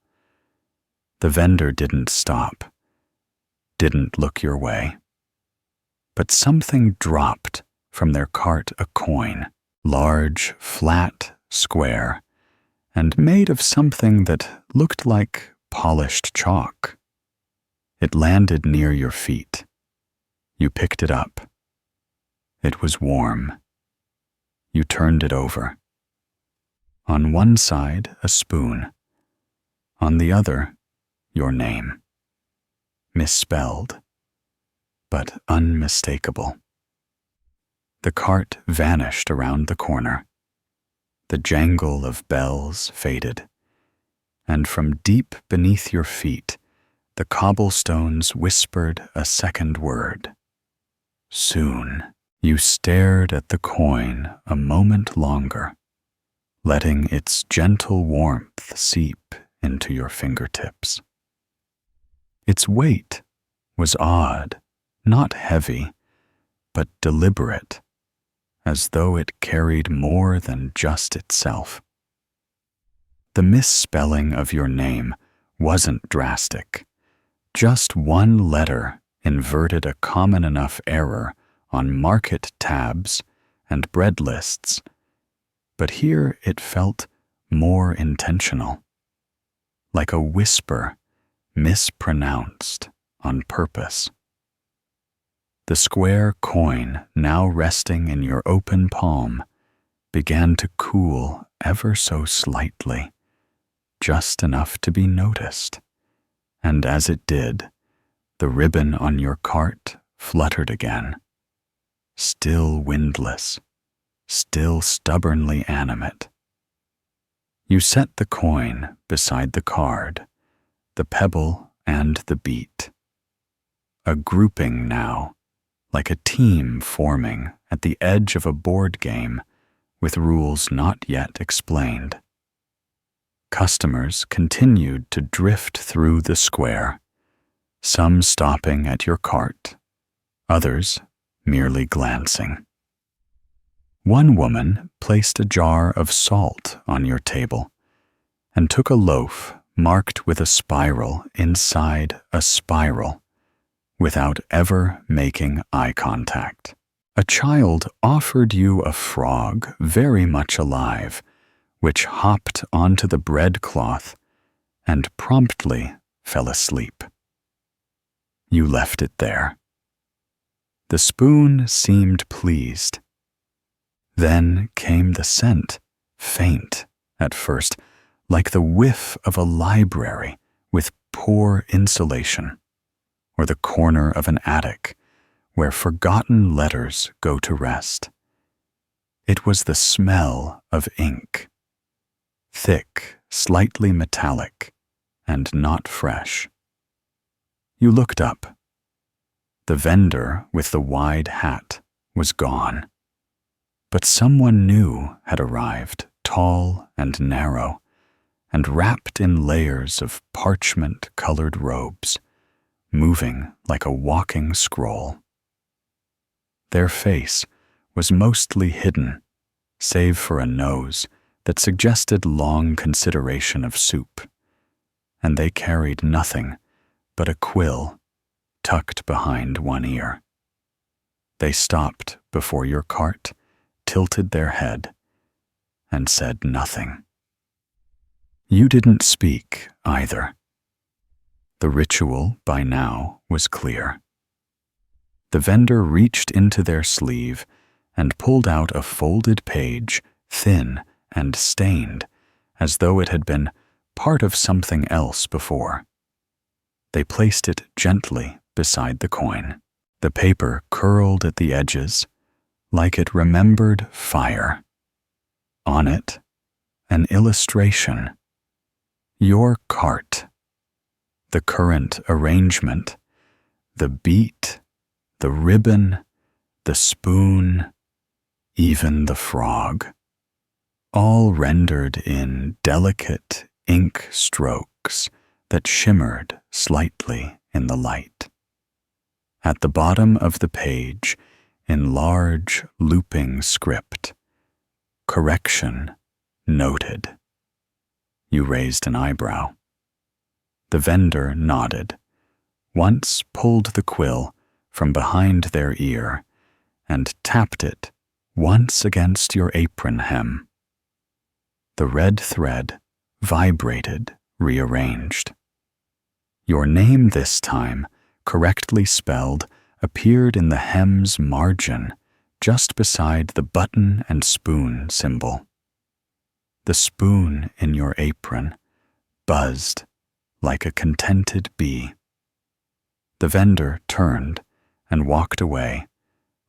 The vendor didn't stop, didn't look your way. But something dropped from their cart, a coin, large, flat, square, and made of something that looked like polished chalk. It landed near your feet. You picked it up. It was warm. You turned it over. On one side, a spoon. On the other, your name. Misspelled, but unmistakable. The cart vanished around the corner. The jangle of bells faded, and from deep beneath your feet, the cobblestones whispered a second word. Soon. You stared at the coin a moment longer, letting its gentle warmth seep into your fingertips. Its weight was odd, not heavy, but deliberate, as though it carried more than just itself. The misspelling of your name wasn't drastic. Just one letter inverted a common enough error on market tabs and bread lists, but here it felt more intentional, like a whisper mispronounced on purpose. The square coin now resting in your open palm began to cool ever so slightly, just enough to be noticed, and as it did, the ribbon on your cart fluttered again. Still windless, still stubbornly animate. You set the coin beside the card, the pebble and the beat. A grouping now, like a team forming at the edge of a board game with rules not yet explained. Customers continued to drift through the square, some stopping at your cart, others merely glancing. One woman placed a jar of salt on your table and took a loaf marked with a spiral inside a spiral without ever making eye contact. A child offered you a frog very much alive, which hopped onto the bread cloth and promptly fell asleep. You left it there. The spoon seemed pleased. Then came the scent, faint at first, like the whiff of a library with poor insulation, or the corner of an attic where forgotten letters go to rest. It was the smell of ink, thick, slightly metallic, and not fresh. You looked up. The vendor with the wide hat was gone, but someone new had arrived, tall and narrow, and wrapped in layers of parchment-colored robes, moving like a walking scroll. Their face was mostly hidden, save for a nose that suggested long consideration of soup, and they carried nothing but a quill tucked behind one ear. They stopped before your cart, tilted their head, and said nothing. You didn't speak either. The ritual, by now, was clear. The vendor reached into their sleeve and pulled out a folded page, thin and stained, as though it had been part of something else before. They placed it gently beside the coin. The paper curled at the edges, like it remembered fire. On it, an illustration. Your cart. The current arrangement. The beat. The ribbon. The spoon. Even the frog. All rendered in delicate ink strokes that shimmered slightly in the light. At the bottom of the page, in large, looping script, correction noted. You raised an eyebrow. The vendor nodded, once pulled the quill from behind their ear and tapped it once against your apron hem. The red thread vibrated, rearranged. Your name this time, correctly spelled, appeared in the hem's margin, just beside the button and spoon symbol. The spoon in your apron buzzed like a contented bee. The vendor turned and walked away,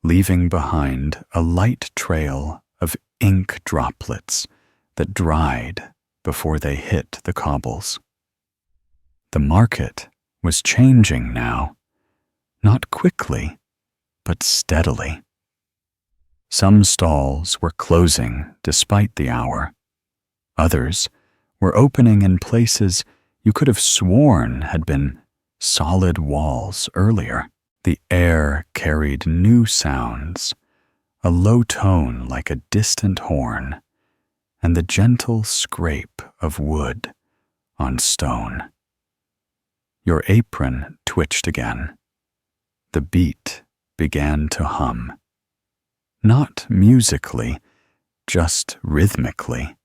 leaving behind a light trail of ink droplets that dried before they hit the cobbles. The market was changing now, not quickly, but steadily. Some stalls were closing despite the hour. Others were opening in places you could have sworn had been solid walls earlier. The air carried new sounds, a low tone like a distant horn, and the gentle scrape of wood on stone. Your apron twitched again. The beat began to hum. Not musically, just rhythmically.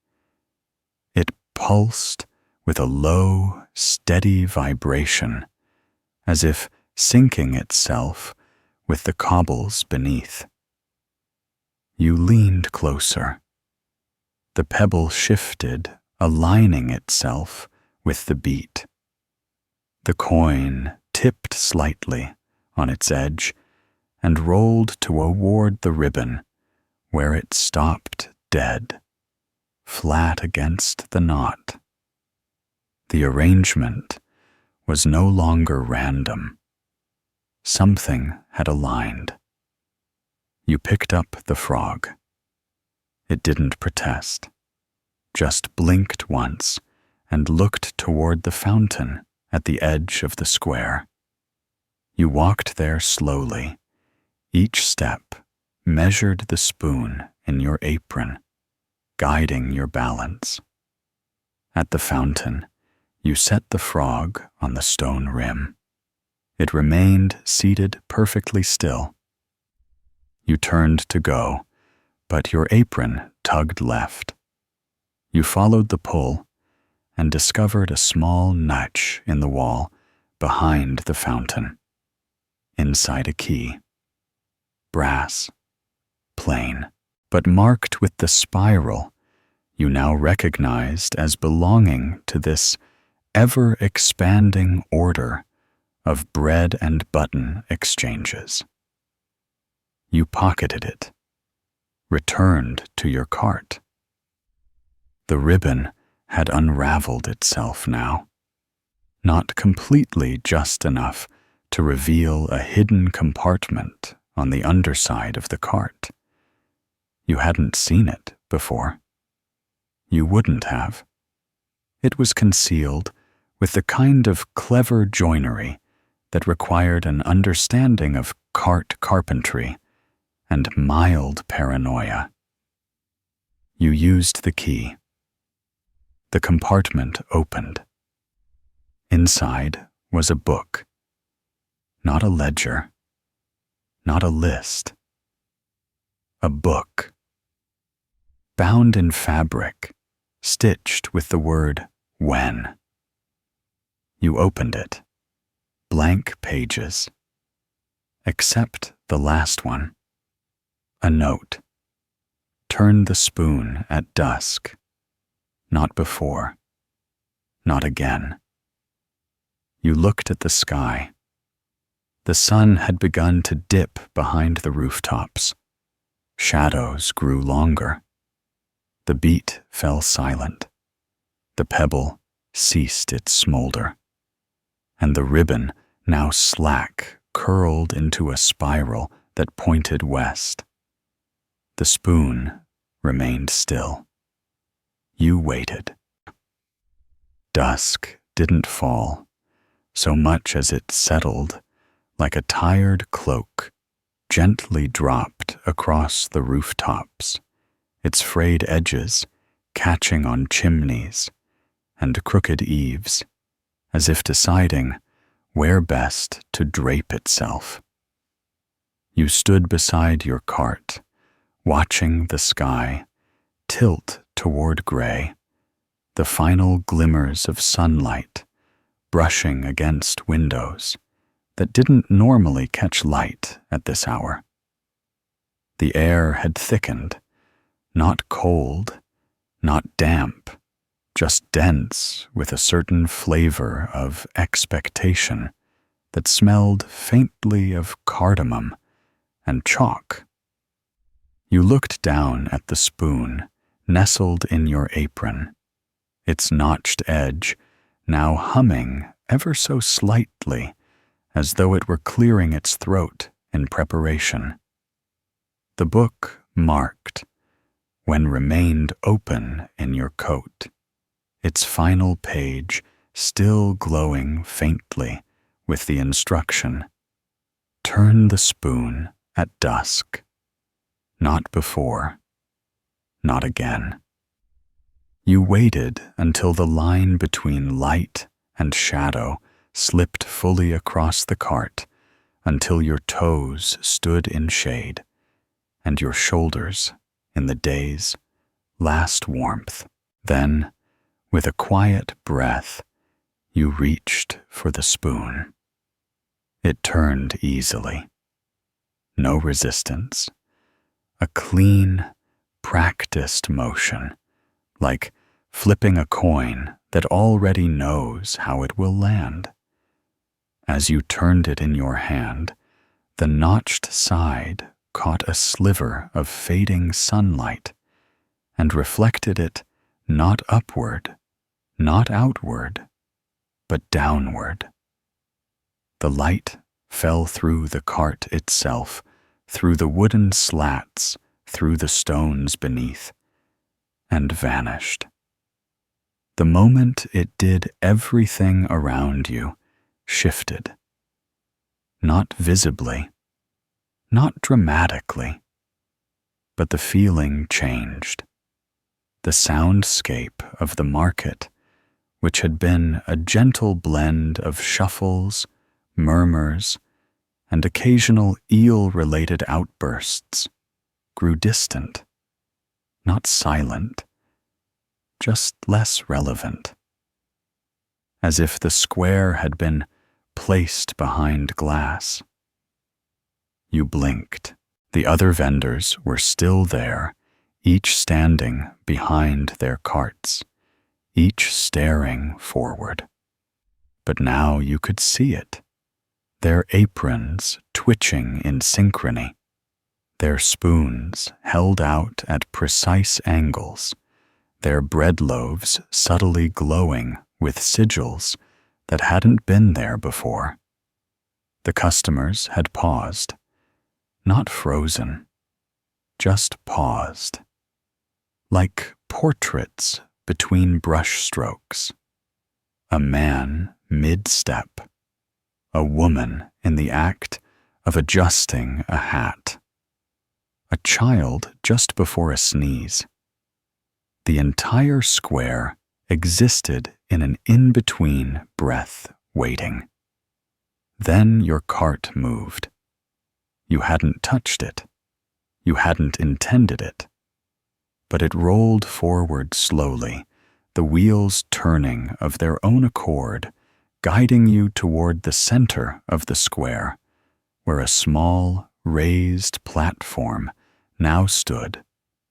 It pulsed with a low, steady vibration, as if sinking itself with the cobbles beneath. You leaned closer. The pebble shifted, aligning itself with the beat. The coin tipped slightly on its edge and rolled toward the ribbon, where it stopped dead, flat against the knot. The arrangement was no longer random. Something had aligned. You picked up the frog. It didn't protest, just blinked once and looked toward the fountain at the edge of the square. You walked there slowly. Each step measured the spoon in your apron, guiding your balance. At the fountain, you set the frog on the stone rim. It remained seated perfectly still. You turned to go, but your apron tugged left. You followed the pull and discovered a small notch in the wall behind the fountain. Inside a key. Brass, plain, but marked with the spiral you now recognized as belonging to this ever-expanding order of bread and button exchanges. You pocketed it, returned to your cart. The ribbon had unraveled itself now, not completely, just enough to reveal a hidden compartment on the underside of the cart. You hadn't seen it before. You wouldn't have. It was concealed with the kind of clever joinery that required an understanding of cart carpentry and mild paranoia. You used the key. The compartment opened. Inside was a book. Not a ledger. Not a list. A book. Bound in fabric, stitched with the word when. You opened it. Blank pages. Except the last one. A note. Turn the spoon at dusk. Not before. Not again. You looked at the sky. The sun had begun to dip behind the rooftops. Shadows grew longer. The beat fell silent. The pebble ceased its smolder. And the ribbon, now slack, curled into a spiral that pointed west. The spoon remained still. You waited. Dusk didn't fall, so much as it settled like a tired cloak, gently dropped across the rooftops, its frayed edges catching on chimneys and crooked eaves, as if deciding where best to drape itself. You stood beside your cart, watching the sky tilt toward gray, the final glimmers of sunlight brushing against windows that didn't normally catch light at this hour. The air had thickened, not cold, not damp, just dense with a certain flavor of expectation that smelled faintly of cardamom and chalk. You looked down at the spoon nestled in your apron, its notched edge now humming ever so slightly as though it were clearing its throat in preparation. The book marked, when remained open in your coat, its final page still glowing faintly with the instruction, "Turn the spoon at dusk. Not before. Not again." You waited until the line between light and shadow slipped fully across the cart, until your toes stood in shade, and your shoulders in the day's last warmth. Then, with a quiet breath, you reached for the spoon. It turned easily. No resistance. A clean, practiced motion, like flipping a coin that already knows how it will land. As you turned it in your hand, the notched side caught a sliver of fading sunlight and reflected it not upward, not outward, but downward. The light fell through the cart itself, through the wooden slats, through the stones beneath, and vanished. The moment it did, everything around you shifted. Not visibly, not dramatically, but the feeling changed. The soundscape of the market, which had been a gentle blend of shuffles, murmurs, and occasional eel-related outbursts, grew distant, not silent, just less relevant. As if the square had been placed behind glass. You blinked. The other vendors were still there, each standing behind their carts, each staring forward. But now you could see it, their aprons twitching in synchrony, their spoons held out at precise angles, their bread loaves subtly glowing with sigils that hadn't been there before. The customers had paused, not frozen, just paused, like portraits between brush strokes. A man mid-step, a woman in the act of adjusting a hat, a child just before a sneeze. The entire square existed in an in-between breath waiting. Then your cart moved. You hadn't touched it. You hadn't intended it. But it rolled forward slowly, the wheels turning of their own accord, guiding you toward the center of the square, where a small, raised platform now stood,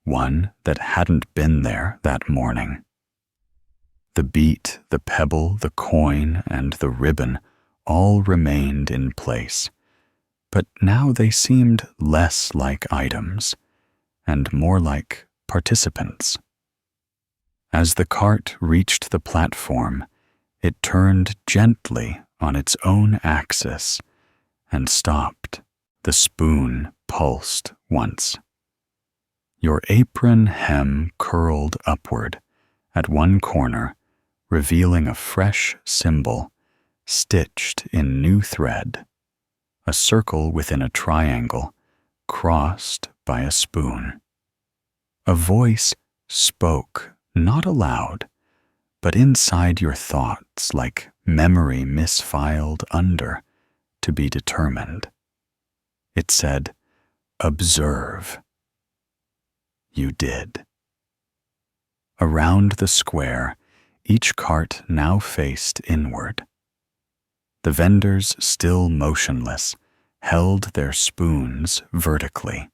one that hadn't been there that morning. The beet, the pebble, the coin, and the ribbon all remained in place, but now they seemed less like items and more like participants. As the cart reached the platform, it turned gently on its own axis and stopped. The spoon pulsed once. Your apron hem curled upward at one corner, revealing a fresh symbol stitched in new thread, a circle within a triangle, crossed by a spoon. A voice spoke, not aloud, but inside your thoughts, like memory misfiled under, to be determined. It said, "Observe." You did. Around the square, each cart now faced inward. The vendors, still motionless, held their spoons vertically.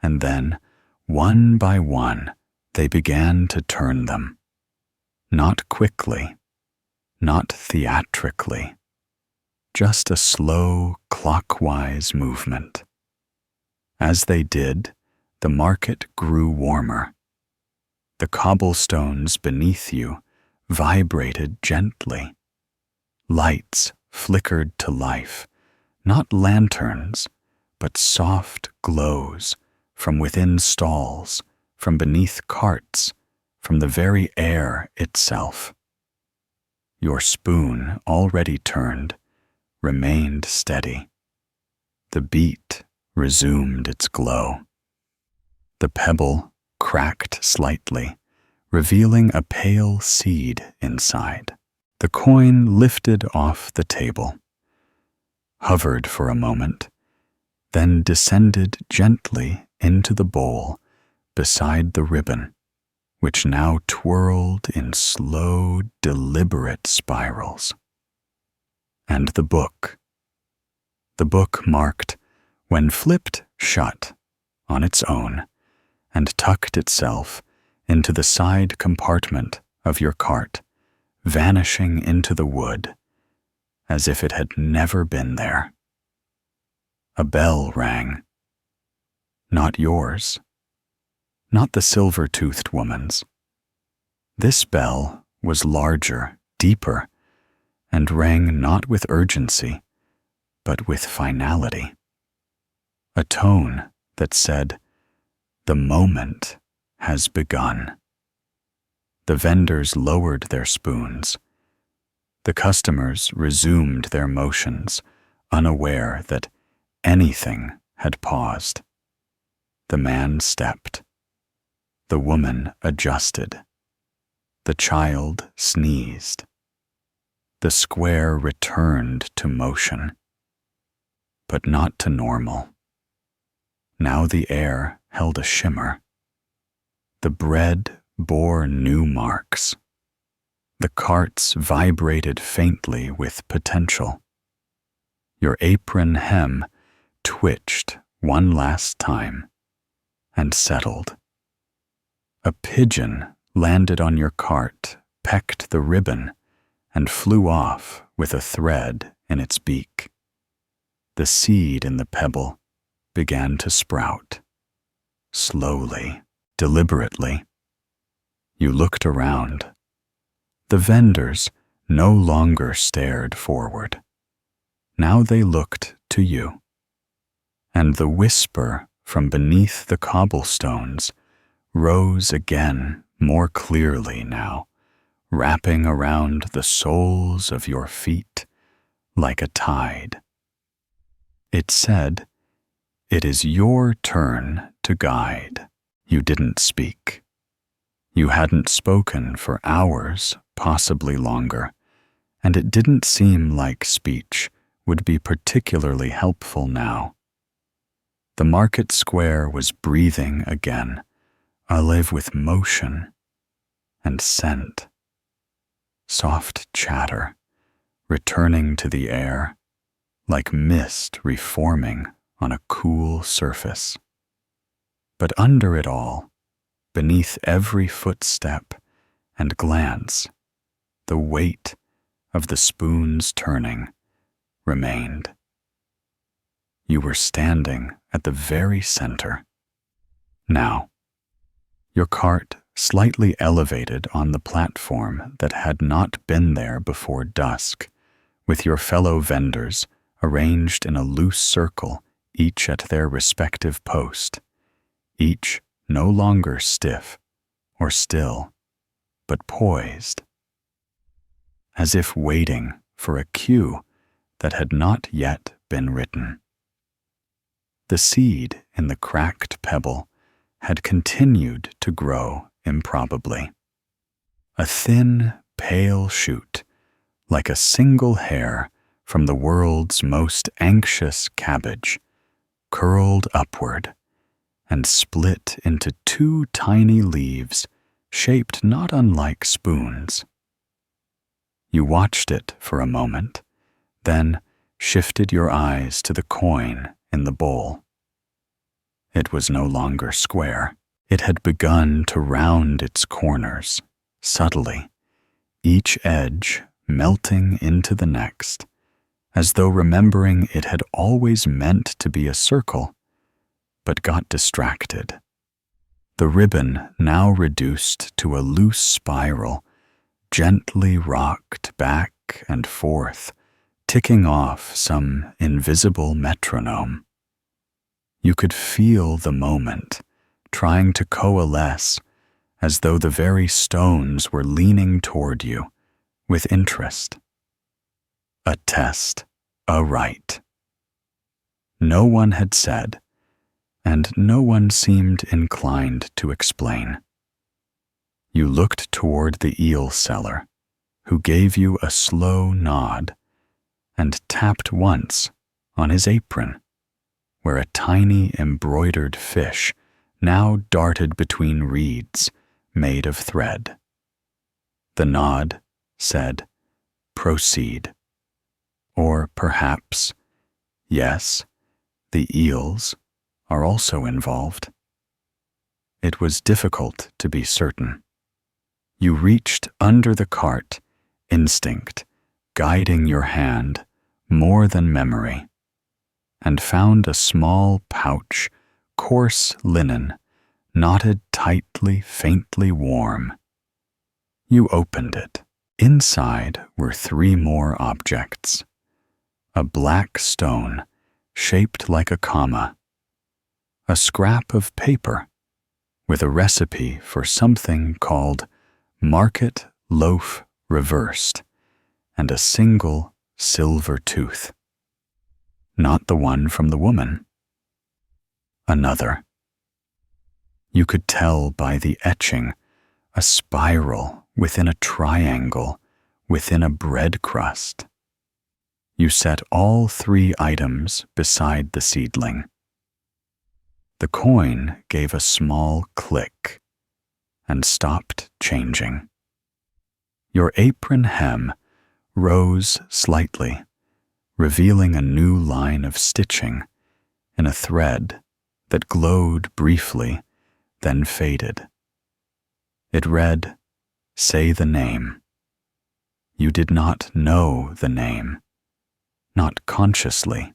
And then, one by one, they began to turn them. Not quickly, not theatrically, just a slow, clockwise movement. As they did, the market grew warmer. The cobblestones beneath you vibrated gently. Lights flickered to life, not lanterns, but soft glows from within stalls, from beneath carts, from the very air itself. Your spoon, already turned, remained steady. The beat resumed its glow. The pebble cracked slightly, revealing a pale seed inside. The coin lifted off the table, hovered for a moment, then descended gently into the bowl beside the ribbon, which now twirled in slow, deliberate spirals. And the book. The book marked, when flipped shut on its own and tucked itself into the side compartment of your cart, vanishing into the wood as if it had never been there. A bell rang. Not yours. Not the silver-toothed woman's. This bell was larger, deeper, and rang not with urgency, but with finality. A tone that said, "The moment has begun." The vendors lowered their spoons. The customers resumed their motions, unaware that anything had paused. The man stepped. The woman adjusted. The child sneezed. The square returned to motion, but not to normal. Now the air held a shimmer. The bread bore new marks. The carts vibrated faintly with potential. Your apron hem twitched one last time and settled. A pigeon landed on your cart, pecked the ribbon, and flew off with a thread in its beak. The seed in the pebble began to sprout. Slowly, deliberately. You looked around. The vendors no longer stared forward. Now they looked to you. And the whisper from beneath the cobblestones rose again more clearly now, wrapping around the soles of your feet like a tide. It said, "It is your turn to guide." You didn't speak. You hadn't spoken for hours, possibly longer, and it didn't seem like speech would be particularly helpful now. The market square was breathing again, alive with motion and scent. Soft chatter, returning to the air, like mist reforming on a cool surface. But under it all, beneath every footstep and glance, the weight of the spoon's turning remained. You were standing at the very center. Now, your cart slightly elevated on the platform that had not been there before dusk, with your fellow vendors arranged in a loose circle, each at their respective post, each no longer stiff or still, but poised, as if waiting for a cue that had not yet been written. The seed in the cracked pebble had continued to grow improbably. A thin, pale shoot, like a single hair from the world's most anxious cabbage, curled upward and split into two tiny leaves shaped not unlike spoons. You watched it for a moment, then shifted your eyes to the coin in the bowl. It was no longer square. It had begun to round its corners, subtly, each edge melting into the next, as though remembering it had always meant to be a circle, but got distracted. The ribbon now reduced to a loose spiral, gently rocked back and forth, ticking off some invisible metronome. You could feel the moment, trying to coalesce, as though the very stones were leaning toward you with interest. A test, a rite. No one had said, and no one seemed inclined to explain. You looked toward the eel seller, who gave you a slow nod and tapped once on his apron, where a tiny embroidered fish now darted between reeds made of thread. The nod said, "Proceed." Or perhaps, "Yes, the eels are also involved." It was difficult to be certain. You reached under the cart, instinct guiding your hand more than memory, and found a small pouch, coarse linen, knotted tightly, faintly warm. You opened it. Inside were 3 more objects. A black stone, shaped like a comma. A scrap of paper, with a recipe for something called market loaf reversed, and a single silver tooth. Not the one from the woman. Another. You could tell by the etching, a spiral within a triangle, within a bread crust. You set all 3 items beside the seedling. The coin gave a small click and stopped changing. Your apron hem rose slightly, revealing a new line of stitching in a thread that glowed briefly, then faded. It read, "Say the name." You did not know the name, not consciously,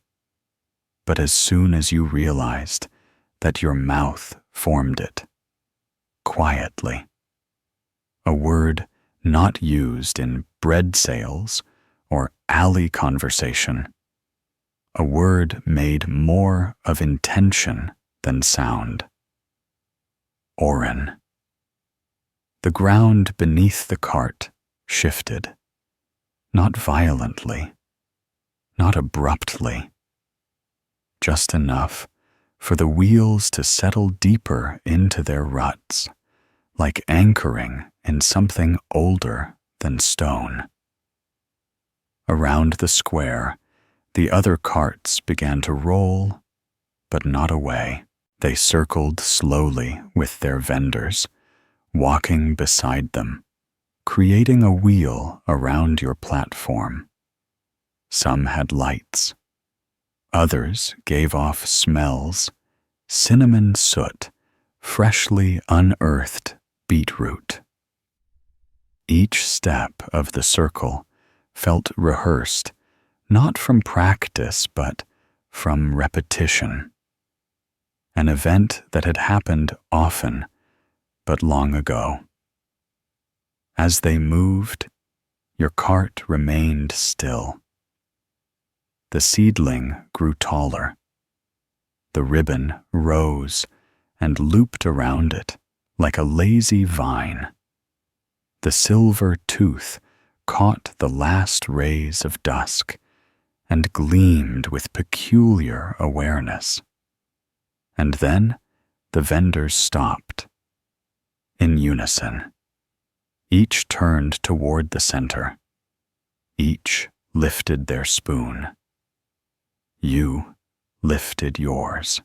but as soon as you realized that your mouth formed it, quietly. A word not used in bread sales or alley conversation. A word made more of intention than sound. Oren. The ground beneath the cart shifted, not violently, not abruptly, just enough for the wheels to settle deeper into their ruts, like anchoring in something older than stone. Around the square, the other carts began to roll, but not away. They circled slowly with their vendors, walking beside them, creating a wheel around your platform. Some had lights. Others gave off smells, cinnamon soot, freshly unearthed beetroot. Each step of the circle felt rehearsed, not from practice, but from repetition. An event that had happened often, but long ago. As they moved, your cart remained still. The seedling grew taller. The ribbon rose and looped around it like a lazy vine. The silver tooth caught the last rays of dusk and gleamed with peculiar awareness. And then the vendors stopped. In unison, each turned toward the center. Each lifted their spoon. You lifted yours.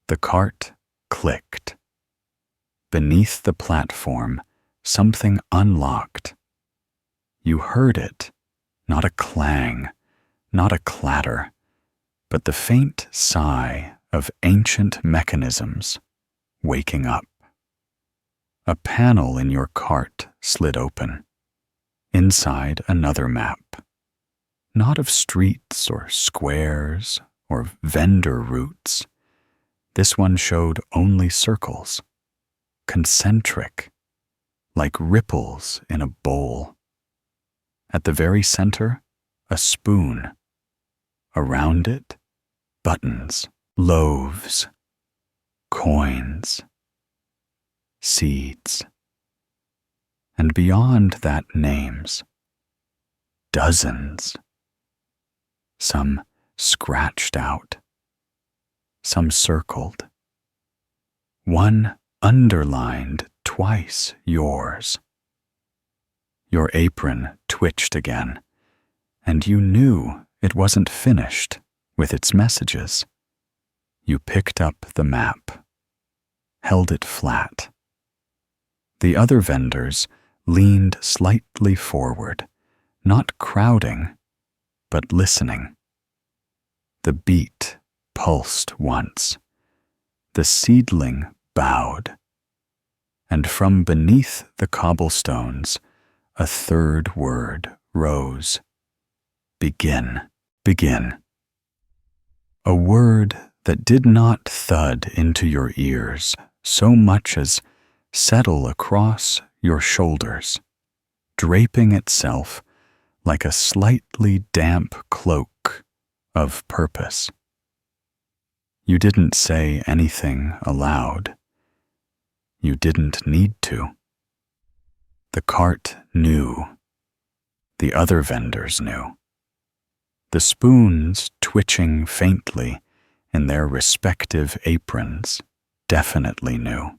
The cart clicked. beneath the platform, something unlocked. You heard it, not a clang, not a clatter, but the faint sigh of ancient mechanisms waking up. A panel in your cart slid open. Inside, another map. Not of streets or squares or vendor routes. This one showed only circles, concentric, like ripples in a bowl. At the very center, a spoon. Around it, buttons, loaves, coins, seeds. And beyond that, names. Dozens. Some scratched out. Some circled. One underlined twice yours. Your apron twitched again, and you knew it wasn't finished with its messages. You picked up the map, held it flat. The other vendors leaned slightly forward, not crowding, but listening. The beat pulsed once. The seedling bowed. And from beneath the cobblestones, a third word rose. Begin, begin. A word that did not thud into your ears so much as settle across your shoulders, draping itself like a slightly damp cloak of purpose. You didn't say anything aloud. You didn't need to. The cart knew. The other vendors knew. The spoons twitching faintly in their respective aprons definitely knew.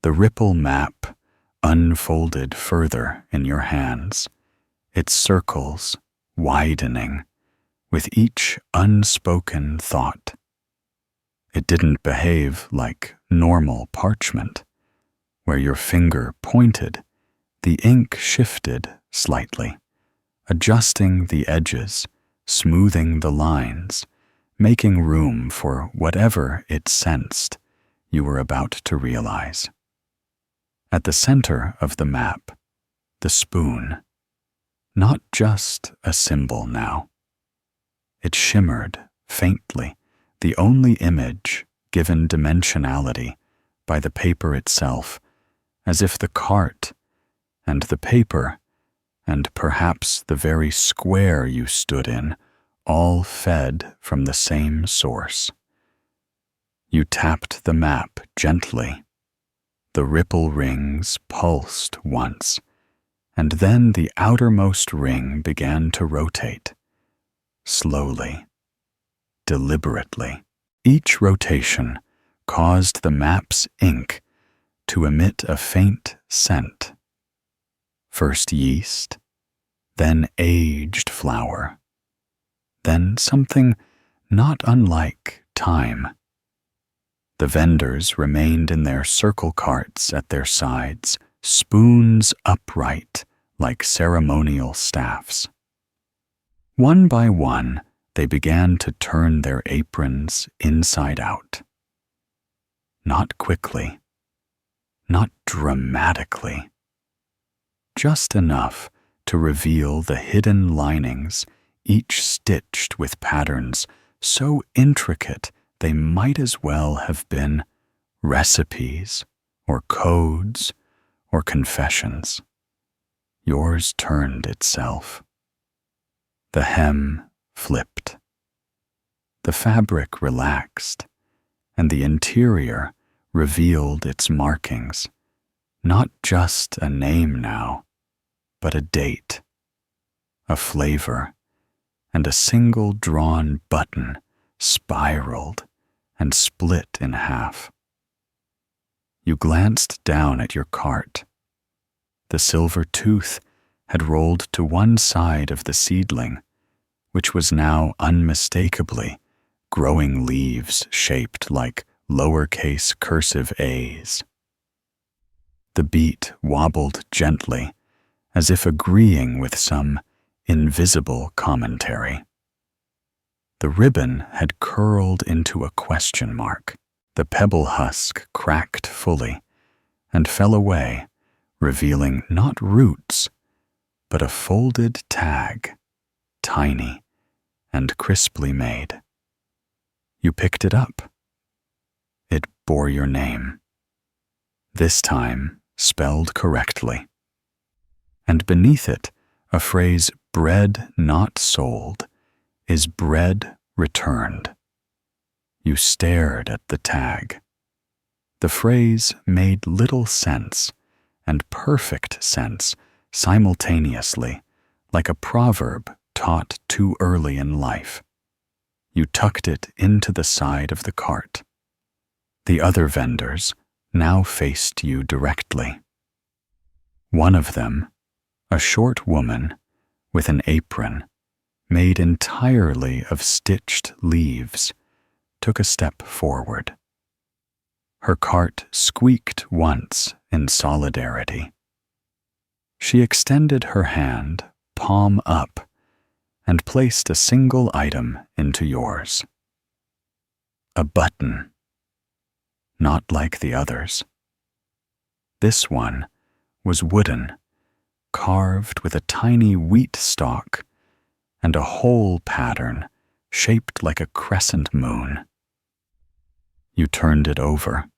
The ripple map unfolded further in your hands, its circles widening with each unspoken thought. It didn't behave like normal parchment. Where your finger pointed, the ink shifted slightly, adjusting the edges, smoothing the lines, making room for whatever it sensed you were about to realize. At the center of the map, the spoon, not just a symbol now. It shimmered faintly, the only image given dimensionality by the paper itself, as if the cart and the paper and perhaps the very square you stood in all fed from the same source. You tapped the map gently. The ripple rings pulsed once, and then the outermost ring began to rotate, slowly, deliberately. Each rotation caused the map's ink to emit a faint scent. First yeast, then aged flour, then something not unlike thyme. The vendors remained in their circle carts at their sides, spoons upright like ceremonial staffs. One by one, they began to turn their aprons inside out. Not quickly, not dramatically, just enough to reveal the hidden linings, each stitched with patterns so intricate they might as well have been recipes or codes or confessions. Yours turned itself. The hem flipped. The fabric relaxed, and the interior revealed its markings, not just a name now, but a date, a flavor, and a single drawn button spiraled and split in half. You glanced down at your cart. The silver tooth had rolled to one side of the seedling, which was now unmistakably growing leaves shaped like lowercase cursive A's. The beat wobbled gently, as if agreeing with some invisible commentary. The ribbon had curled into a question mark. The pebble husk cracked fully and fell away, revealing not roots, but a folded tag, tiny and crisply made. You picked it up. It bore your name, this time spelled correctly. And beneath it, a phrase, "bread not sold, is bread returned." You stared at the tag. The phrase made little sense and perfect sense simultaneously, like a proverb taught too early in life. You tucked it into the side of the cart. The other vendors now faced you directly. One of them, a short woman with an apron made entirely of stitched leaves, took a step forward. Her cart squeaked once in solidarity. She extended her hand, palm up, and placed a single item into yours. A button. Not like the others. This one was wooden, carved with a tiny wheat stalk and a hole pattern shaped like a crescent moon. You turned it over.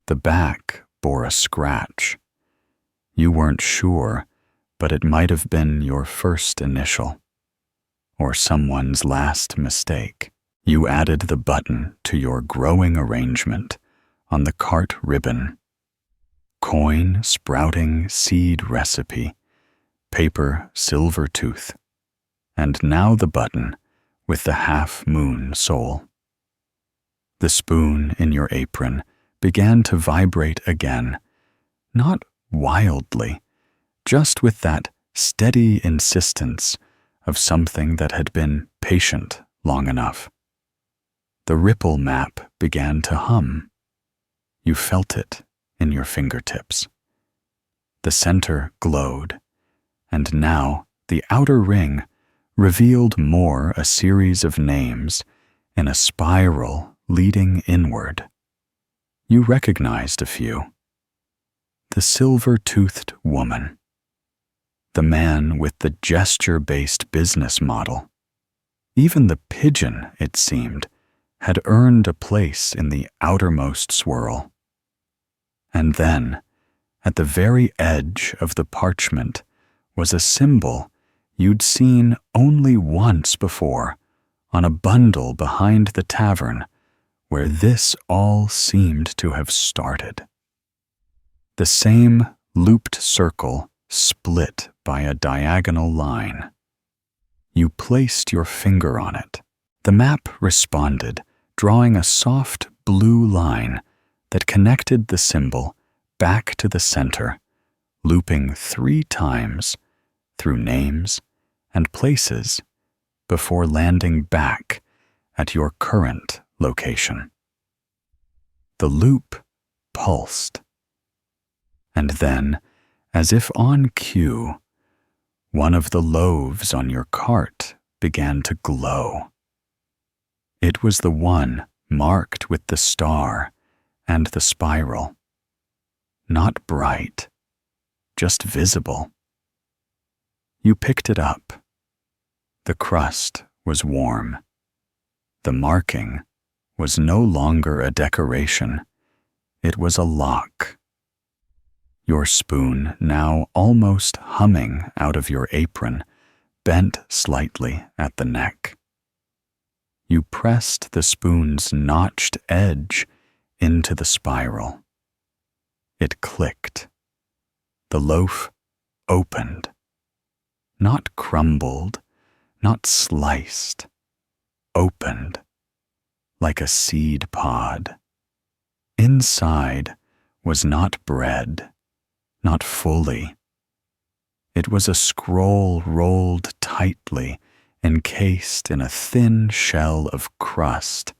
The back bore a scratch. You weren't sure, but it might have been your first initial, or someone's last mistake. You added the button to your growing arrangement on the cart ribbon. Coin, sprouting, seed recipe, paper, silver tooth, and now the button with the half-moon sole. The spoon in your apron began to vibrate again, not wildly, just with that steady insistence of something that had been patient long enough. The ripple map began to hum. You felt it in your fingertips. The center glowed, and now the outer ring revealed more a series of names in a spiral leading inward. You recognized a few. The silver-toothed woman. The man with the gesture-based business model. Even the pigeon, it seemed, had earned a place in the outermost swirl. And then, at the very edge of the parchment, was a symbol you'd seen only once before on a bundle behind the tavern where this all seemed to have started. The same looped circle split by a diagonal line. You placed your finger on it. The map responded, drawing a soft blue line that connected the symbol back to the center, looping 3 times through names and places before landing back at your current location. The loop pulsed. And then, as if on cue, one of the loaves on your cart began to glow. It was the one marked with the star and the spiral. Not bright, just visible. You picked it up. The crust was warm. The marking was no longer a decoration. It was a lock. Your spoon, now almost humming out of your apron, bent slightly at the neck. You pressed the spoon's notched edge into the spiral. It clicked. The loaf opened. Not crumbled, not sliced. Opened, like a seed pod. Inside was not bread, not fully. It was a scroll rolled tightly, encased in a thin shell of crust,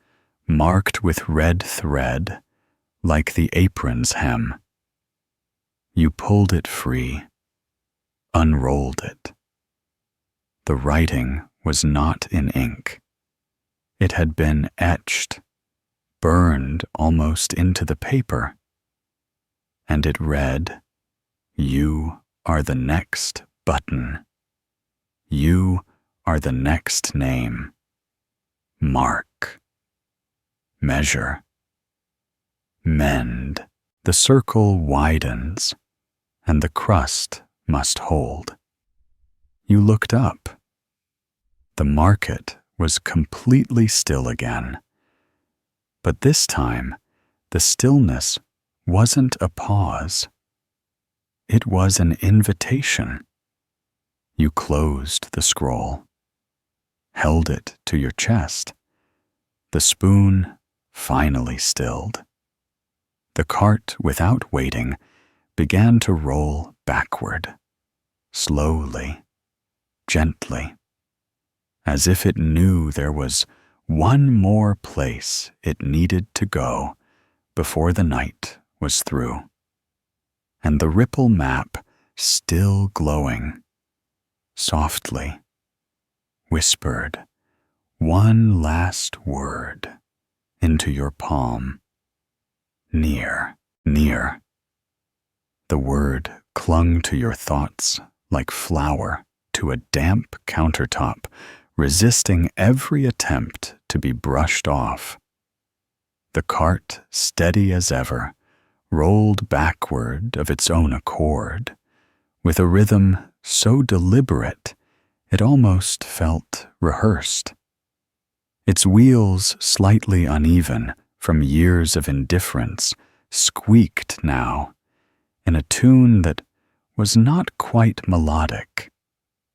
marked with red thread, like the apron's hem. You pulled it free, unrolled it. The writing was not in ink. It had been etched, burned almost into the paper, and it read, "You are the next button. You are the next name. Mark. Measure. Mend." The circle widens, and the crust must hold. You looked up. The market was completely still again. But this time, the stillness wasn't a pause. It was an invitation. You closed the scroll, held it to your chest. The spoon finally stilled. The cart, without waiting, began to roll backward, slowly, gently, as if it knew there was one more place it needed to go before the night was through. And the ripple map, still glowing, softly whispered one last word into your palm. Near, near. The word clung to your thoughts like flour to a damp countertop, resisting every attempt to be brushed off. The cart, steady as ever, rolled backward of its own accord, with a rhythm so deliberate it almost felt rehearsed. Its wheels, slightly uneven from years of indifference, squeaked now, in a tune that was not quite melodic,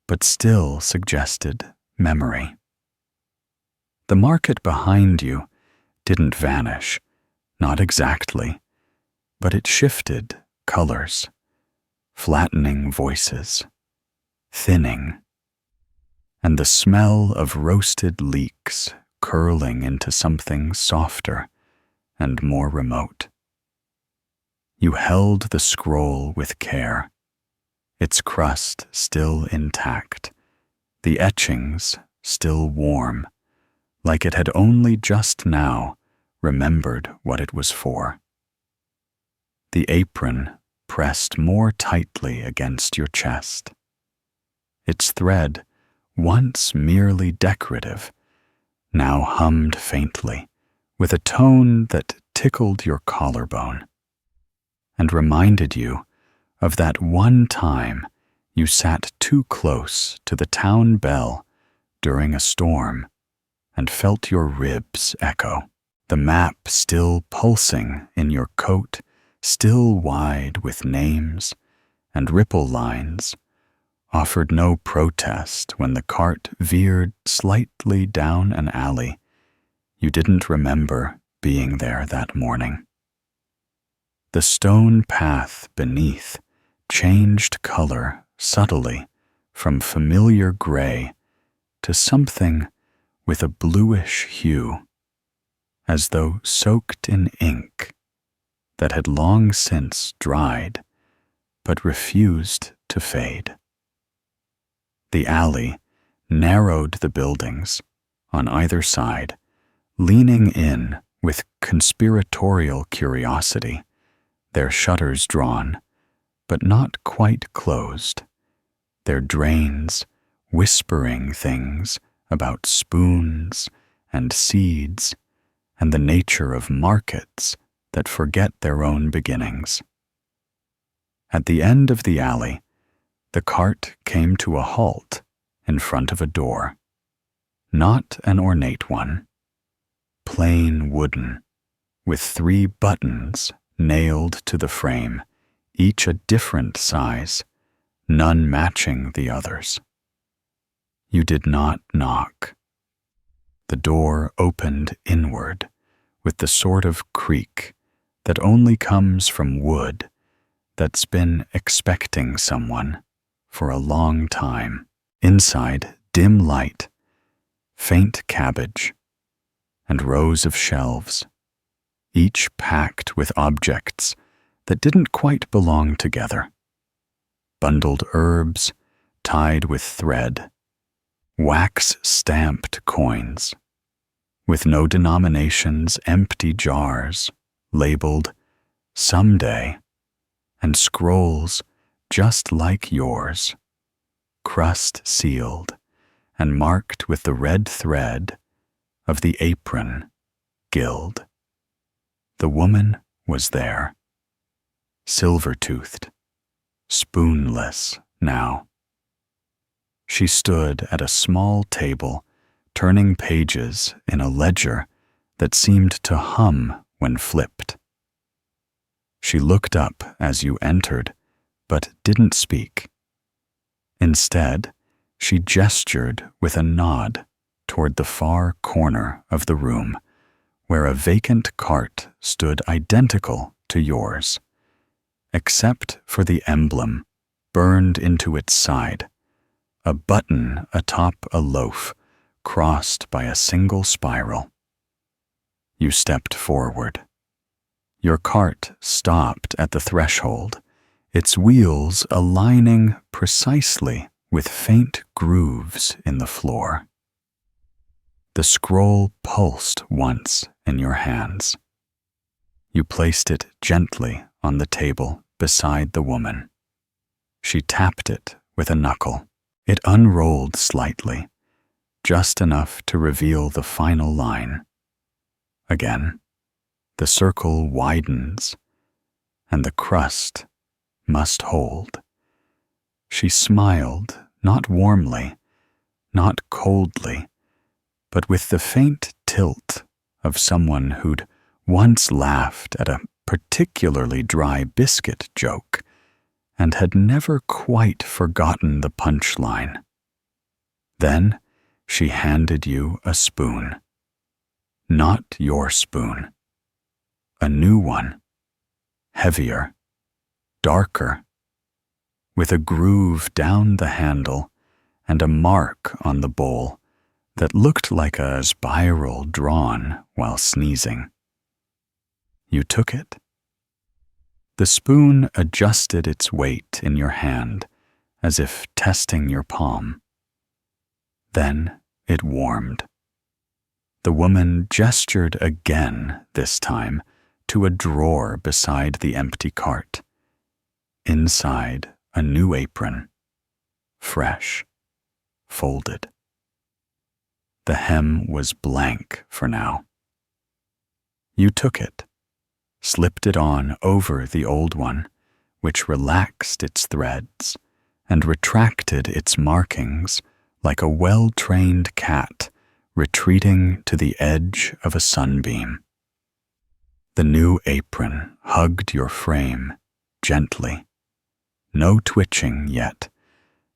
but still suggested memory. The market behind you didn't vanish, not exactly, but it shifted colors, flattening voices, thinning, and the smell of roasted leeks curling into something softer and more remote. You held the scroll with care, its crust still intact, the etchings still warm, like it had only just now remembered what it was for. The apron pressed more tightly against your chest. Its thread, once merely decorative, now hummed faintly, with a tone that tickled your collarbone, and reminded you of that one time you sat too close to the town bell during a storm and felt your ribs echo. The map still pulsing in your coat, still wide with names and ripple lines, offered no protest when the cart veered slightly down an alley you didn't remember being there that morning. The stone path beneath changed color subtly from familiar gray to something with a bluish hue, as though soaked in ink that had long since dried but refused to fade. The alley narrowed the buildings on either side, leaning in with conspiratorial curiosity, their shutters drawn, but not quite closed, their drains whispering things about spoons and seeds and the nature of markets that forget their own beginnings. At the end of the alley, the cart came to a halt in front of a door, not an ornate one, plain wooden, with 3 buttons nailed to the frame, each a different size, none matching the others. You did not knock. The door opened inward with the sort of creak that only comes from wood that's been expecting someone for a long time. Inside, dim light, faint cabbage, and rows of shelves, each packed with objects that didn't quite belong together. Bundled herbs tied with thread, wax-stamped coins, with no denominations, empty jars, labeled "Someday," and scrolls just like yours, crust-sealed and marked with the red thread of the Apron Guild. The woman was there, silver-toothed, spoonless now. She stood at a small table, turning pages in a ledger that seemed to hum when flipped. She looked up as you entered, but didn't speak. Instead, she gestured with a nod toward the far corner of the room, where a vacant cart stood identical to yours, except for the emblem burned into its side, a button atop a loaf crossed by a single spiral. You stepped forward. Your cart stopped at the threshold, its wheels aligning precisely with faint grooves in the floor. The scroll pulsed once in your hands. You placed it gently on the table beside the woman. She tapped it with a knuckle. It unrolled slightly, just enough to reveal the final line. Again, the circle widens, and the crust must hold. She smiled, not warmly, not coldly, but with the faint tilt of someone who'd once laughed at a particularly dry biscuit joke and had never quite forgotten the punchline. Then she handed you a spoon. Not your spoon. A new one. Heavier. Darker. With a groove down the handle and a mark on the bowl that looked like a spiral drawn while sneezing. You took it. The spoon adjusted its weight in your hand as if testing your palm. Then it warmed. The woman gestured again, this time, to a drawer beside the empty cart. Inside, a new apron. Fresh. Folded. The hem was blank for now. You took it, slipped it on over the old one, which relaxed its threads and retracted its markings like a well-trained cat retreating to the edge of a sunbeam. The new apron hugged your frame gently. No twitching yet,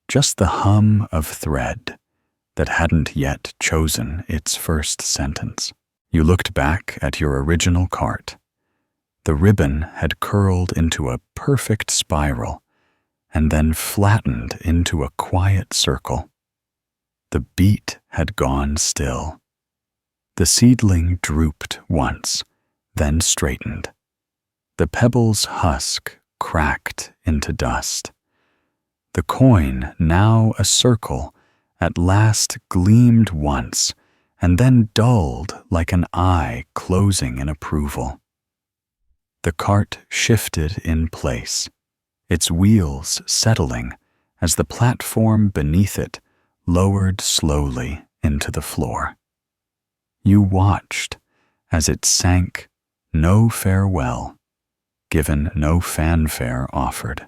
just the hum of thread that hadn't yet chosen its first sentence. You looked back at your original cart. The ribbon had curled into a perfect spiral and then flattened into a quiet circle. The beat had gone still. The seedling drooped once, then straightened. The pebble's husk cracked into dust. The coin, now a circle, at last gleamed once and then dulled like an eye closing in approval. The cart shifted in place, its wheels settling as the platform beneath it lowered slowly into the floor. You watched as it sank, no farewell, given no fanfare offered.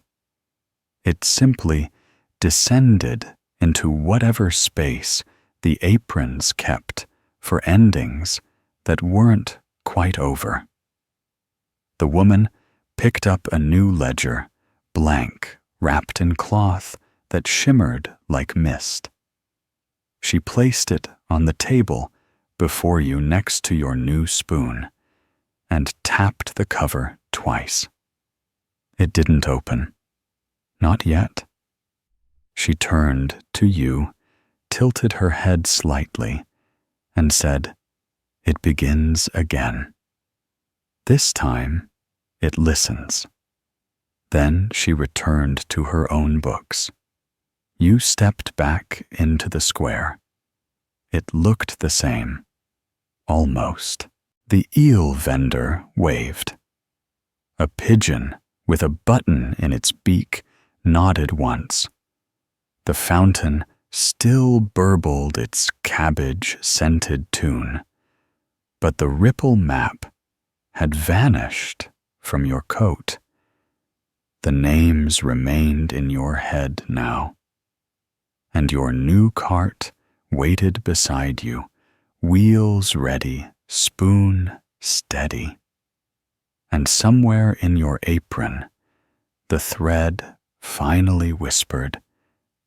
It simply descended into whatever space the aprons kept for endings that weren't quite over. The woman picked up a new ledger, blank, wrapped in cloth that shimmered like mist. She placed it on the table before you next to your new spoon and tapped the cover twice. It didn't open. Not yet. She turned to you, tilted her head slightly, and said, "It begins again. This time, it listens." Then she returned to her own books. You stepped back into the square. It looked the same. Almost. The eel vendor waved. A pigeon with a button in its beak nodded once. The fountain still burbled its cabbage-scented tune, but the ripple map had vanished from your coat. The names remained in your head now, and your new cart waited beside you, wheels ready, spoon steady. And somewhere in your apron, the thread finally whispered,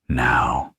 "Now."